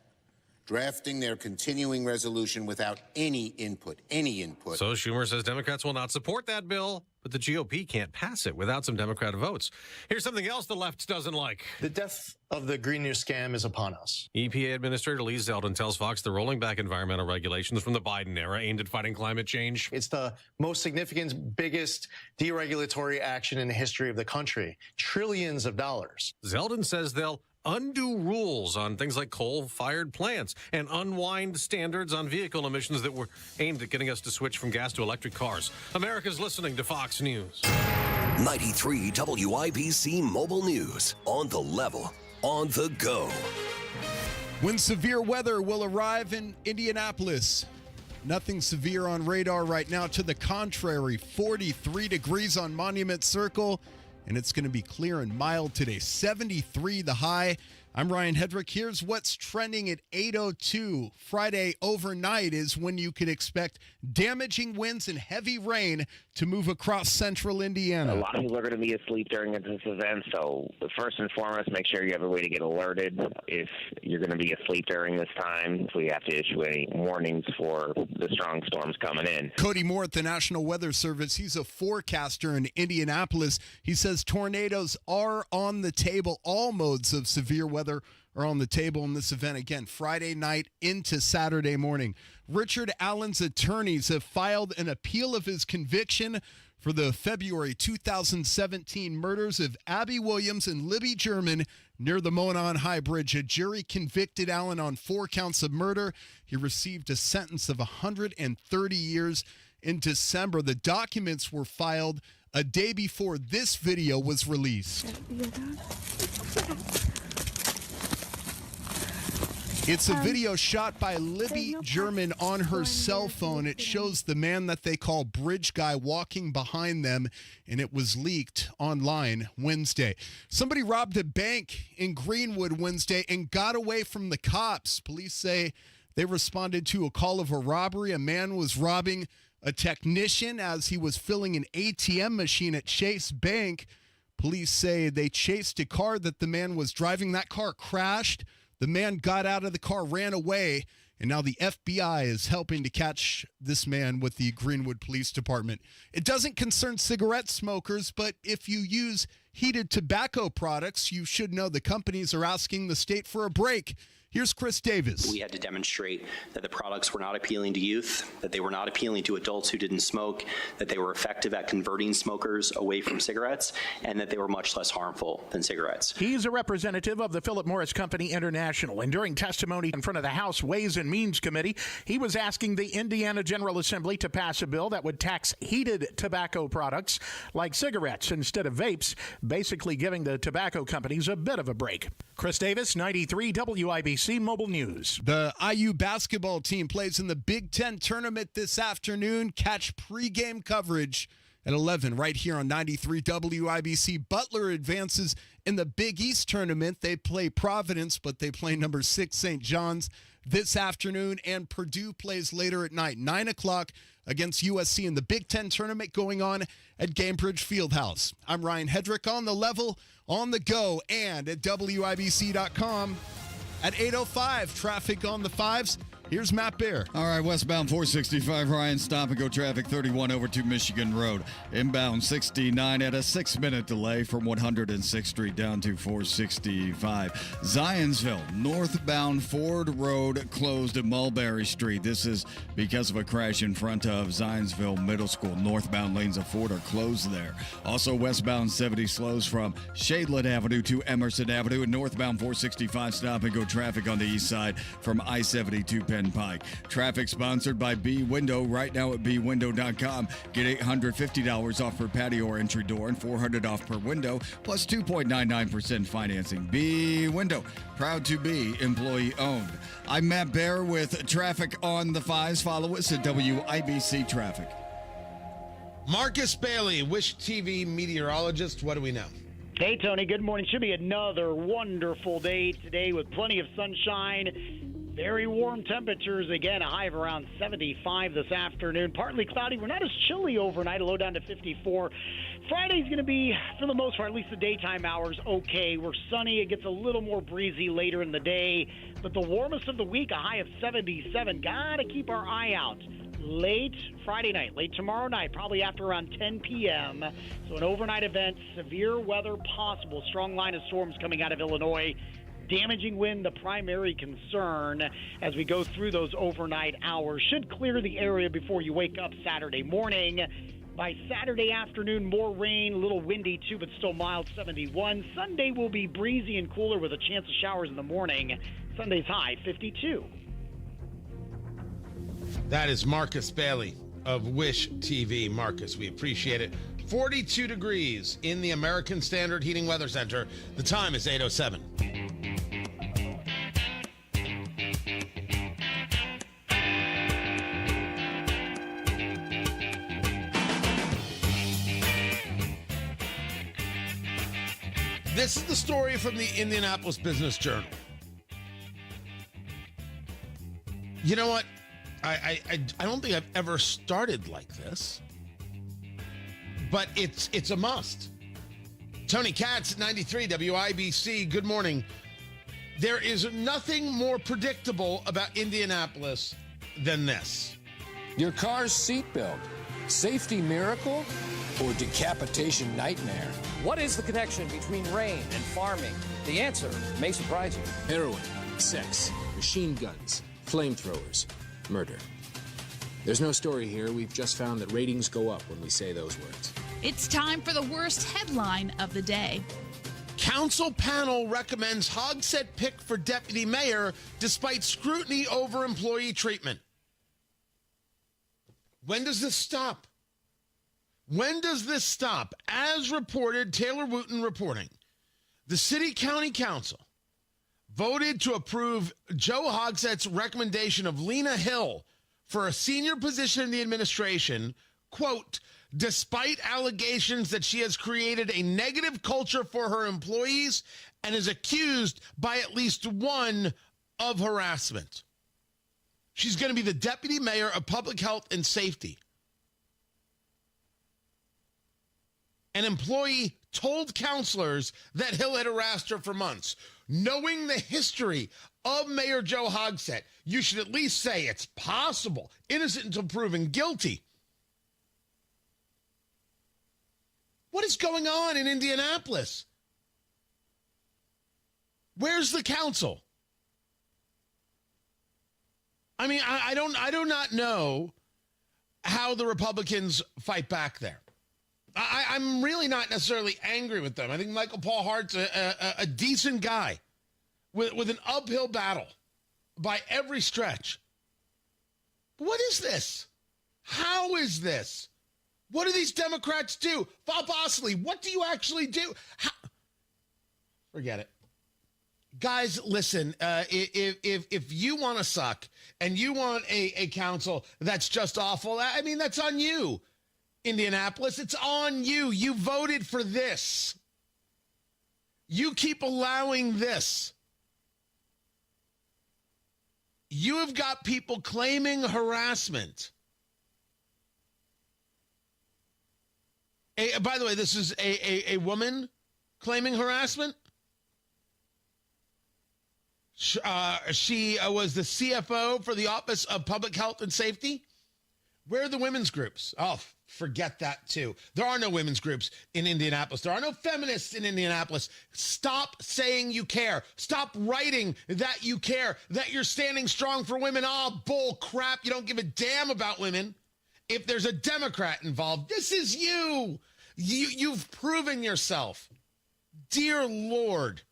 drafting their continuing resolution without any input. So Schumer says Democrats will not support that bill, but the GOP can't pass it without some Democrat votes. Here's something else the left doesn't like. The death of the Green New scam is upon us. EPA Administrator Lee Zeldin tells Fox they're rolling back environmental regulations from the Biden era aimed at fighting climate change. It's the most significant, biggest deregulatory action in the history of the country. Trillions of dollars. Zeldin says they'll undo rules on things like coal-fired plants and unwind standards on vehicle emissions that were aimed at getting us to switch from gas to electric cars. America's listening to Fox News. 93 WIBC Mobile News. On the level, on the go. When severe weather will arrive in Indianapolis. Nothing severe on radar right now. To the contrary, 43 degrees on Monument Circle. And it's going to be clear and mild today. 73 the high. I'm Ryan Hedrick. Here's what's trending at 8:02. Friday overnight is when you could expect damaging winds and heavy rain to move across central Indiana. A lot of people are going to be asleep during this event, so first and foremost, make sure you have a way to get alerted if you're going to be asleep during this time. So we have to issue any warnings for the strong storms coming in. Cody Moore at the National Weather Service, he's a forecaster in Indianapolis. He says tornadoes are on the table. All modes of severe weather are on the table in this event again, Friday night into Saturday morning. Richard Allen's attorneys have filed an appeal of his conviction for the February 2017 murders of Abby Williams and Libby German near the Monon High Bridge. A jury convicted Allen on 4 counts of murder. He received a sentence of 130 years in December. The documents were filed a day before this video was released. It's a video shot by Libby German on her cell phone. It shows the man that they call Bridge Guy walking behind them, and it was leaked online Wednesday. Somebody robbed a bank in Greenwood Wednesday and got away from the cops. Police say they responded to a call of a robbery. A man was robbing a technician as he was filling an ATM machine at Chase Bank. Police say they chased a car that the man was driving. That car crashed. The man got out of the car, ran away, and now the FBI is helping to catch this man with the Greenwood Police Department. It doesn't concern cigarette smokers, but if you use heated tobacco products, you should know the companies are asking the state for a break. Here's Chris Davis. We had to demonstrate that the products were not appealing to youth, that they were not appealing to adults who didn't smoke, that they were effective at converting smokers away from cigarettes, and that they were much less harmful than cigarettes. He's a representative of the Philip Morris Company International, and during testimony in front of the House Ways and Means Committee, he was asking the Indiana General Assembly to pass a bill that would tax heated tobacco products like cigarettes instead of vapes, basically giving the tobacco companies a bit of a break. Chris Davis, 93 WIBC Mobile News. The IU basketball team plays in the Big Ten tournament this afternoon. Catch pregame coverage at 11 right here on 93 WIBC. Butler advances in the Big East tournament. They play Providence, but they play number 6 St. John's this afternoon, and Purdue plays later at night, 9 o'clock against USC in the Big Ten tournament going on at Gamebridge Fieldhouse. I'm Ryan Hedrick on the level, on the go, and at WIBC.com. At 8:05, traffic on the 5s. Here's Matt Bear. All right, westbound 465, Ryan, stop and go traffic 31 over to Michigan Road. Inbound 69 at a 6-minute delay from 106th Street down to 465. Zionsville, northbound Ford Road closed at Mulberry Street. This is because of a crash in front of Zionsville Middle School. Northbound lanes of Ford are closed there. Also, westbound 70 slows from Shadeland Avenue to Emerson Avenue, and northbound 465 stop and go traffic on the east side from I-70 to Penn Pike. Traffic sponsored by B Window. Right now at bwindow.com. Get $850 off per patio or entry door and $400 off per window, plus 2.99% financing. B Window, proud to be employee owned. I'm Matt Bear with traffic on the 5s. Follow us at WIBC Traffic. Marcus Bailey, Wish TV meteorologist. What do we know? Hey, Tony. Good morning. Should be another wonderful day today with plenty of sunshine. Very warm temperatures. Again, a high of around 75 this afternoon. Partly cloudy. We're not as chilly overnight, a low down to 54. Friday's going to be, for the most part, at least the daytime hours, okay. We're sunny. It gets a little more breezy later in the day. But the warmest of the week, a high of 77. Got to keep our eye out. Late Friday night, late tomorrow night, probably after around 10 p.m. So an overnight event, severe weather possible. Strong line of storms coming out of Illinois. Damaging wind, the primary concern as we go through those overnight hours. Should clear the area before you wake up Saturday morning. By Saturday afternoon, more rain, a little windy too, but still mild, 71. Sunday will be breezy and cooler with a chance of showers in the morning. Sunday's high, 52. That is Marcus Bailey of Wish TV. Marcus, we appreciate it. 42 degrees in the American Standard Heating Weather Center. The time is 8:07. This is the story from the Indianapolis Business Journal. You know what? I don't think I've ever started like this, but it's a must. Tony Katz, 93 WIBC. Good morning. There is nothing more predictable about Indianapolis than this. Your car's seatbelt, safety miracle or decapitation nightmare? What is the connection between rain and farming? The answer may surprise you. Heroin, sex, machine guns, flamethrowers, murder. There's no story here. We've just found that ratings go up when we say those words. It's time for the worst headline of the day. Council panel recommends Hogsett pick for deputy mayor despite scrutiny over employee treatment. When does this stop? When does this stop? As reported, Taylor Wooten reporting, the City County Council voted to approve Joe Hogsett's recommendation of Lena Hill for a senior position in the administration, quote, despite allegations that she has created a negative culture for her employees and is accused by at least one of harassment. She's going to be the deputy mayor of public health and safety. An employee told counselors that Hill had harassed her for months. Knowing the history of Mayor Joe Hogsett, you should at least say it's possible, innocent until proven guilty. What is going on in Indianapolis? Where's the council? I mean, I do not know how the Republicans fight back there. I'm really not necessarily angry with them. I think Michael Paul Hart's a decent guy with an uphill battle by every stretch. But what is this? How is this? What do these Democrats do? Bob Osley, what do you actually do? Forget it. Guys, listen, if you want to suck and you want a council that's just awful, I mean, that's on you. Indianapolis, it's on you. You voted for this. You keep allowing this. You have got people claiming harassment. By the way, this is a woman claiming harassment. She was the CFO for the Office of Public Health and Safety. Where are the women's groups? Oh, forget that too. There are no women's groups in Indianapolis. There are no feminists in Indianapolis. Stop saying you care. Stop writing that you care, that you're standing strong for women. Oh, bull crap. You don't give a damn about women. If there's a Democrat involved, this is you. You've proven yourself. Dear Lord.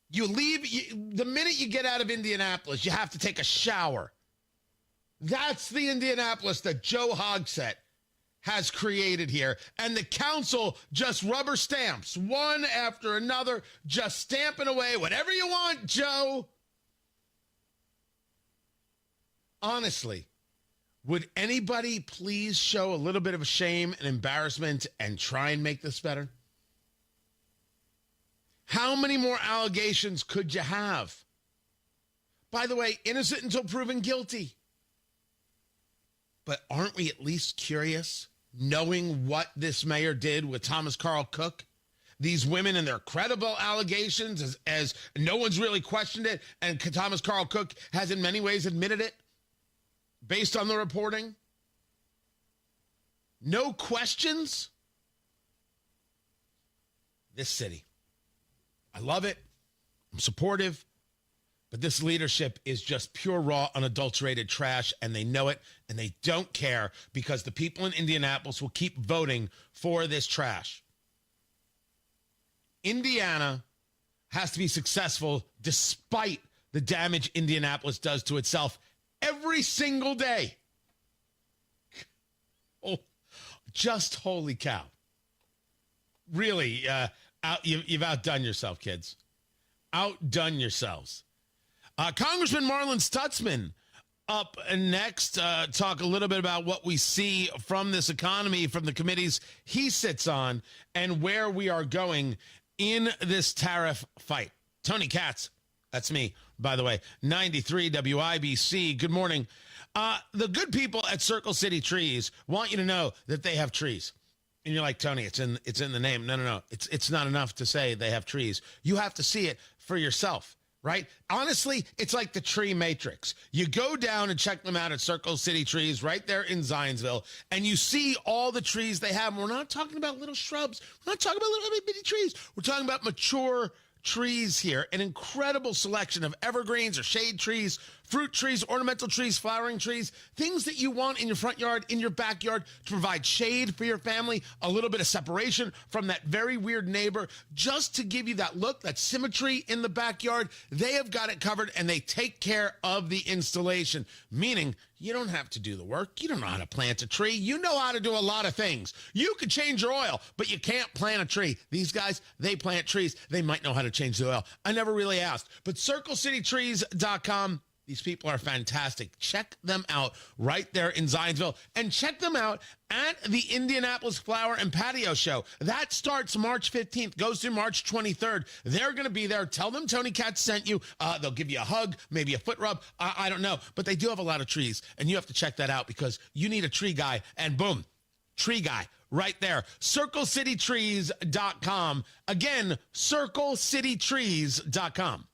You leave, the minute you get out of Indianapolis, you have to take a shower. That's the Indianapolis that Joe Hogsett has created here. And the council just rubber stamps, one after another, just stamping away whatever you want, Joe. Honestly, would anybody please show a little bit of shame and embarrassment and try and make this better? How many more allegations could you have? By the way, innocent until proven guilty. But aren't we at least curious, knowing what this mayor did with Thomas Carl Cook? These women and their credible allegations, as no one's really questioned it, and Thomas Carl Cook has in many ways admitted it, based on the reporting. No questions? This city. I love it. I'm supportive. But this leadership is just pure, raw, unadulterated trash, and they know it, and they don't care because the people in Indianapolis will keep voting for this trash. Indiana has to be successful despite the damage Indianapolis does to itself every single day. Oh, just holy cow. Really, you've outdone yourself, kids. Outdone yourselves. Congressman Marlin Stutzman up next. Talk a little bit about what we see from this economy, from the committees he sits on, and where we are going in this tariff fight. Tony Katz, that's me, by the way, 93 WIBC. Good morning. The good people at Circle City Trees want you to know that they have trees. And you're like, Tony, it's in the name. No. It's not enough to say they have trees. You have to see it for yourself, right? Honestly, it's like the tree matrix. You go down and check them out at Circle City Trees right there in Zionsville, and you see all the trees they have. And we're not talking about little shrubs. We're not talking about little bitty trees. We're talking about mature trees here. An incredible selection of evergreens or shade trees fruit trees, ornamental trees, flowering trees, things that you want in your front yard, in your backyard to provide shade for your family, a little bit of separation from that very weird neighbor, just to give you that look, that symmetry in the backyard. They have got it covered, and they take care of the installation, meaning you don't have to do the work. You don't know how to plant a tree. You know how to do a lot of things. You could change your oil, but you can't plant a tree. These guys, they plant trees. They might know how to change the oil. I never really asked. But CircleCityTrees.com, these people are fantastic. Check them out right there in Zionsville. And check them out at the Indianapolis Flower and Patio Show. That starts March 15th, goes through March 23rd. They're going to be there. Tell them Tony Katz sent you. They'll give you a hug, maybe a foot rub. I don't know. But they do have a lot of trees, and you have to check that out because you need a tree guy. And boom, tree guy right there. CircleCityTrees.com. Again, CircleCityTrees.com.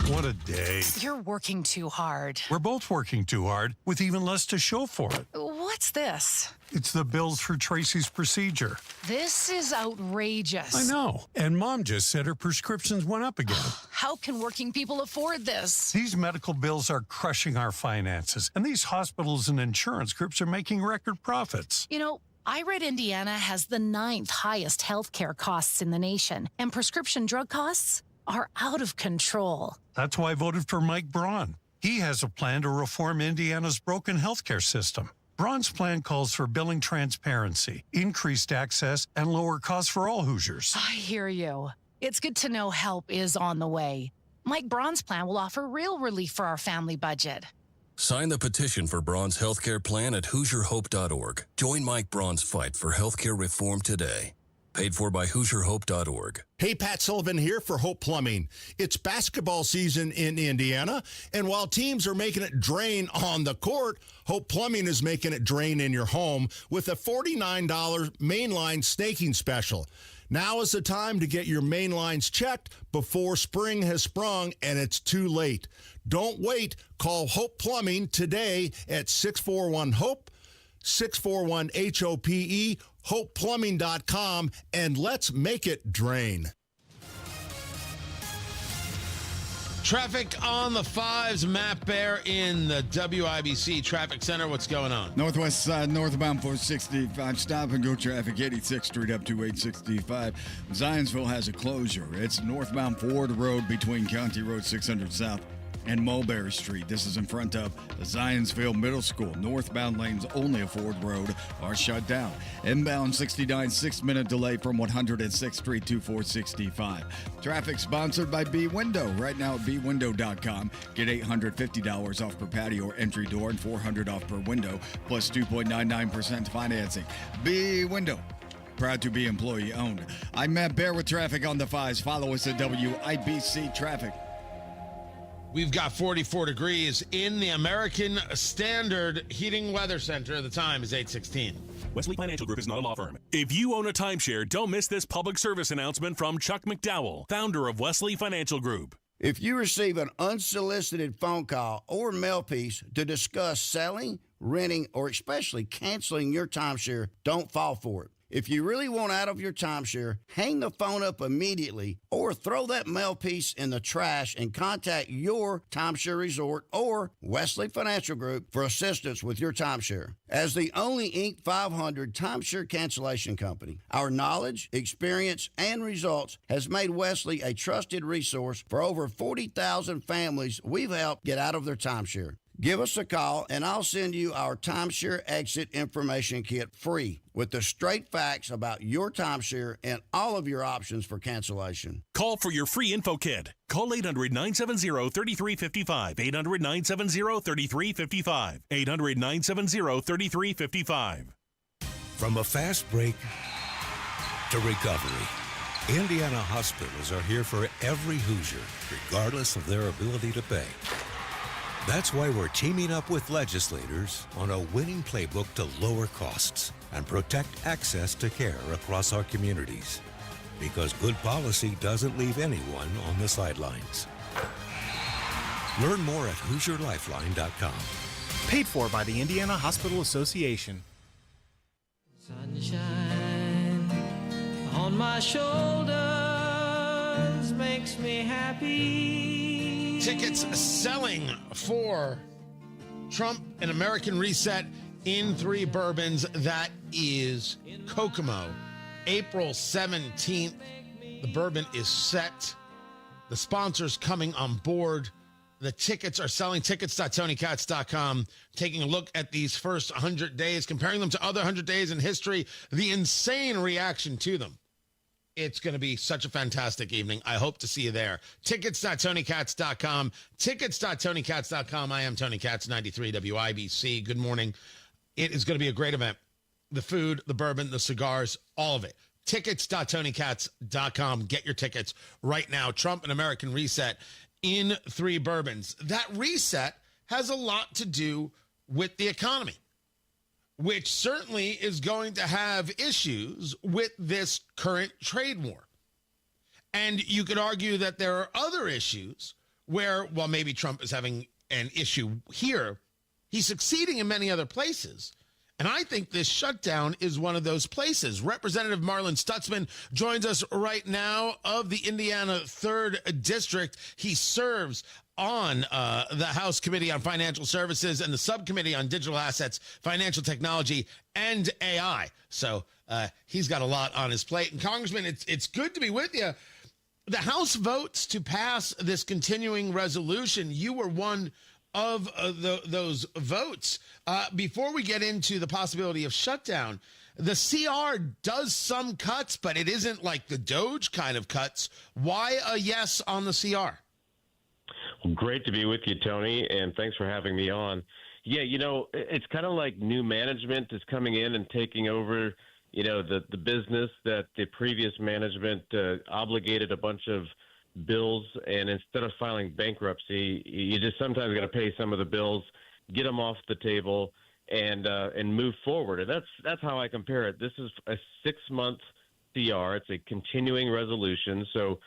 What a day. You're working too hard. We're both working too hard with even less to show for it. What's this? It's the bills for Tracy's procedure. This is outrageous. I know. And Mom just said her prescriptions went up again. How can working people afford this? These medical bills are crushing our finances, and these hospitals and insurance groups are making record profits. You know, I read Indiana has the 9th highest healthcare costs in the nation, and prescription drug costs are out of control. That's why I voted for Mike Braun. He has a plan to reform Indiana's broken healthcare system. Braun's plan calls for billing transparency, increased access, and lower costs for all Hoosiers. I hear you. It's good to know help is on the way. Mike Braun's plan will offer real relief for our family budget. Sign the petition for Braun's healthcare plan at HoosierHope.org. Join Mike Braun's fight for healthcare reform today. Paid for by HoosierHope.org. Hey, Pat Sullivan here for Hope Plumbing. It's basketball season in Indiana, and while teams are making it drain on the court, Hope Plumbing is making it drain in your home with a $49 mainline snaking special. Now is the time to get your main lines checked before spring has sprung and it's too late. Don't wait. Call Hope Plumbing today at 641-HOPE, 641-HOPE, hopeplumbing.com, and let's make it drain. Traffic on the 5s, Matt Bear in the WIBC Traffic Center. What's going on? Northwest side, northbound 465, stop and go traffic, 86th Street up to 865. Zionsville has a closure. It's northbound Ford Road between County Road 600 South and Mulberry Street. This is in front of the Zionsville Middle School. Northbound lanes only of Ford Road are shut down. Inbound 69, 6-minute delay from 106th Street to 465. Traffic sponsored by B Window. Right now at bwindow.com. Get $850 off per patio or entry door and $400 off per window, plus 2.99% financing. B Window. Proud to be employee owned. I'm Matt Bear with traffic on the 5s. Follow us at WIBC Traffic. We've got 44 degrees in the American Standard Heating Weather Center. The time is 8:16. Wesley Financial Group is not a law firm. If you own a timeshare, don't miss this public service announcement from Chuck McDowell, founder of Wesley Financial Group. If you receive an unsolicited phone call or mail piece to discuss selling, renting, or especially canceling your timeshare, don't fall for it. If you really want out of your timeshare, hang the phone up immediately or throw that mail piece in the trash and contact your timeshare resort or Wesley Financial Group for assistance with your timeshare. As the only Inc. 500 timeshare cancellation company, our knowledge, experience, and results has made Wesley a trusted resource for over 40,000 families we've helped get out of their timeshare. Give us a call, and I'll send you our timeshare exit information kit free with the straight facts about your timeshare and all of your options for cancellation. Call for your free info kit. Call 800-970-3355. 800-970-3355. 800-970-3355. From a fast break to recovery, Indiana hospitals are here for every Hoosier, regardless of their ability to pay. That's why we're teaming up with legislators on a winning playbook to lower costs and protect access to care across our communities. Because good policy doesn't leave anyone on the sidelines. Learn more at HoosierLifeline.com. Paid for by the Indiana Hospital Association. Sunshine on my shoulders. does makes me happy. Tickets selling for Trump and American Reset in 3 Bourbons. That is Kokomo. April 17th. The bourbon is set. The sponsors coming on board. The tickets are selling. Tickets.TonyKatz.com. Taking a look at these first 100 days, comparing them to other 100 days in history, the insane reaction to them. It's going to be such a fantastic evening. I hope to see you there. Tickets.TonyKatz.com. Tickets.TonyKatz.com. I am Tony Katz, 93 WIBC. Good morning. It is going to be a great event. The food, the bourbon, the cigars, all of it. Tickets.TonyKatz.com. Get your tickets right now. Trump and American Reset in 3 Bourbons. That reset has a lot to do with the economy, which certainly is going to have issues with this current trade war. And you could argue that there are other issues where, while maybe Trump is having an issue here, he's succeeding in many other places. And I think this shutdown is one of those places. Representative Marlin Stutzman joins us right now of the Indiana 3rd District. He serves on the House Committee on Financial Services and the Subcommittee on Digital Assets, Financial Technology, and AI. So he's got a lot on his plate. And Congressman, it's good to be with you. The House votes to pass this continuing resolution. You were one of those votes. Before we get into the possibility of shutdown, the CR does some cuts, but it isn't like the DOGE kind of cuts. Why a yes on the CR? Well, great to be with you, Tony, and thanks for having me on. Yeah, it's kind of like new management is coming in and taking over, the business that the previous management obligated a bunch of bills, and instead of filing bankruptcy, you just sometimes got to pay some of the bills, get them off the table, and move forward. And that's how I compare it. This is a 6-month CR. It's a continuing resolution. So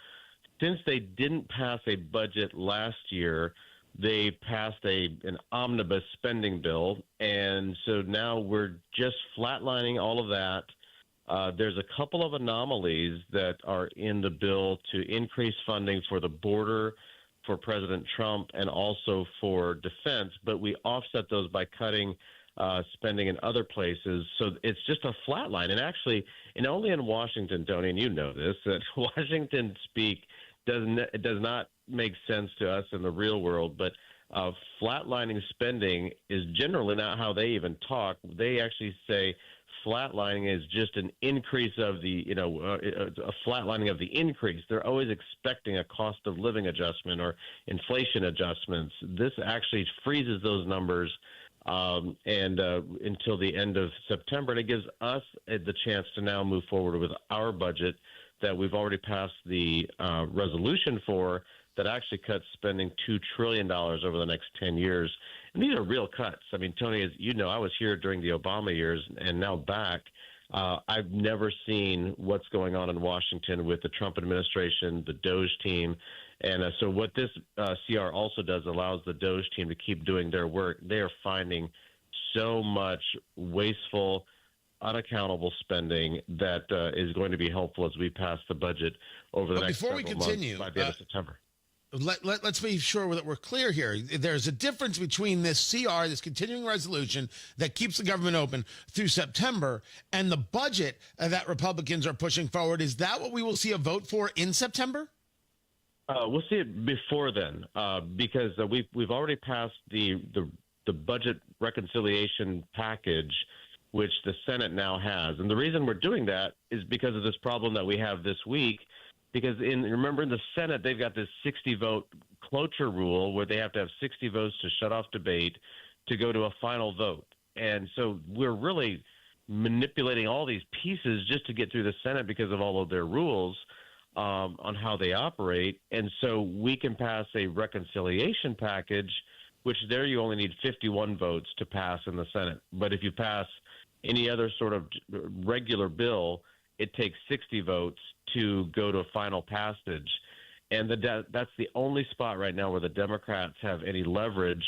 since they didn't pass a budget last year, they passed an omnibus spending bill, and so now we're just flatlining all of that. There's a couple of anomalies that are in the bill to increase funding for the border, for President Trump, and also for defense, but we offset those by cutting spending in other places. So it's just a flat line. And actually, only in Washington, Tony, and you know this, that Washington speak does not make sense to us in the real world, but flatlining spending is generally not how they even talk. They actually say flatlining is just an increase of the, a flatlining of the increase. They're always expecting a cost of living adjustment or inflation adjustments. This actually freezes those numbers until the end of September, and it gives us the chance to now move forward with our budget that we've already passed the resolution for, that actually cuts spending $2 trillion over the next 10 years. And these are real cuts. I mean, Tony, as you know, I was here during the Obama years and now back. I've never seen what's going on in Washington with the Trump administration, the DOGE team. And so what this CR also does allows the DOGE team to keep doing their work. They are finding so much wasteful, unaccountable spending that is going to be helpful as we pass the budget over the next several months by the end of September. Let's be sure that we're clear here. There's a difference between this CR, this continuing resolution that keeps the government open through September, and the budget that Republicans are pushing forward. Is that what we will see a vote for in September? We'll see it before then, because we've already passed the budget reconciliation package, which the Senate now has. And the reason we're doing that is because of this problem that we have this week. Because remember in the Senate, they've got this 60-vote cloture rule where they have to have 60 votes to shut off debate to go to a final vote. And so we're really manipulating all these pieces just to get through the Senate because of all of their rules on how they operate. And so we can pass a reconciliation package, which there you only need 51 votes to pass in the Senate. But if you pass any other sort of regular bill, it takes 60 votes to go to a final passage. And that's the only spot right now where the Democrats have any leverage,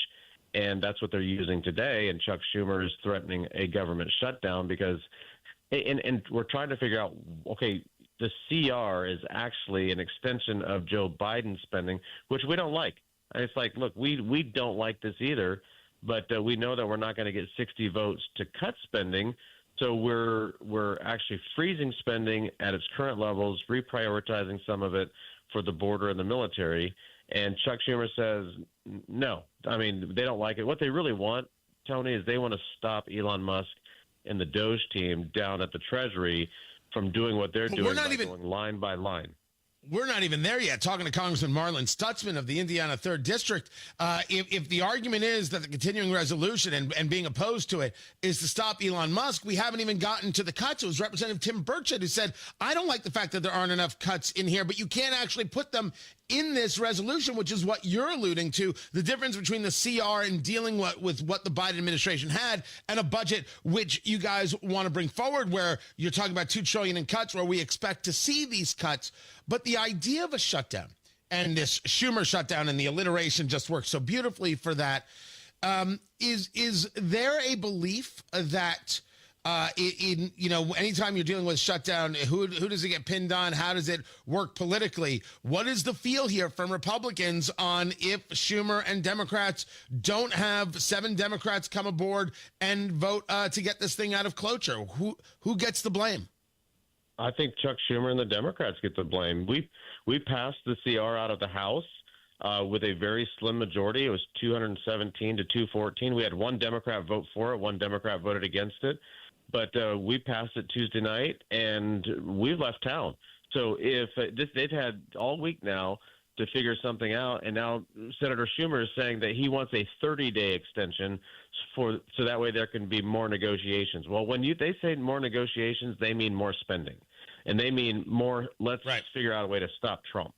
and that's what they're using today. And Chuck Schumer is threatening a government shutdown because – and we're trying to figure out, okay, the CR is actually an extension of Joe Biden's spending, which we don't like. And it's like, look, we don't like this either, but we know that we're not going to get 60 votes to cut spending. So we're actually freezing spending at its current levels, reprioritizing some of it for the border and the military. And Chuck Schumer says, no. I mean, they don't like it. What they really want, Tony, is they want to stop Elon Musk and the Doge team down at the Treasury from doing what they're doing by going line by line. We're not even there yet. Talking to Congressman Marlin Stutzman of the Indiana 3rd District, if the argument is that the continuing resolution and being opposed to it is to stop Elon Musk, we haven't even gotten to the cuts. It was Representative Tim Burchett who said, I don't like the fact that there aren't enough cuts in here, but you can't actually put them in this resolution, which is what you're alluding to, the difference between the CR and dealing with what the Biden administration had and a budget which you guys want to bring forward, where you're talking about $2 trillion in cuts, where we expect to see these cuts. But the idea of a shutdown, and this Schumer shutdown and the alliteration just works so beautifully for that, is there a belief that anytime you're dealing with shutdown, who does it get pinned on? How does it work politically? What is the feel here from Republicans on if Schumer and Democrats don't have 7 Democrats come aboard and vote to get this thing out of cloture? Who gets the blame? I think Chuck Schumer and the Democrats get the blame. We passed the CR out of the House with a very slim majority. It was 217 to 214. We had 1 Democrat vote for it. 1 Democrat voted against it. But we passed it Tuesday night, and we've left town. So if they've had all week now to figure something out, and now Senator Schumer is saying that he wants a 30-day extension so that way there can be more negotiations. Well, when they say more negotiations, they mean more spending, and they mean more. Let's figure out a way to stop Trump.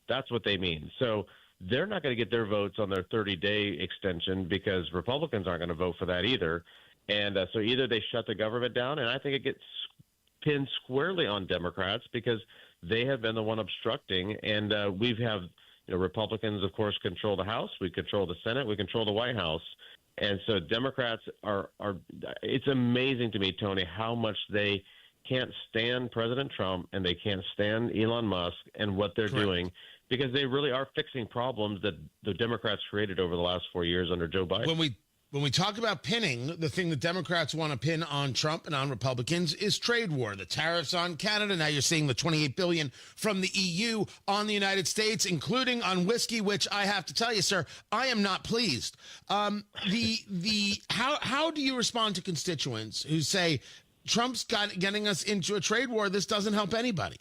That's what they mean. So they're not going to get their votes on their 30-day extension because Republicans aren't going to vote for that either. And so either they shut the government down, and I think it gets pinned squarely on Democrats because they have been the one obstructing. And we have, Republicans, of course, control the House. We control the Senate. We control the White House. And so Democrats are it's amazing to me, Tony, how much they can't stand President Trump and they can't stand Elon Musk and what they're doing, because they really are fixing problems that the Democrats created over the last 4 years under Joe Biden. When we talk about pinning, the thing that Democrats want to pin on Trump and on Republicans is trade war, the tariffs on Canada. Now you're seeing the $28 billion from the EU on the United States, including on whiskey, which I have to tell you, sir, I am not pleased. How do you respond to constituents who say Trump's getting us into a trade war? This doesn't help anybody.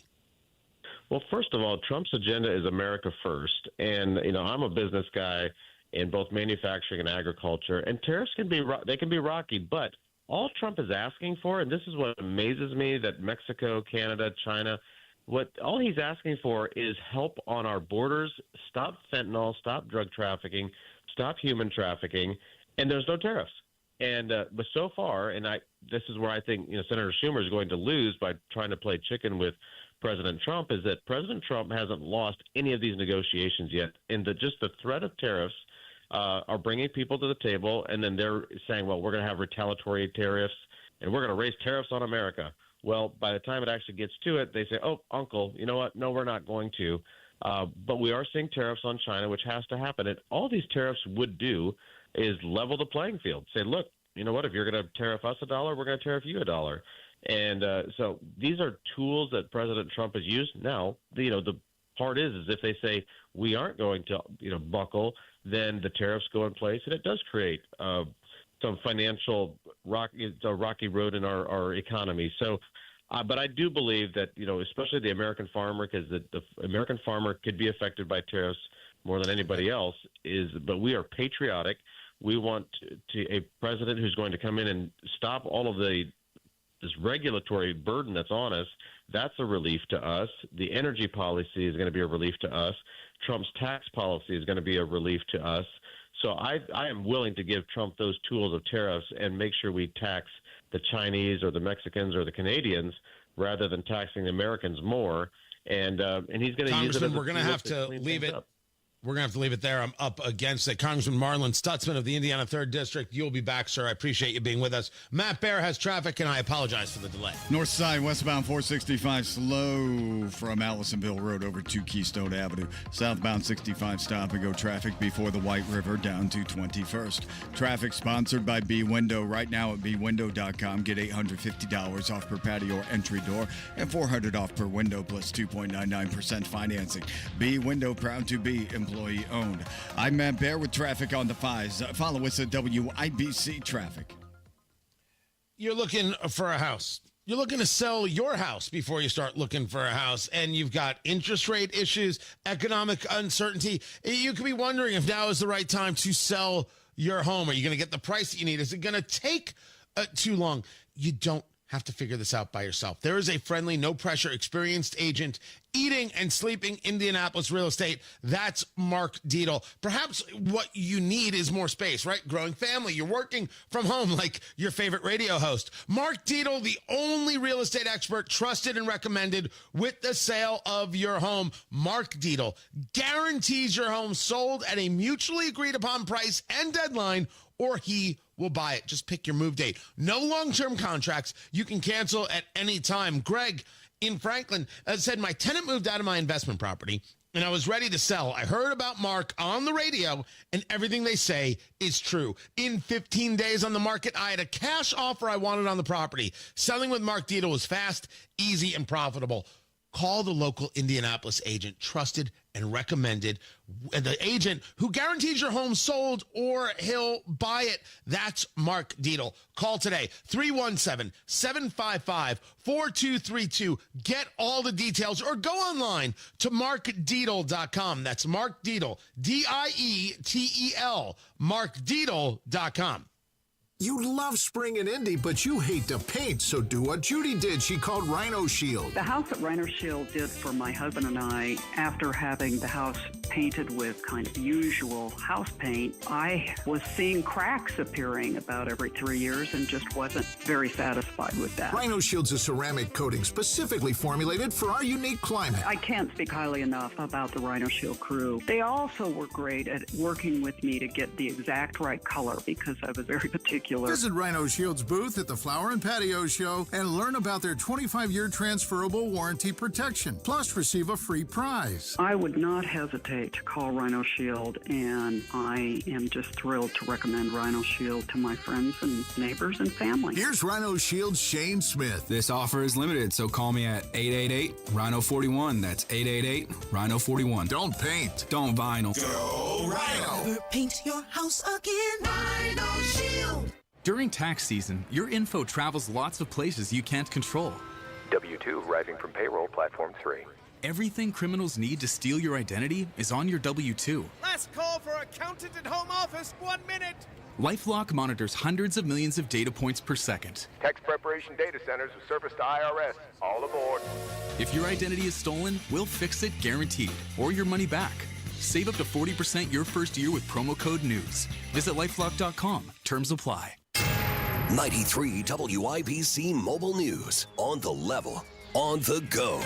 Well, first of all, Trump's agenda is America first. And, I'm a business guy in both manufacturing and agriculture, and tariffs can be rocky, but all Trump is asking for, and this is what amazes me, that Mexico, Canada, China, all he's asking for is help on our borders, stop fentanyl, stop drug trafficking, stop human trafficking, and there's no tariffs. And but so far, and this is where I think Senator Schumer is going to lose by trying to play chicken with President Trump, is that President Trump hasn't lost any of these negotiations yet, and just the threat of tariffs are bringing people to the table, and then they're saying, well, we're going to have retaliatory tariffs, and we're going to raise tariffs on America. Well, by the time it actually gets to it, they say, oh, uncle, you know what? No, we're not going to. But we are seeing tariffs on China, which has to happen. And all these tariffs would do is level the playing field. Say, look, you know what? If you're going to tariff us $1, we're going to tariff you $1. And so these are tools that President Trump has used. Now, the part is if they say we aren't going to, buckle, then the tariffs go in place, and it does create some financial rocky road in our economy. So, but I do believe that, especially the American farmer, because the American farmer could be affected by tariffs more than anybody else, but we are patriotic. We want a president who's going to come in and stop all of this regulatory burden that's on us. That's a relief to us. The energy policy is going to be a relief to us. Trump's tax policy is going to be a relief to us. So I am willing to give Trump those tools of tariffs and make sure we tax the Chinese or the Mexicans or the Canadians rather than taxing the Americans more. And he's going to use it as a we're going to have to leave it. We're going to have to leave it there. I'm up against it. Congressman Marlin Stutzman of the Indiana 3rd District. You'll be back, sir. I appreciate you being with us. Matt Baer has traffic, and I apologize for the delay. North side, westbound 465, slow from Allisonville Road over to Keystone Avenue. Southbound 65, stop and go traffic before the White River down to 21st. Traffic sponsored by B Window. Right now at bwindow.com. Get $850 off per patio or entry door and $400 off per window plus 2.99% financing. B Window, proud to be employee owned. I'm Matt Baer with traffic on the 5s. Follow us at WIBC Traffic. You're looking for a house. You're looking to sell your house before you start looking for a house, and you've got interest rate issues, economic uncertainty. You could be wondering if now is the right time to sell your home. Are you going to get the price that you need? Is it going to take too long? You don't have to figure this out by yourself. There is a friendly, no-pressure, experienced agent eating and sleeping Indianapolis real estate. That's Mark Dietel. Perhaps what you need is more space, right? Growing family. You're working from home like your favorite radio host. Mark Dietel, the only real estate expert trusted and recommended with the sale of your home. Mark Dietel guarantees your home sold at a mutually agreed upon price and deadline, or he will buy it. Just pick your move date. No long-term contracts. You can cancel at any time. Greg in Franklin said, my tenant moved out of my investment property and I was ready to sell. I heard about Mark on the radio and everything they say is true. In 15 days on the market, I had a cash offer I wanted on the property. Selling with Mark Dietel was fast, easy, and profitable. Call the local Indianapolis agent, trusted and recommended, the agent who guarantees your home sold or he'll buy it. That's Mark Dietel. Call today, 317-755-4232. Get all the details or go online to markdietel.com. That's Mark Dietel, Dietel, markdietel.com. You love spring in Indy, but you hate to paint, so do what Judy did. She called Rhino Shield. The house that Rhino Shield did for my husband and I, after having the house painted with kind of usual house paint, I was seeing cracks appearing about every 3 years and just wasn't very satisfied with that. Rhino Shield's a ceramic coating specifically formulated for our unique climate. I can't speak highly enough about the Rhino Shield crew. They also were great at working with me to get the exact right color because I was very particular. Visit Rhino Shield's booth at the Flower and Patio Show and learn about their 25-year transferable warranty protection. Plus, receive a free prize. I would not hesitate to call Rhino Shield, and I am just thrilled to recommend Rhino Shield to my friends and neighbors and family. Here's Rhino Shield's Shane Smith. This offer is limited, so call me at 888-RHINO-41. That's 888-RHINO-41. Don't paint. Don't vinyl. Go Rhino. Never paint your house again. Rhino Shield. During tax season, your info travels lots of places you can't control. W-2 arriving from payroll platform 3. Everything criminals need to steal your identity is on your W-2. Last call for accountant at home office. 1 minute. LifeLock monitors hundreds of millions of data points per second. Tax preparation data centers with service to IRS. All aboard. If your identity is stolen, we'll fix it guaranteed, or your money back. Save up to 40% your first year with promo code NEWS. Visit lifelock.com. Terms apply. 93 WIBC Mobile News. On the level. On the go.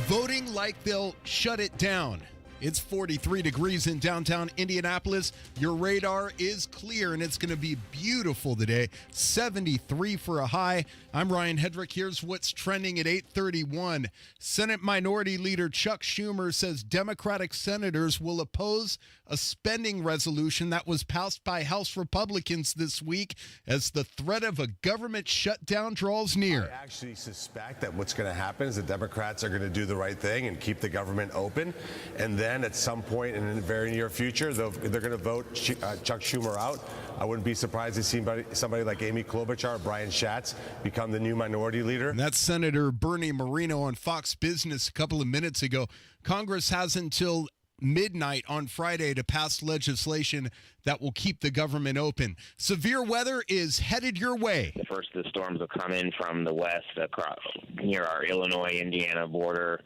Voting like they'll shut it down. It's 43 degrees in downtown Indianapolis. Your radar is clear, and it's going to be beautiful today. 73 for a high. I'm Ryan Hedrick. Here's what's trending at 8:31. Senate Minority Leader Chuck Schumer says Democratic senators will oppose a spending resolution that was passed by House Republicans this week as the threat of a government shutdown draws near. I actually suspect that what's going to happen is the Democrats are going to do the right thing and keep the government open, and then at some point in the very near future, they're going to vote Chuck Schumer out. I wouldn't be surprised to see somebody like Amy Klobuchar or Brian Schatz become the new minority leader. And that's Senator Bernie Moreno on Fox Business a couple of minutes ago. Congress has until midnight on Friday to pass legislation that will keep the government open. Severe weather is headed your way. The first of the storms will come in from the west across near our Illinois-Indiana border,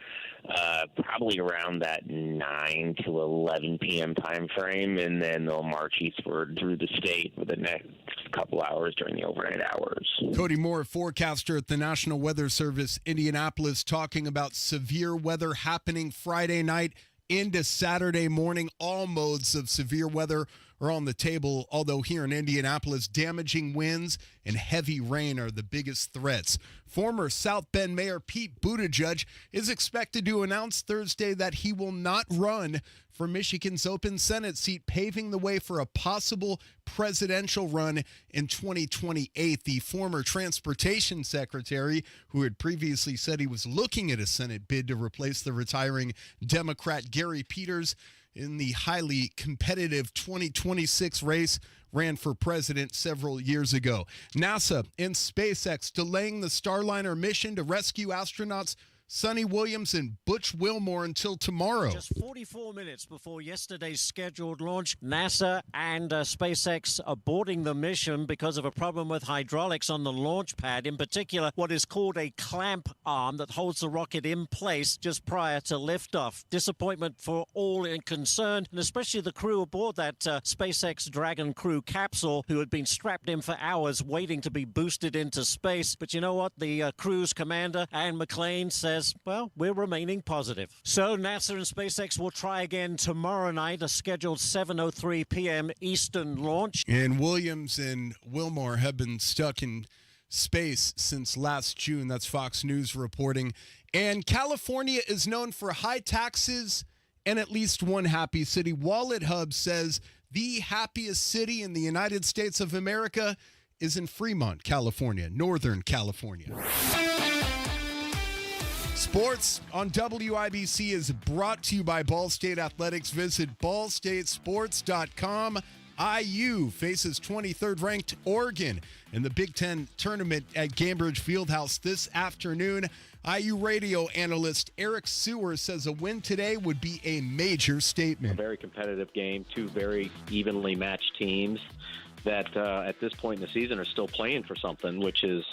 probably around that 9 to 11 p.m. time frame, and then they'll march eastward through the state for the next couple hours during the overnight hours. Cody Moore, forecaster at the National Weather Service, Indianapolis, talking about severe weather happening Friday night into Saturday morning. All modes of severe weather are on the table, although here in Indianapolis, damaging winds and heavy rain are the biggest threats. Former South Bend Mayor Pete Buttigieg is expected to announce Thursday that he will not run for Michigan's open Senate seat, paving the way for a possible presidential run in 2028. The former transportation secretary, who had previously said he was looking at a Senate bid to replace the retiring Democrat Gary Peters in the highly competitive 2026 race, ran for president several years ago. NASA and SpaceX delaying the Starliner mission to rescue astronauts Sonny Williams and Butch Wilmore until tomorrow. Just 44 minutes before yesterday's scheduled launch, NASA and SpaceX aborting the mission because of a problem with hydraulics on the launch pad, in particular what is called a clamp arm that holds the rocket in place just prior to liftoff. Disappointment for all concerned, and especially the crew aboard that SpaceX Dragon Crew capsule, who had been strapped in for hours waiting to be boosted into space. But you know what? The crew's commander, Anne McClain, says, well, we're remaining positive. So NASA and SpaceX will try again tomorrow night, a scheduled 7:03 p.m. Eastern launch. And Williams and Wilmore have been stuck in space since last June. That's Fox News reporting. And California is known for high taxes and at least one happy city. Wallet Hub says the happiest city in the United States of America is in Fremont, California, Northern California. Sports on WIBC is brought to you by Ball State Athletics. Visit ballstatesports.com. IU faces 23rd ranked Oregon in the Big Ten tournament at Gainbridge Fieldhouse this afternoon. IU radio analyst Eric Sewer says a win today would be a major statement. A very competitive game, two very evenly matched teams that at this point in the season are still playing for something, which is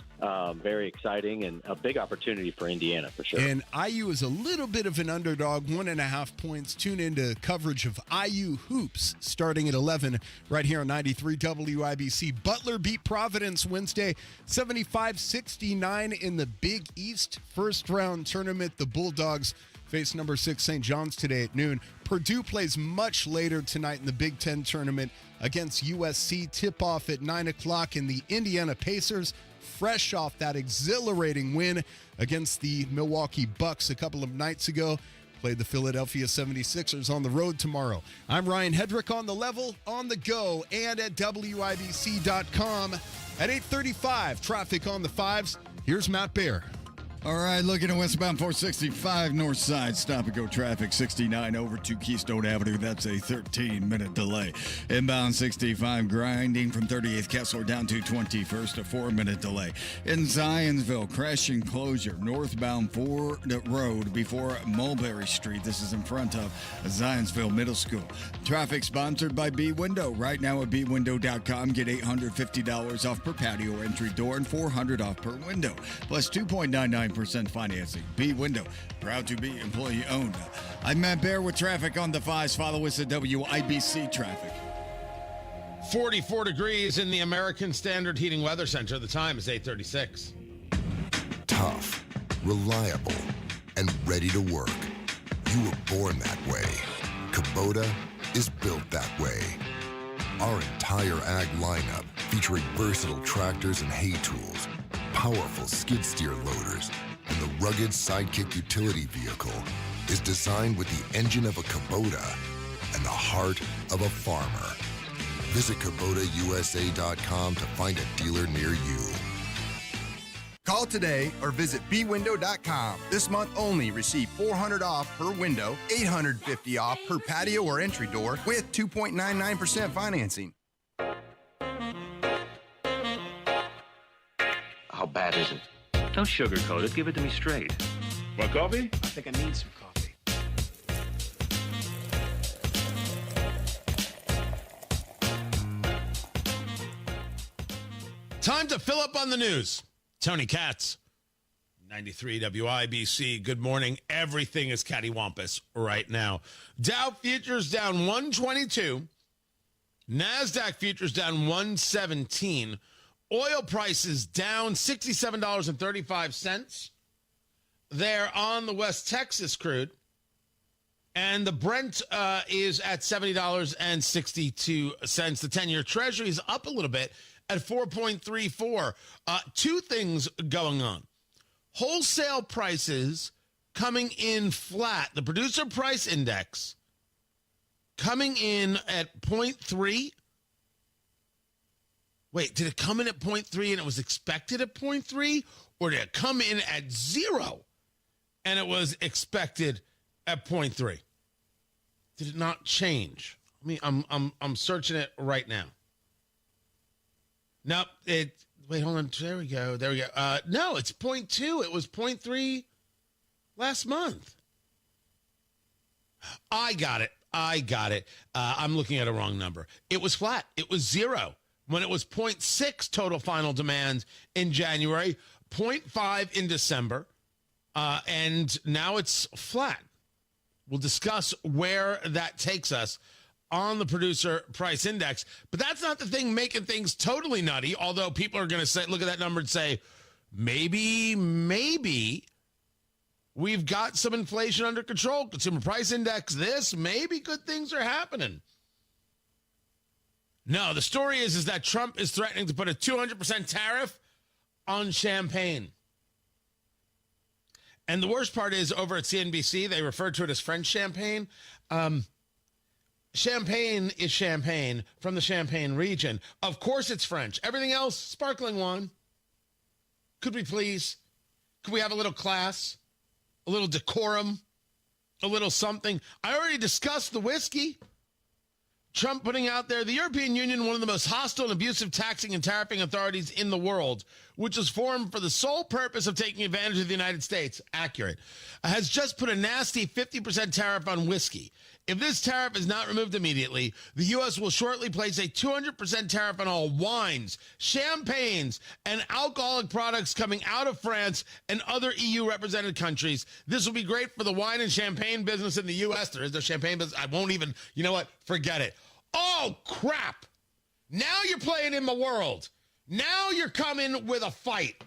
very exciting and a big opportunity for Indiana for sure. And IU is a little bit of an underdog, 1.5 points. Tune into coverage of IU Hoops starting at 11 right here on 93 WIBC. Butler beat Providence Wednesday, 75-69 in the Big East first round tournament. The Bulldogs face number 6 St. John's today at noon. Purdue plays much later tonight in the Big Ten tournament against USC. Tip-off at 9 o'clock, in the Indiana Pacers, fresh off that exhilarating win against the Milwaukee Bucks a couple of nights ago, played the Philadelphia 76ers on the road tomorrow. I'm Ryan Hedrick on the level, on the go, and at WIBC.com. At 8:35, traffic on the 5s. Here's Matt Baer. All right, looking at westbound 465 north side, stop and go traffic 69 over to Keystone Avenue. That's a 13-minute delay. Inbound 65 grinding from 38th Kessler down to 21st, a 4-minute delay. In Zionsville, crash enclosure northbound Ford Road before Mulberry Street. This is in front of Zionsville Middle School. Traffic sponsored by B Window. Right now at bwindow.com, get $850 off per patio entry door and $400 off per window, plus 2.99% financing. B Window, proud to be employee owned. I'm Matt Baer with traffic on the 5s. Follow us at WIBC Traffic. 44 degrees in the American Standard Heating Weather Center. The time is 8:36. Tough, reliable, and ready to work. You were born that way. Kubota is built that way. Our entire ag lineup, featuring versatile tractors and hay tools, powerful skid steer loaders, and the rugged Sidekick utility vehicle, is designed with the engine of a Kubota and the heart of a farmer. Visit KubotaUSA.com to find a dealer near you. Call today or visit bwindow.com. This month only, receive $400 off per window, $850 off per patio or entry door with 2.99% financing. How bad is it? Don't sugarcoat it. Give it to me straight. Want coffee? I think I need some coffee. Time to fill up on the news. Tony Katz, 93 WIBC. Good morning. Everything is cattywampus right now. Dow futures down 122. NASDAQ futures down 117. Oil prices down $67.35 there on the West Texas crude. And the Brent is at $70.62. The 10-year Treasury is up a little bit at 4.34. Two things going on. Wholesale prices coming in flat. The producer price index coming in at 0.3. Wait, did it come in at 0.3 and it was expected at 0.3? Or did it come in at 0 and it was expected at 0.3? Did it not change? I mean, I'm searching it right now. Nope. Wait, hold on. There we go. No, it's 0.2. It was 0.3 last month. I got it. I'm looking at a wrong number. It was flat. It was 0 when it was 0.6 total final demand in January, 0.5 in December, and now it's flat. We'll discuss where that takes us on the producer price index. But that's not the thing making things totally nutty, although people are going to say, look at that number and say, maybe we've got some inflation under control. Consumer price index, this, maybe good things are happening. No, the story is that Trump is threatening to put a 200% tariff on champagne. And the worst part is over at CNBC, they refer to it as French champagne. Champagne is champagne from the Champagne region. Of course it's French. Everything else, sparkling wine. Could we please? Could we have a little class? A little decorum? A little something? I already discussed the whiskey. Trump putting out there, the European Union, one of the most hostile and abusive taxing and tariffing authorities in the world, which was formed for the sole purpose of taking advantage of the United States, accurate, has just put a nasty 50% tariff on whiskey. If this tariff is not removed immediately, the U.S. will shortly place a 200% tariff on all wines, champagnes, and alcoholic products coming out of France and other EU-represented countries. This will be great for the wine and champagne business in the U.S. There is no champagne business. I won't even, you know what? Forget it. Oh, crap. Now you're playing in the world. Now you're coming with a fight.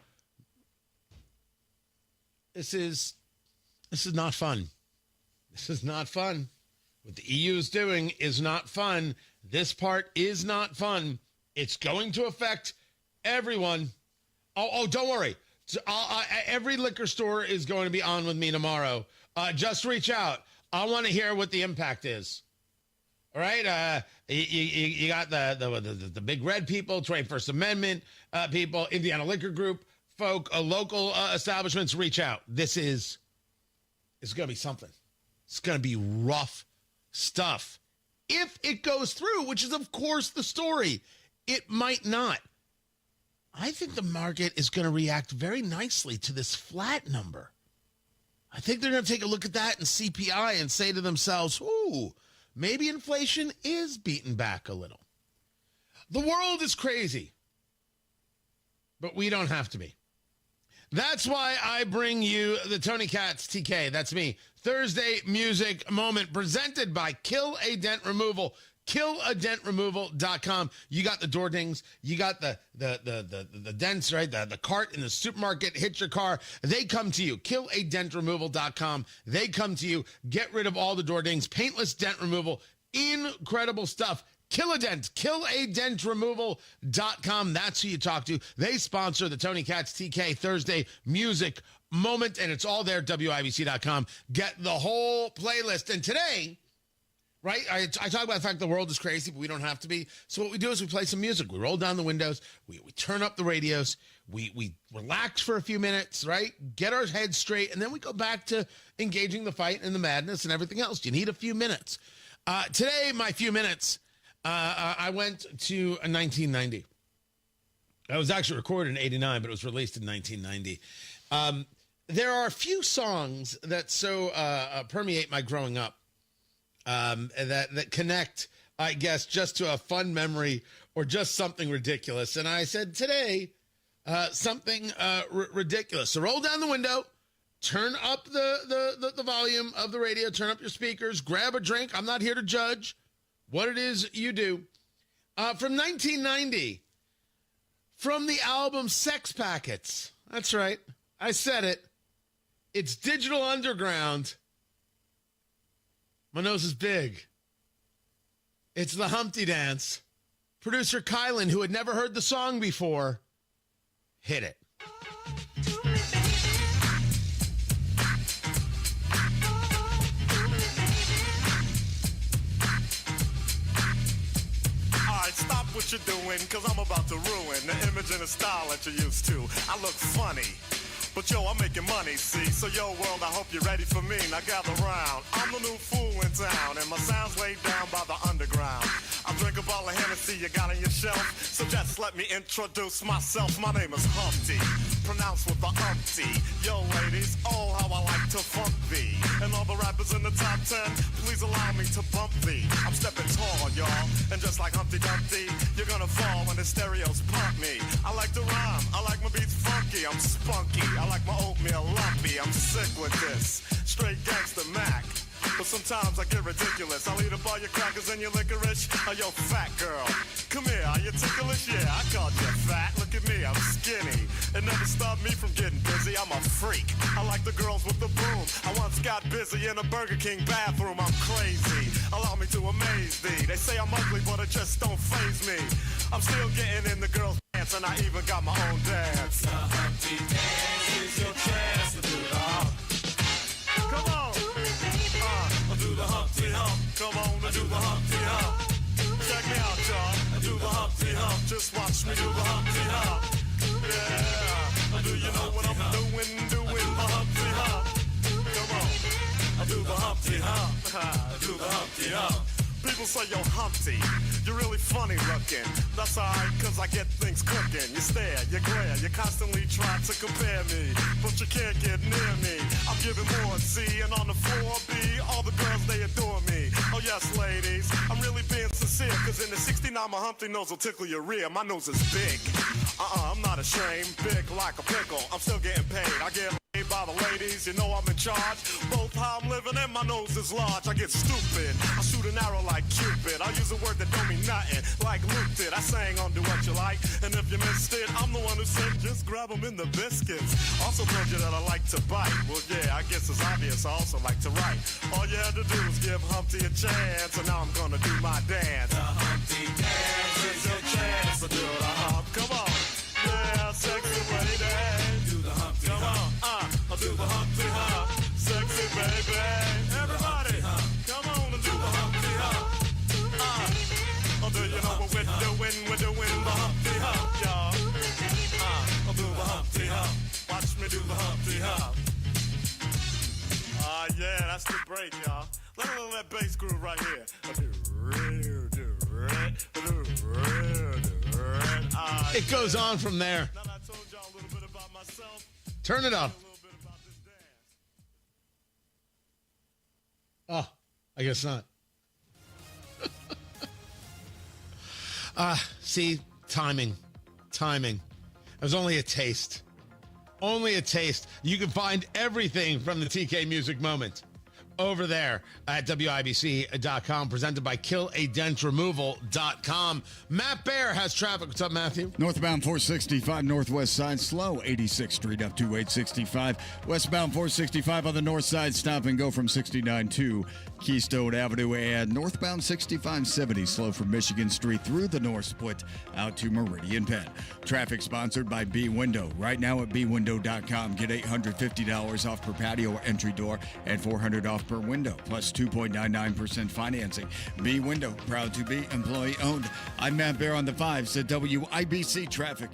This is not fun. This is not fun. What the EU is doing is not fun. This part is not fun. It's going to affect everyone. Oh, don't worry. Every liquor store is going to be on with me tomorrow. Just reach out. I want to hear what the impact is. All right? You got the big red people, 21st Amendment people, Indiana Liquor Group folk, local establishments. Reach out. It's going to be something. It's going to be rough stuff. If it goes through, which is, of course, the story, it might not. I think the market is going to react very nicely to this flat number. I think they're going to take a look at that and CPI and say to themselves, ooh, maybe inflation is beaten back a little. The world is crazy, but we don't have to be. That's why I bring you the Tony Katz TK. That's me. Thursday Music Moment presented by Kill a Dent Removal. KillaDentRemoval.com. You got the door dings. You got the dents, right? The cart in the supermarket hit your car. They come to you. KillaDentRemoval.com. They come to you. Get rid of all the door dings. Paintless dent removal. Incredible stuff. Kill a Dent. KillaDentRemoval.com. That's who you talk to. They sponsor the Tony Katz TK Thursday Music Moment, and it's all there, WIBC.com. Get the whole playlist. And today, right, I talk about the fact the world is crazy, but we don't have to be. So what we do is we play some music. We roll down the windows. We turn up the radios. We relax for a few minutes, right? Get our heads straight, and then we go back to engaging the fight and the madness and everything else. You need a few minutes. Today, my few minutes, I went to 1990. I was actually recorded in 89, but it was released in 1990. There are a few songs that so permeate my growing up that connect, I guess, just to a fun memory or just something ridiculous. And I said today, something ridiculous. So roll down the window, turn up the volume of the radio, turn up your speakers, grab a drink. I'm not here to judge what it is you do. From 1990, from the album Sex Packets. That's right. I said it. It's Digital Underground. My nose is big. It's the Humpty Dance. Producer Kylan, who had never heard the song before, hit it. Alright, stop what you're doing, cause I'm about to ruin the image and the style that you're used to. I look funny, but yo, I'm making money, see? So yo, world, I hope you're ready for me. Now gather round. I'm the new fool in town, and my sound's laid down by the underground. I drink a bottle of Hennessy you got on your shelf, so just let me introduce myself. My name is Humpty, pronounced with the umpty. Yo, ladies, oh, how I like to funk thee. And all the rappers in the top 10, please allow me to bump thee. I'm stepping tall, y'all, and just like Humpty Dumpty, you're gonna fall when the stereos pump me. I like to rhyme, I like my beats funky, I'm spunky. I like my oatmeal lumpy, I'm sick with this. Straight gangster Mac. But sometimes I get ridiculous. I'll eat up all your crackers and your licorice. Oh, yo, fat girl, come here, are you ticklish? Yeah, I called you fat. Look at me, I'm skinny. It never stopped me from getting busy. I'm a freak. I like the girls with the boom. I once got busy in a Burger King bathroom. I'm crazy. Allow me to amaze thee. They say I'm ugly, but it just don't faze me. I'm still getting in the girls' pants, and I even got my own dance. The Humpty Dance is your chance to do the hump. Come on. Do the Humpty Hump, come on and do the Humpty Hump. Check me out, y'all, do the Humpty Hump. Just watch me do the Humpty Hump. Yeah, do you know what I'm doing the Humpty Hump? Come on, do the Humpty Hump, do the Humpty Hump. People say, yo, Humpty, you're really funny looking. That's alright, cause I get things cooking. You stare, you glare, you constantly try to compare me, but you can't get near me. I'm giving more C, and on the floor B, all the girls, they adore me. Oh yes, ladies, I'm really being sincere, cause in the 69, my Humpty nose will tickle your rear. My nose is big. I'm not ashamed, big like a pickle. I'm still getting paid, I get laid by the ladies, you know I'm in charge. Both how I'm living and my nose is large. I get stupid, I shoot an arrow like Cupid. I use a word that don't mean nothing, like Luke did. I sang on Do What You Like, and if you missed it, I'm the one who said just grab them in the biscuits. Also told you that I like to bite. Well, yeah, I guess it's obvious I also like to write. All you had to do was give Humpty a chance, and now I'm gonna do my dance. The Humpty Dance is your chance to do the hump. Come on, yeah, sexy lady. Do the Humpty Come on, I'll do the Humpty Hump. Sexy baby, everybody, come on and do the Humpty Hump. Do you know what we're doing? We're doing the Humpty Hump, y'all. I'll do the Humpty Hump. Watch me do the Humpty Hump. Yeah, that's the break, y'all. Let me know that bass groove right here. It goes on from there. Now that I told y'all a little bit about myself. Turn it up. Oh, I guess not. See, timing. It was only a taste. Only a taste. You can find everything from the TK Music Moment over there at WIBC.com, presented by KillADentRemoval.com. Matt Bear has traffic. What's up, Matthew? Northbound 465 northwest side, slow 86th Street up to 865. Westbound 465 on the north side, stop and go from 69 to Keystone Avenue, and northbound 6570 slow from Michigan Street through the north split out to Meridian Penn. Traffic sponsored by B Window. Right now at bwindow.com, get $850 off per patio or entry door and $400 off per window, plus 2.99% financing. B Window, proud to be employee owned. I'm Matt Bear on the 5s at WIBC Traffic.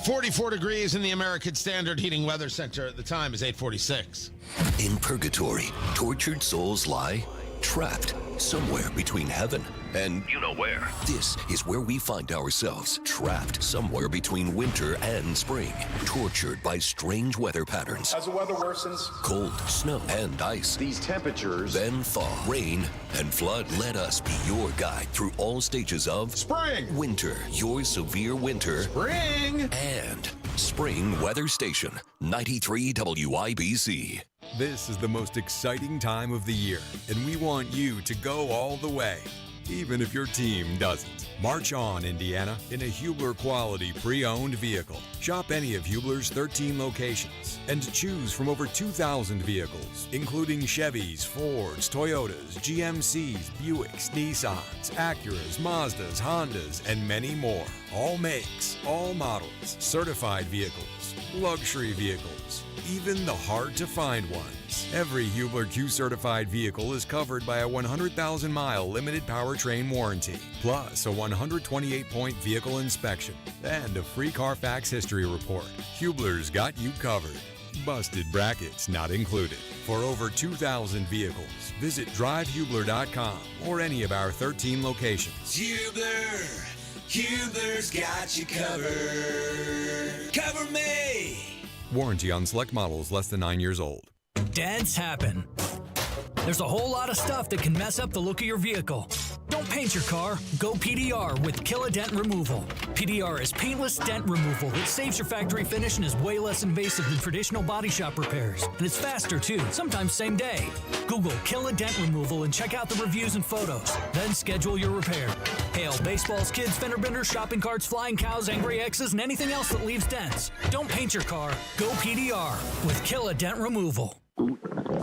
44 degrees in the American Standard Heating Weather Center. The time is 8:46. In purgatory, tortured souls lie trapped somewhere between heaven and you know where. This is where we find ourselves, trapped somewhere between winter and spring, tortured by strange weather patterns. As the weather worsens, cold, snow, and ice. These temperatures, then thaw, rain, and flood. Let us be your guide through all stages of spring, winter, your severe winter, spring, and spring weather station, 93 WIBC. This is the most exciting time of the year, and we want you to go all the way, even if your team doesn't. March on, Indiana, in a Hubler quality pre-owned vehicle. Shop any of Hubler's 13 locations and choose from over 2,000 vehicles, including Chevys, Fords, Toyotas, GMCs, Buicks, Nissans, Acuras, Mazdas, Hondas, and many more. All makes, all models, certified vehicles, luxury vehicles, even the hard-to-find ones. Every Hubler Q-certified vehicle is covered by a 100,000-mile limited powertrain warranty, plus a 128-point vehicle inspection and a free Carfax history report. Hubler's got you covered. Busted brackets not included. For over 2,000 vehicles, visit drivehubler.com or any of our 13 locations. Hubler's got you covered. Cover me. Warranty on select models less than 9 years old. Dents happen. There's a whole lot of stuff that can mess up the look of your vehicle. Don't paint your car. Go PDR with Kill a Dent Removal. PDR is paintless dent removal that saves your factory finish and is way less invasive than traditional body shop repairs. And it's faster too, sometimes same day. Google Kill a Dent Removal and check out the reviews and photos. Then schedule your repair. Hail baseballs, kids, fender benders, shopping carts, flying cows, angry X's, and anything else that leaves dents. Don't paint your car. Go PDR with Kill a Dent Removal.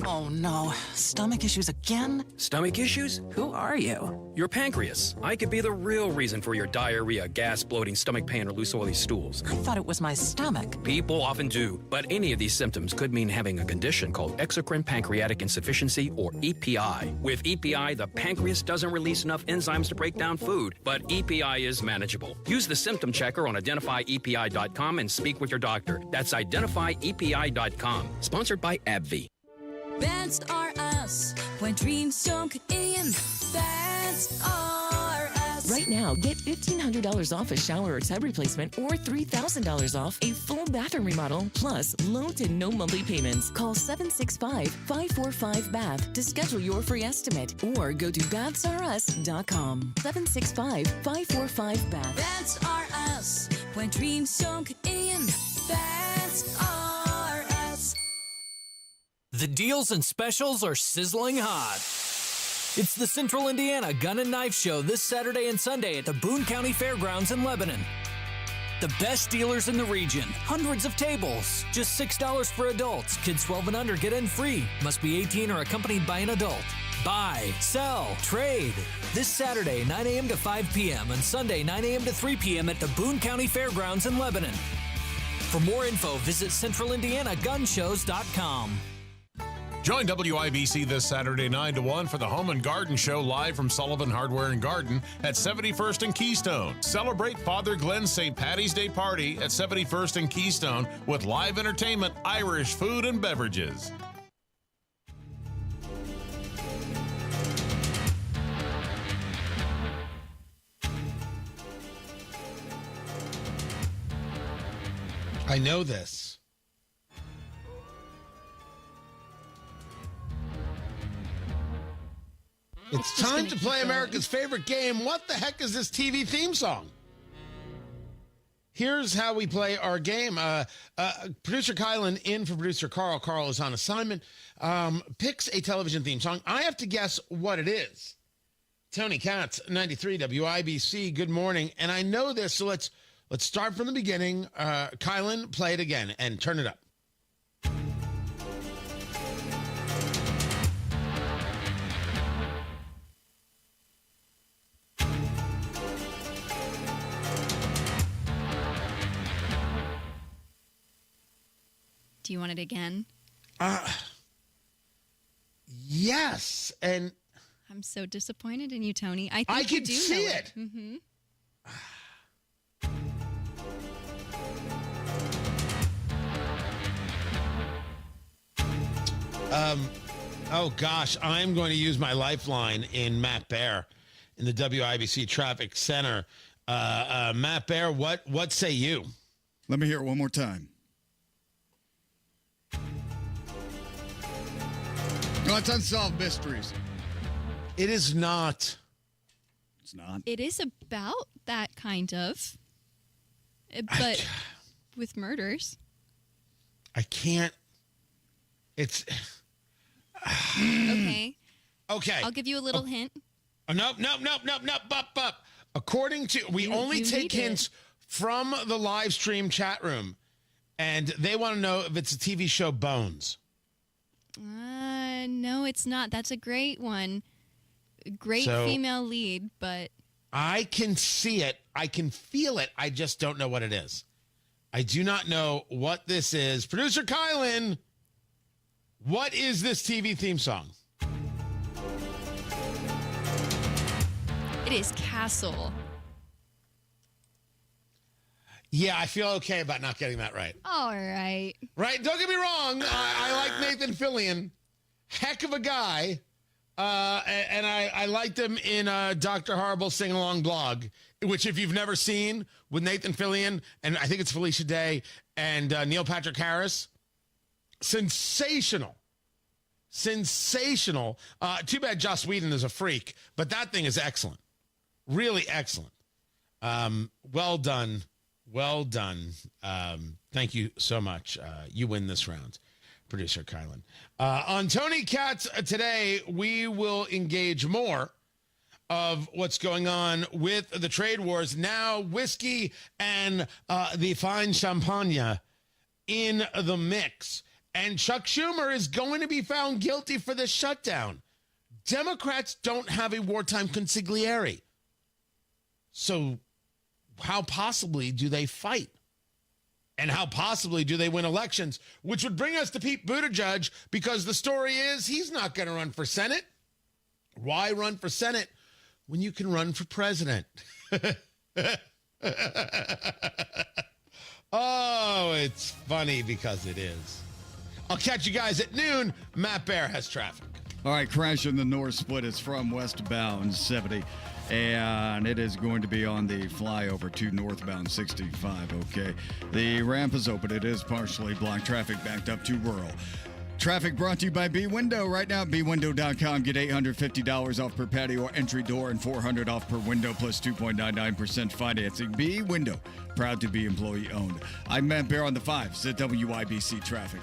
Oh no, stomach issues again? Stomach issues? Who are you? Your pancreas. I could be the real reason for your diarrhea, gas, bloating, stomach pain, or loose oily stools. I thought it was my stomach. People often do, but any of these symptoms could mean having a condition called exocrine pancreatic insufficiency, or EPI. With EPI, the pancreas doesn't release enough enzymes to break down food, but EPI is manageable. Use the symptom checker on identifyepi.com and speak with your doctor. That's identifyepi.com. Sponsored by AbbVie. That's are us. When dreams don't get in, that's are us. Right now, get $1,500 off a shower or tub replacement or $3,000 off a full bathroom remodel, plus low to no monthly payments. Call 765-545-BATH to schedule your free estimate or go to bathsareus.com. 765-545-BATH. That's are us. When dreams don't get in, that's are us. The deals and specials are sizzling hot. It's the Central Indiana Gun and Knife Show this Saturday and Sunday at the Boone County Fairgrounds in Lebanon. The best dealers in the region. Hundreds of tables. Just $6 for adults. Kids 12 and under get in free. Must be 18 or accompanied by an adult. Buy, sell, trade. This Saturday, 9 a.m. to 5 p.m. and Sunday, 9 a.m. to 3 p.m. at the Boone County Fairgrounds in Lebanon. For more info, visit centralindianagunshows.com. Join WIBC this Saturday 9 to 1 for the Home and Garden Show live from Sullivan Hardware and Garden at 71st and Keystone. Celebrate Father Glenn's St. Patty's Day party at 71st and Keystone with live entertainment, Irish food, and beverages. I know this. It's time to play America's favorite game. What the heck is this TV theme song? Here's how we play our game. Producer Kylan in for producer Carl. Carl is on assignment. Picks a television theme song. I have to guess what it is. Tony Katz, 93 WIBC. Good morning. And I know this, so let's start from the beginning. Kylan, play it again and turn it up. Do you want it again? Yes, and I'm so disappointed in you, Tony. I think I you can do see know it. Mm-hmm. Oh gosh, I'm going to use my lifeline in Matt Bear in the WIBC Traffic Center. Matt Bear, what say you? Let me hear it one more time. Oh, it's Unsolved Mysteries. It is not. It's not. It is about that kind of, but with murders. I can't. It's Okay. Okay. I'll give you a little hint. Nope. According to, we only take hints from the live stream chat room, and they want to know if it's a TV show Bones. No, it's not. That's a great one. Great female lead, but... I can see it. I can feel it. I just don't know what it is. I do not know what this is. Producer Kylan, what is this TV theme song? It is Castle. Yeah, I feel okay about not getting that right. All right. Right? Don't get me wrong. I like Nathan Fillion. Heck of a guy. And I liked him in Dr. Horrible Sing-Along blog, which if you've never seen, with Nathan Fillion, and I think it's Felicia Day, and Neil Patrick Harris, sensational. Sensational. Too bad Joss Whedon is a freak, but that thing is excellent. Really excellent. Well done. Well done. Thank you so much. You win this round, Producer Kylan. On Tony Katz today, we will engage more of what's going on with the trade wars. Now, whiskey and the fine champagne in the mix. And Chuck Schumer is going to be found guilty for this shutdown. Democrats don't have a wartime consigliere. So how possibly do they fight? And how possibly do they win elections? Which would bring us to Pete Buttigieg, because the story is he's not going to run for Senate. Why run for Senate when you can run for president? Oh, it's funny because it is. I'll catch you guys at noon. Matt Bear has traffic. All right, crash in the north split is from westbound 70. And it is going to be on the flyover to northbound 65, okay? The ramp is open. It is partially blocked. Traffic backed up to rural. Traffic brought to you by B-Window. Right now, bwindow.com. Get $850 off per patio or entry door and $400 off per window plus 2.99% financing. B-Window, proud to be employee-owned. I'm Matt Bear on the 5s at WIBC Traffic.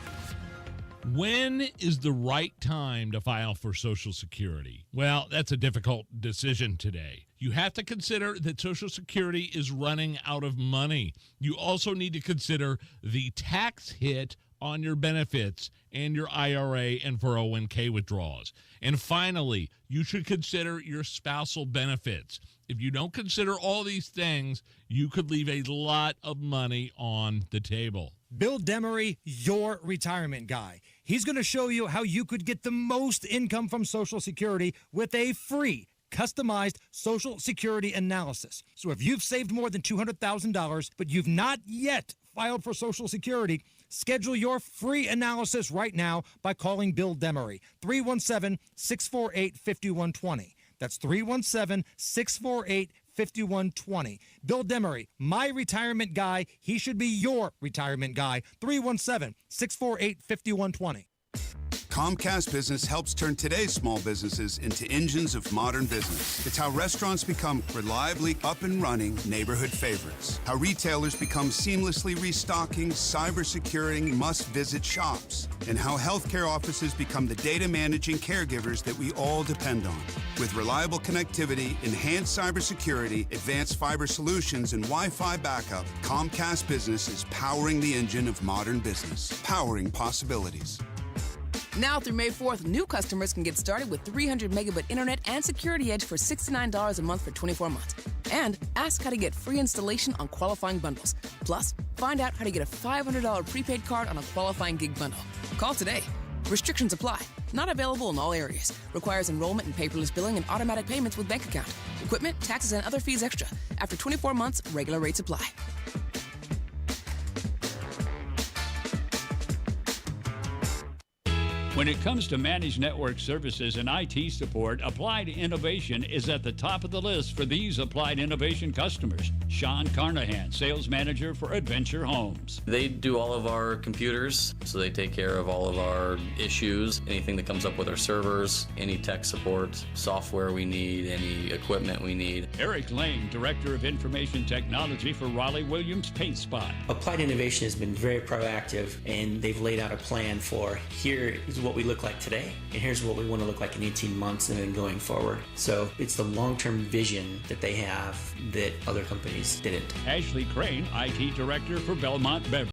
When is the right time to file for Social Security? Well, that's a difficult decision today. You have to consider that Social Security is running out of money. You also need to consider the tax hit on your benefits and your IRA and 401k withdrawals. And finally, you should consider your spousal benefits. If you don't consider all these things, you could leave a lot of money on the table. Bill Demery, your retirement guy. He's going to show you how you could get the most income from Social Security with a free, customized Social Security analysis. So if you've saved more than $200,000, but you've not yet filed for Social Security, schedule your free analysis right now by calling Bill Demery, 317-648-5120. That's 317-648-5120. Bill Demery, my retirement guy. He should be your retirement guy. 317-648-5120. Comcast Business helps turn today's small businesses into engines of modern business. It's how restaurants become reliably up and running neighborhood favorites. How retailers become seamlessly restocking, cyber-securing, must-visit shops. And how healthcare offices become the data managing caregivers that we all depend on. With reliable connectivity, enhanced cybersecurity, advanced fiber solutions, and Wi-Fi backup, Comcast Business is powering the engine of modern business. Powering possibilities. Now through May 4th, new customers can get started with 300 megabit internet and Security Edge for $69 a month for 24 months. And ask how to get free installation on qualifying bundles. Plus, find out how to get a $500 prepaid card on a qualifying gig bundle. Call today. Restrictions apply. Not available in all areas. Requires enrollment in paperless billing and automatic payments with bank account. Equipment, taxes, and other fees extra. After 24 months, regular rates apply. When it comes to managed network services and IT support, Applied Innovation is at the top of the list for these Applied Innovation customers. Sean Carnahan, sales manager for Adventure Homes. They do all of our computers, so they take care of all of our issues, anything that comes up with our servers, any tech support, software we need, any equipment we need. Eric Lane, director of information technology for Raleigh Williams Paint Spot. Applied Innovation has been very proactive, and they've laid out a plan for here is what what we look like today, and here's what we want to look like in 18 months and then going forward. So it's the long-term vision that they have that other companies didn't. Ashley Crane, IT Director for Belmont Beverage.